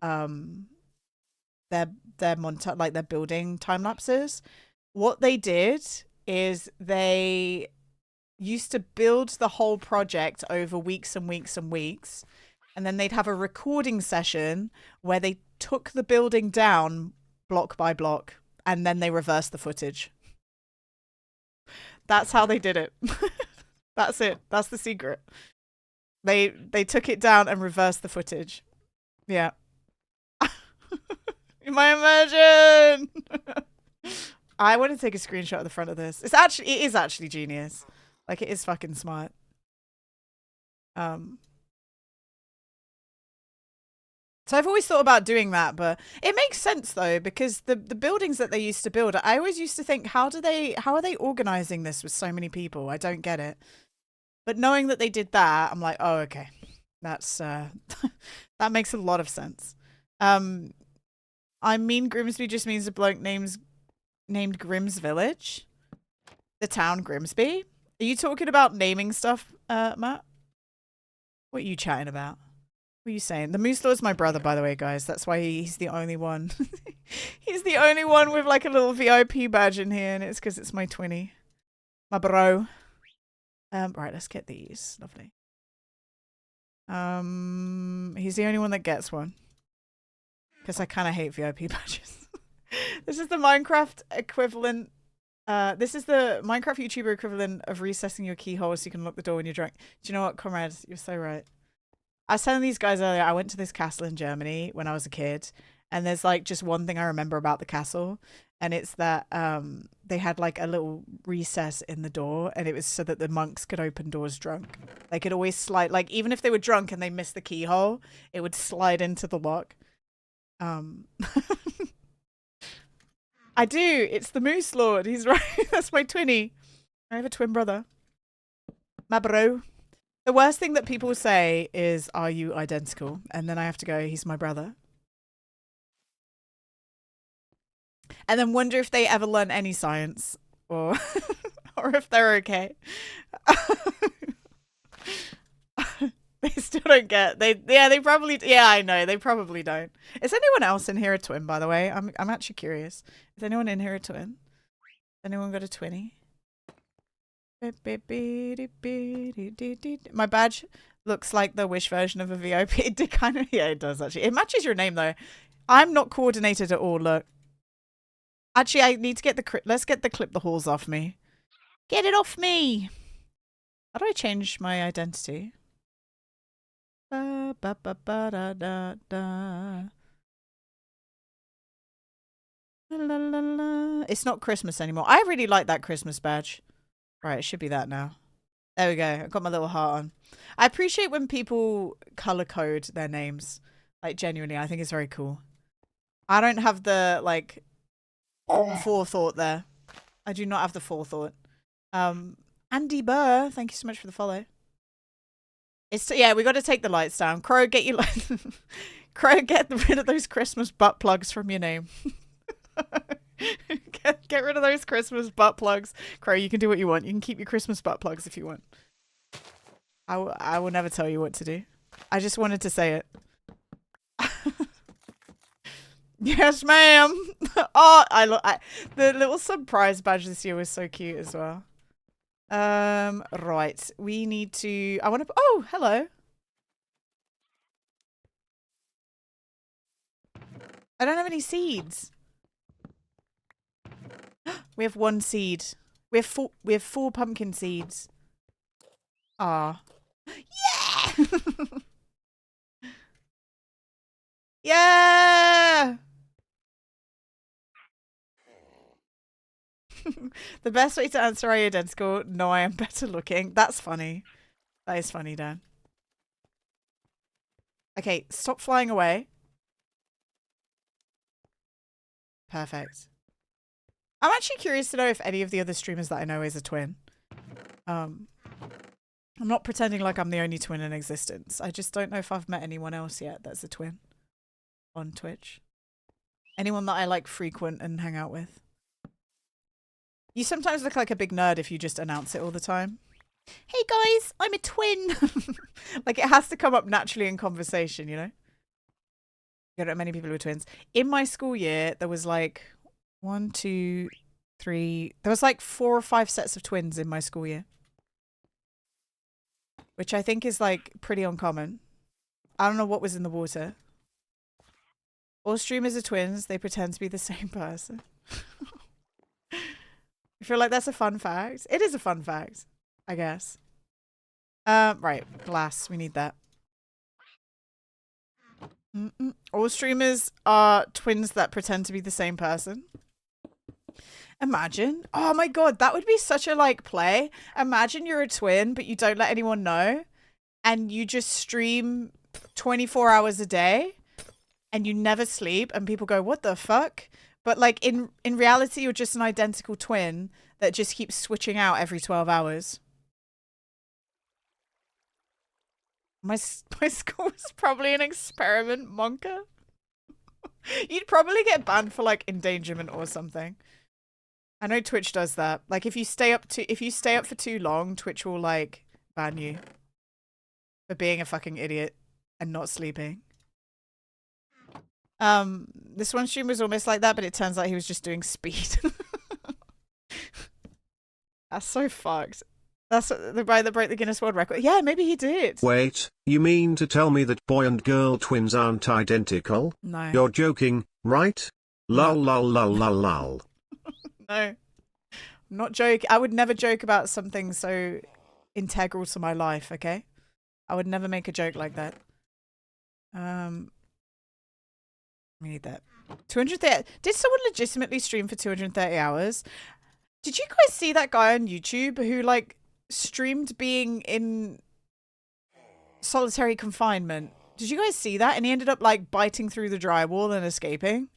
B: their montage, like their building time lapses. What they did is they used to build the whole project over weeks and weeks and weeks, and then they'd have a recording session where they took the building down block by block, and then they reversed the footage. That's how they did it. That's it. That's the secret. They took it down and reversed the footage. Yeah. My immersion. I want to take a screenshot of the front of this. It is actually genius. Like, it is fucking smart. So I've always thought about doing that, but it makes sense though, because the buildings that they used to build, I always used to think, how are they organizing this with so many people? I don't get it. But knowing that they did that, I'm like, oh, okay. That's that makes a lot of sense. I mean, Grimsby just means a bloke named Grimm's Village. The town Grimsby. Are you talking about naming stuff, Matt? What are you chatting about? What are you saying? The Moose Lord's my brother, by the way, guys. That's why he's the only one. He's the only one with like a little VIP badge in here, and it's because it's my twinny. My bro. Right, let's get these. Lovely. He's the only one that gets one. Because I kind of hate VIP badges. This is the Minecraft equivalent. This is the Minecraft YouTuber equivalent of recessing your keyhole so you can lock the door when you're drunk. Do you know what, comrades? You're so right. I was telling these guys earlier, I went to this castle in Germany when I was a kid, and there's like just one thing I remember about the castle, and it's that they had like a little recess in the door, and it was so that the monks could open doors drunk. They could always slide, like even if they were drunk and they missed the keyhole, it would slide into the lock. I do. It's the Moose Lord. He's right. That's my twinny. I have a twin brother. My bro. The worst thing that people say is, are you identical? And then I have to go, he's my brother. And then wonder if they ever learn any science or or if they're okay. They still don't get. They probably, yeah, I know. They probably don't. Is anyone else in here a twin, by the way? I'm actually curious. Is anyone in here a twin? Anyone got a twinny? My badge looks like the Wish version of a VIP. It did kind of, yeah, it does actually. It matches your name though. I'm not coordinated at all. Look, actually, I need to get the let's get the clip the halls off me. Get it off me. How do I change my identity? It's not Christmas anymore. I really like that Christmas badge. Right, it should be that now. There we go. I've got my little heart on. I appreciate when people color code their names. Like, genuinely, I think it's very cool. I don't have the, like, forethought there. I do not have the forethought. Andy Burr, thank you so much for the follow. Yeah, we got to take the lights down. Crow, get your Crow, get rid of those Christmas butt plugs from your name. Get rid of those Christmas butt plugs. Crow, you can do what you want. You can keep your Christmas butt plugs if you want. I will never tell you what to do. I just wanted to say it. Yes, ma'am. Oh, the little surprise badge this year was so cute as well. Right. We need to. Oh, hello. I don't have any seeds. We have one seed. We have four pumpkin seeds. Ah. Yeah! Yeah! The best way to answer, are you identical? No, I am better looking. That's funny. That is funny, Dan. Okay, stop flying away. Perfect. I'm actually curious to know if any of the other streamers that I know is a twin. I'm not pretending like I'm the only twin in existence. I just don't know if I've met anyone else yet that's a twin on Twitch. Anyone that I like frequent and hang out with. You sometimes look like a big nerd if you just announce it all the time. Hey guys, I'm a twin. Like, it has to come up naturally in conversation, you know? I don't know many people who are twins. In my school year, there was like 1, 2, 3. There was like 4 or 5 sets of twins in my school year. Which I think is like pretty uncommon. I don't know what was in the water. All streamers are twins. They pretend to be the same person. I feel like that's a fun fact. It is a fun fact, I guess. Right. Glass. We need that. All streamers are twins that pretend to be the same person. Imagine. Oh my God, that would be such a like play. Imagine you're a twin, but you don't let anyone know. And you just stream 24 hours a day and you never sleep. And people go, what the fuck? But like in reality, you're just an identical twin that just keeps switching out every 12 hours. My school is probably an experiment, Monka. You'd probably get banned for like endangerment or something. I know Twitch does that. Like if you stay up for too long, Twitch will like ban you for being a fucking idiot and not sleeping. This one stream was almost like that, but it turns out he was just doing speed. That's so fucked. That's the guy that broke the Guinness World Record. Yeah, maybe he did.
D: Wait, you mean to tell me that boy and girl twins aren't identical?
B: No.
D: You're joking, right? Lol lol lol lol lol.
B: No. I'm not joking. I would never joke about something so integral to my life, okay? I would never make a joke like that. We need that. 230. Did someone legitimately stream for 230 hours? Did you guys see that guy on YouTube who like streamed being in solitary confinement? Did you guys see that? And he ended up like biting through the drywall and escaping.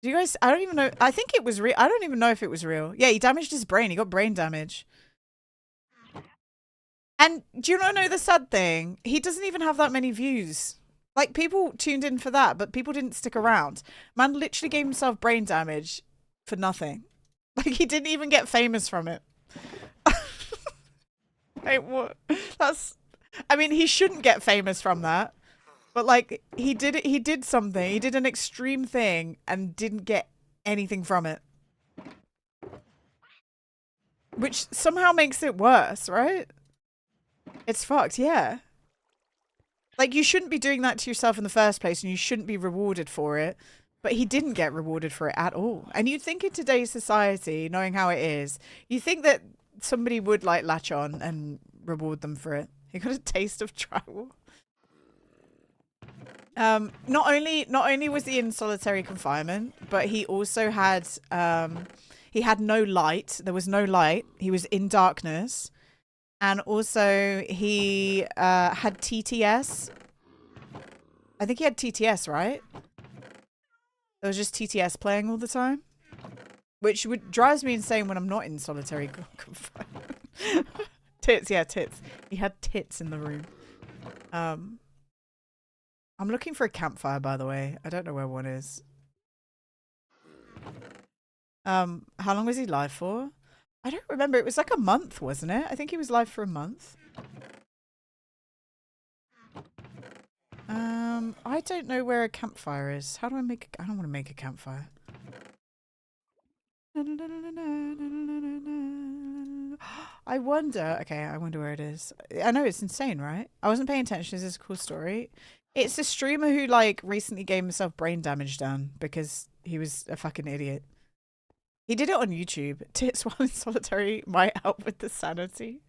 B: Did you guys? I don't even know. I think it was real. I don't even know if it was real. Yeah, he damaged his brain. He got brain damage. And do you not know the sad thing? He doesn't even have that many views. Like, people tuned in for that, but people didn't stick around. Man literally gave himself brain damage for nothing. Like, he didn't even get famous from it. Wait, what? I mean, he shouldn't get famous from that. But, like, he did something. He did an extreme thing and didn't get anything from it. Which somehow makes it worse, right? It's fucked, yeah. Like, you shouldn't be doing that to yourself in the first place, and you shouldn't be rewarded for it. But he didn't get rewarded for it at all. And you'd think in today's society, knowing how it is, you think that somebody would, like, latch on and reward them for it. He got a taste of tribal. Not only was he in solitary confinement, but he also had, he had no light. There was no light. He was in darkness. And also, he had TTS. I think he had TTS, right? There was just TTS playing all the time. Which drives me insane when I'm not in solitary confinement. Tits, yeah, tits. He had tits in the room. I'm looking for a campfire, by the way. I don't know where one is. How long was he live for? I don't remember. It was like a month, wasn't it? I think he was live for a month. I don't know where a campfire is. How do I make I don't want to make a campfire. I wonder. Okay, I wonder where it is. I know it's insane, right? I wasn't paying attention. This is a cool story. It's a streamer who like recently gave himself brain damage done because he was a fucking idiot. He did it on YouTube. Tits while in solitary might help with the sanity.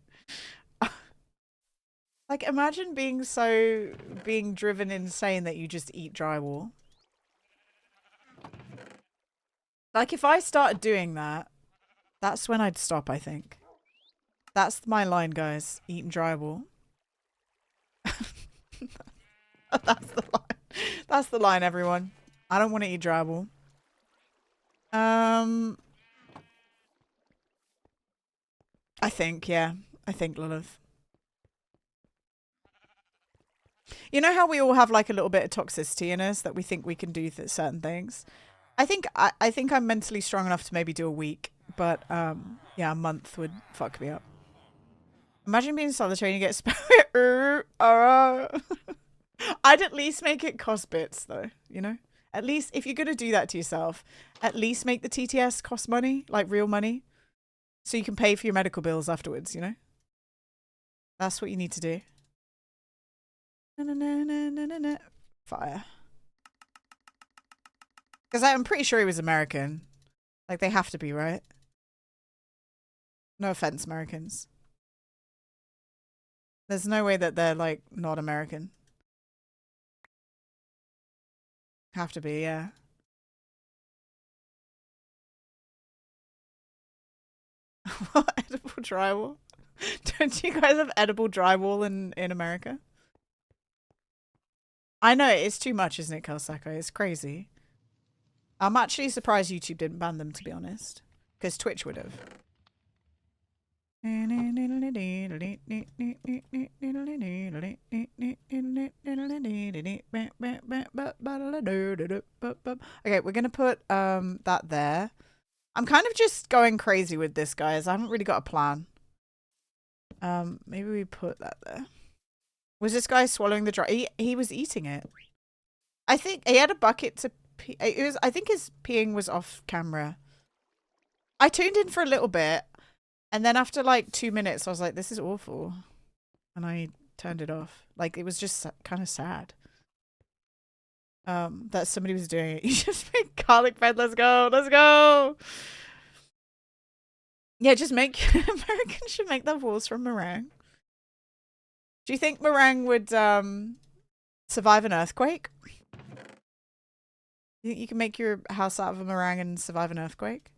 B: Like, imagine being driven insane that you just eat drywall. Like, if I started doing that, that's when I'd stop, I think. That's my line, guys. Eating drywall. That's the line. That's the line, everyone. I don't want to eat drywall. I think, yeah. I think, Lilith. You know how we all have like a little bit of toxicity in us that we think we can do certain things? I think I'm mentally strong enough to maybe do a week, but yeah, a month would fuck me up. Imagine being solitary and you get spam. I'd at least make it cost bits though, you know? At least if you're going to do that to yourself, at least make the TTS cost money, like real money, so you can pay for your medical bills afterwards, you know? That's what you need to do. Fire. Because I'm pretty sure he was American. Like, they have to be, right? No offense, Americans. There's no way that they're, like, not American. Have to be, yeah. What? Edible drywall? Don't you guys have edible drywall in America? I know, it's too much, isn't it, Kelsako? It's crazy. I'm actually surprised YouTube didn't ban them, to be honest. Because Twitch would have. Okay, we're going to put that there. I'm kind of just going crazy with this, guys. I haven't really got a plan. Maybe we put that there. Was this guy swallowing the dry? He was eating it. I think he had a bucket to pee. I think his peeing was off camera. I tuned in for a little bit, and then after like 2 minutes, I was like, "This is awful," and I turned it off. Like it was just kind of sad. That somebody was doing it. You just made garlic bread. Let's go. Let's go. Yeah, just make Americans should make their walls from meringue. Do you think meringue would survive an earthquake? You think you can make your house out of a meringue and survive an earthquake?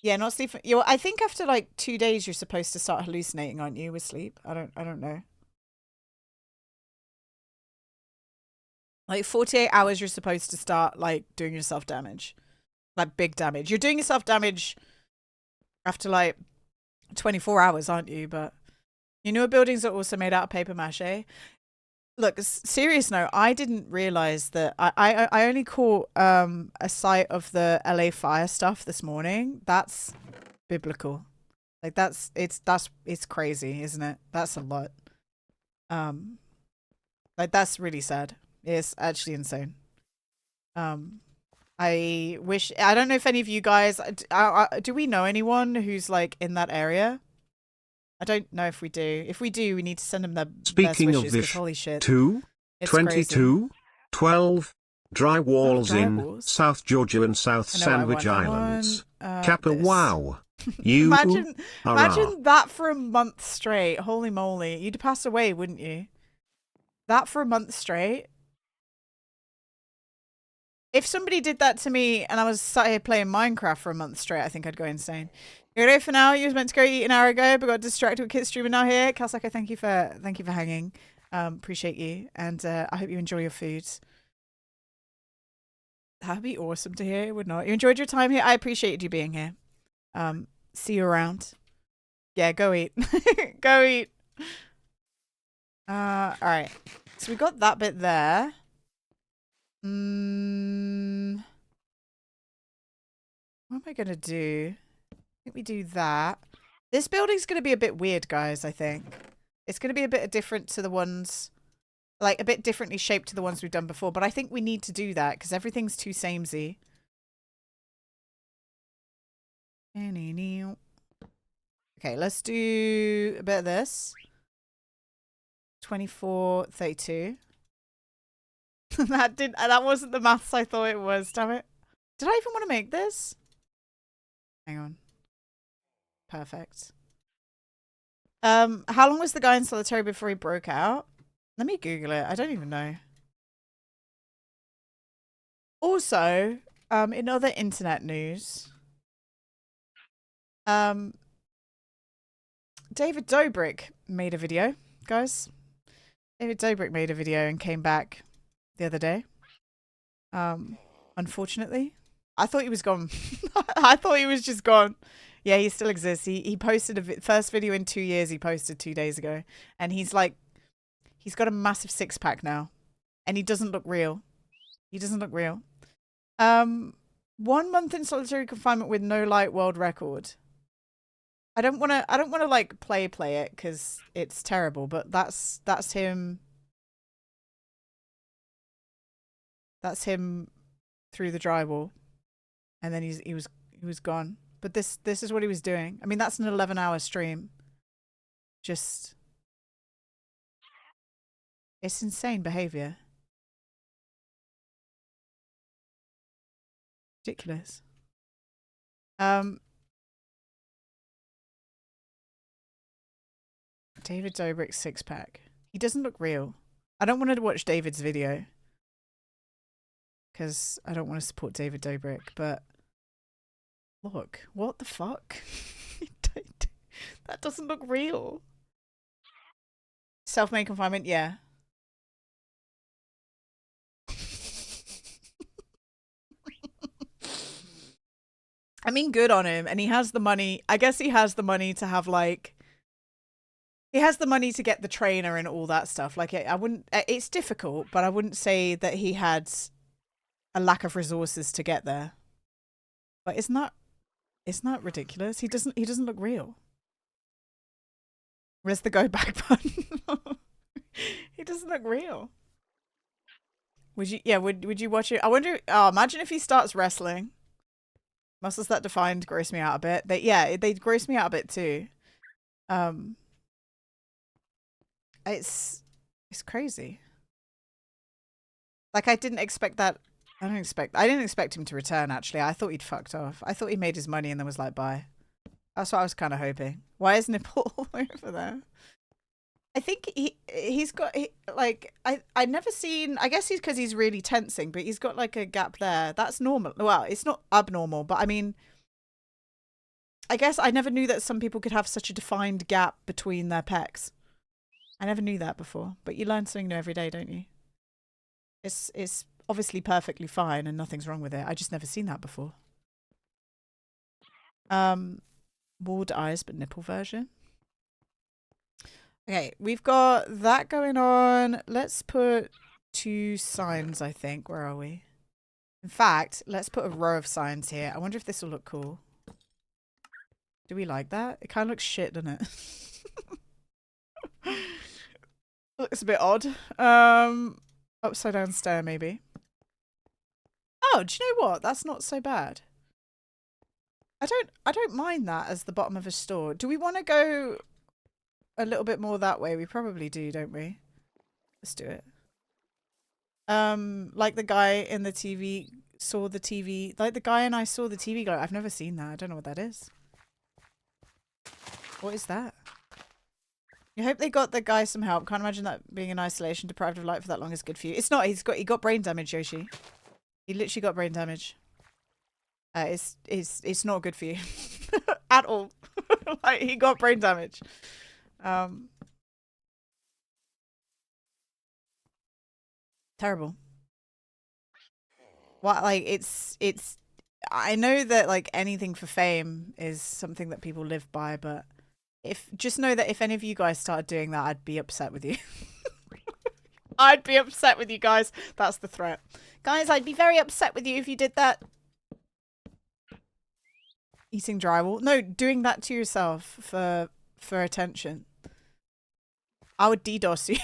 B: Yeah, not sleep. I think after like 2 days, you're supposed to start hallucinating, aren't you, with sleep? I don't know. Like 48 hours, you're supposed to start like doing yourself damage, like big damage. You're doing yourself damage after like 24 hours, aren't you? But you know, buildings are also made out of paper mache. Look, serious note, I didn't realize that I only caught a sight of the LA fire stuff this morning. That's biblical. Like it's crazy, isn't it? That's a lot. Like that's really sad. It's actually insane. I don't know if any of you guys do we know anyone who's like in that area? I don't know if we do. If we do, we need to send them their
D: Speaking
B: best
D: of
B: wishes, 'cause
D: this,
B: holy shit.
D: 22, 12, dry walls in
B: walls.
D: South Georgia and South Sandwich Islands. Kappa wow. You
B: imagine that for a month straight. Holy moly. You'd pass away, wouldn't you? That for a month straight. If somebody did that to me and I was sat here playing Minecraft for a month straight, I think I'd go insane. You're ready for now. You was meant to go eat an hour ago, but got distracted with Kit streaming now here. Kalsaka, thank you for hanging. Appreciate you, and I hope you enjoy your food. That'd be awesome to hear. Would not you enjoyed your time here? I appreciated you being here. See you around. Yeah, go eat. Go eat. All right. So we got that bit there. What am I gonna do? I think we do that. This building's gonna be a bit weird, guys. I think it's gonna be a bit different to the ones, like a bit differently shaped to the ones we've done before. But I think we need to do that because everything's too samey. Okay, let's do a bit of this. 24, 32. That wasn't the maths I thought it was, damn it. Did I even want to make this? Hang on. Perfect. How long was the guy in solitary before he broke out? Let me Google it. I don't even know. Also, in other internet news, David Dobrik made a video, guys. David Dobrik made a video and came back the other day. Unfortunately, I thought he was gone. I thought he was just gone. Yeah, he still exists. He posted a first video in 2 years. He posted 2 days ago, and he's got a massive 6-pack now, and he doesn't look real. He doesn't look real. 1 month in solitary confinement with no light world record. I don't want to like play it because it's terrible, but that's him. That's him through the drywall, and then he was gone. But this is what he was doing. I mean, that's an 11-hour stream. Just, it's insane behavior. Ridiculous. David Dobrik's 6-pack. He doesn't look real. I don't want to watch David's video because I don't want to support David Dobrik, but Look, what the fuck? That doesn't look real. Self-made confinement, yeah. I mean, good on him. And he has the money. I guess he has the money to have like, he has the money to get the trainer and all that stuff. Like, I wouldn't, it's difficult, but I wouldn't say that he had a lack of resources to get there. But it's not ridiculous. He doesn't look real. Where's the go back button? He doesn't look real. Would you, yeah, would you watch it? I wonder, oh, imagine if he starts wrestling. Muscles that defined gross me out a bit. They gross me out a bit too. It's crazy. Like, I didn't expect that. I didn't expect him to return, actually. I thought he'd fucked off. I thought he made his money and then was like, bye. That's what I was kind of hoping. Why is nipple over there? I think he's got, like, I never seen, I guess he's because he's really tensing, but he's got like a gap there. That's normal. Well, it's not abnormal, but I mean, I guess I never knew that some people could have such a defined gap between their pecs. I never knew that before, but you learn something new every day, don't you? It's obviously perfectly fine and nothing's wrong with it. I just never seen that before. Walled eyes, but nipple version. Okay, we've got that going on. Let's put 2 signs, I think. Where are we? In fact, let's put a row of signs here. I wonder if this will look cool. Do we like that? It kind of looks shit, doesn't it? Looks a bit odd. Upside down stair, maybe. Oh, do you know what? That's not so bad. I don't mind that as the bottom of a store. Do we want to go a little bit more that way? We probably do, don't we? Let's do it. Like the guy in the TV saw the TV. Like the guy and I saw the TV glow. I've never seen that. I don't know what that is. What is that? I hope they got the guy some help. Can't imagine that being in isolation, deprived of light for that long is good for you. It's not. He got brain damage, Yoshi. He literally got brain damage. It's not good for you at all. Like, he got brain damage. Terrible. What, like, it's I know that like anything for fame is something that people live by, but just know that if any of you guys started doing that, I'd be upset with you. I'd be upset with you guys. That's the threat. Guys, I'd be very upset with you if you did that. Eating drywall? No, doing that to yourself for attention. I would DDoS you.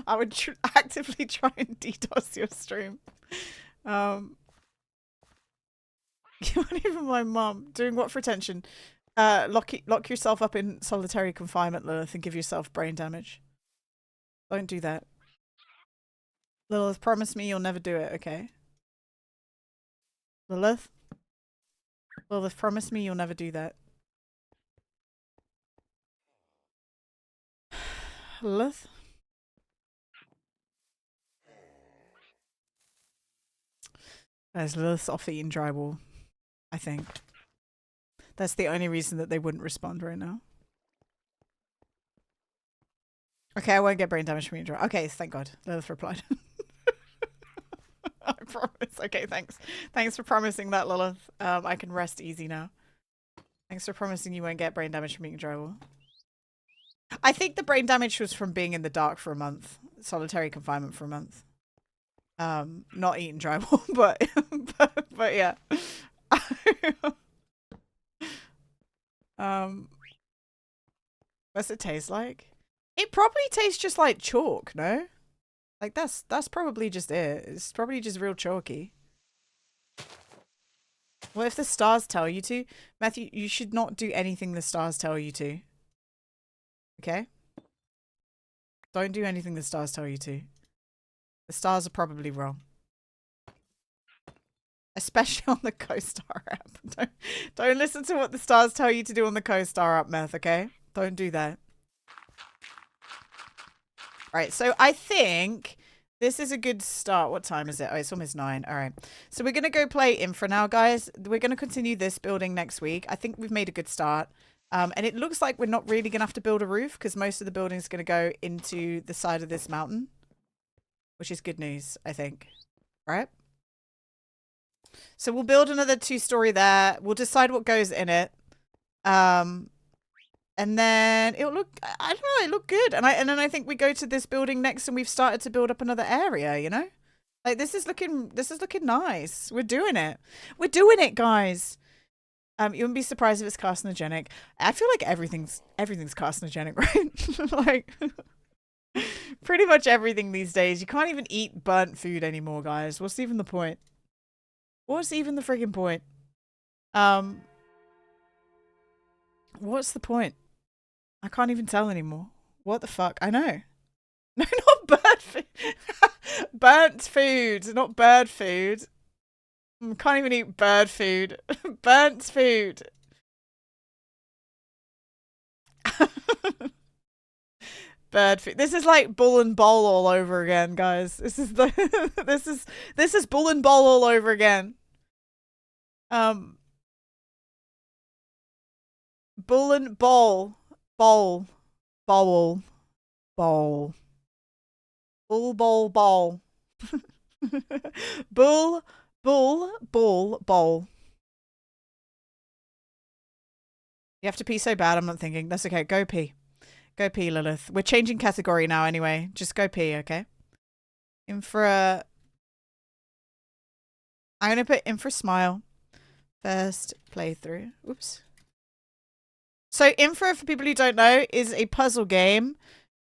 B: I would actively try and DDoS your stream. You weren't even my mum. Doing what for attention? Lock yourself up in solitary confinement, Lilith, and give yourself brain damage. Don't do that. Lilith, promise me you'll never do it, okay? Lilith? Lilith, promise me you'll never do that. Lilith? There's Lilith's off eating drywall, I think. That's the only reason that they wouldn't respond right now. Okay, I won't get brain damage from eating drywall. Okay, thank God. Lilith replied. I promise. Okay, thanks. Thanks for promising that, Lilith. I can rest easy now. Thanks for promising you won't get brain damage from eating drywall. I think the brain damage was from being in the dark for a month. Solitary confinement for a month. Not eating drywall, but yeah. What's it taste like? It probably tastes just like chalk, no? Like that's probably just it. It's probably just real chalky. What if the stars tell you to? Matthew, you should not do anything the stars tell you to. Okay? Don't do anything the stars tell you to. The stars are probably wrong. Especially on the CoStar app. Don't listen to what the stars tell you to do on the CoStar app, Meth, okay? Don't do that. Right, so I think This is a good start. What time is it? Oh, it's almost 9. All right. So we're going to go play Infra now, guys. We're going to continue this building next week. I think we've made a good start. And it looks like we're not really going to have to build a roof because most of the building is going to go into the side of this mountain, which is good news, I think. All right. So we'll build another 2-story there. We'll decide what goes in it. And then it'll look, I don't know, it looked good. And then I think we go to this building next and we've started to build up another area, you know? Like this is looking nice. We're doing it. We're doing it, guys. You wouldn't be surprised if it's carcinogenic. I feel like everything's carcinogenic, right? Like pretty much everything these days. You can't even eat burnt food anymore, guys. What's even the point? What's even the friggin' point? What's the point? I can't even tell anymore. What the fuck? I know. No, not bird food. Burnt food, not bird food. Can't even eat bird food. Burnt food. Bird food. This is like bull and bowl all over again, guys. This is bull and bowl all over again. Bull and bowl. Bowl. Bowl. Bowl. Bull, bowl, bowl. Bull, bull, bull, bowl. You have to pee so bad, I'm not thinking. That's okay. Go pee. Go pee, Lilith. We're changing category now anyway. Just go pee, okay? Infra. I'm going to put Infra Smile. First playthrough. Oops. So Infra, for people who don't know, is a puzzle game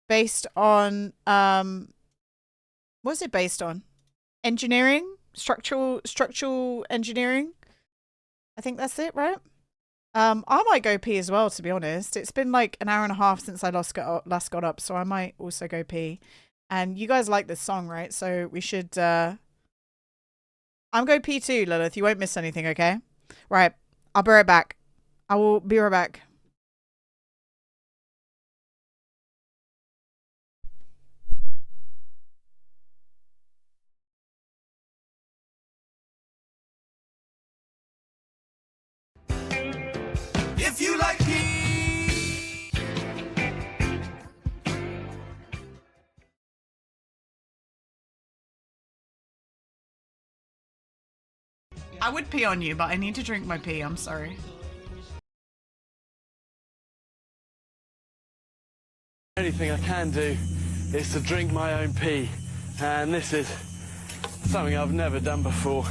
B: based on what's it based on? Engineering? Structural engineering? I think that's it, right? I might go pee as well, to be honest. It's been like an hour and a half since I last got up, so I might also go pee. And you guys like this song, right? So we should I'm going pee too, Lilith. You won't miss anything, okay? Right. I'll be right back. I will be right back.
I: If you like pee.
B: I would pee on you, but I need to drink my pee. I'm sorry.
J: The only thing I can do is to drink my own pee, and this is something I've never done before.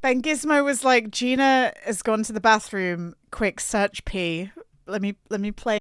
B: Ben Gizmo was like, Gina has gone to the bathroom. Quick, search pee. Let me play.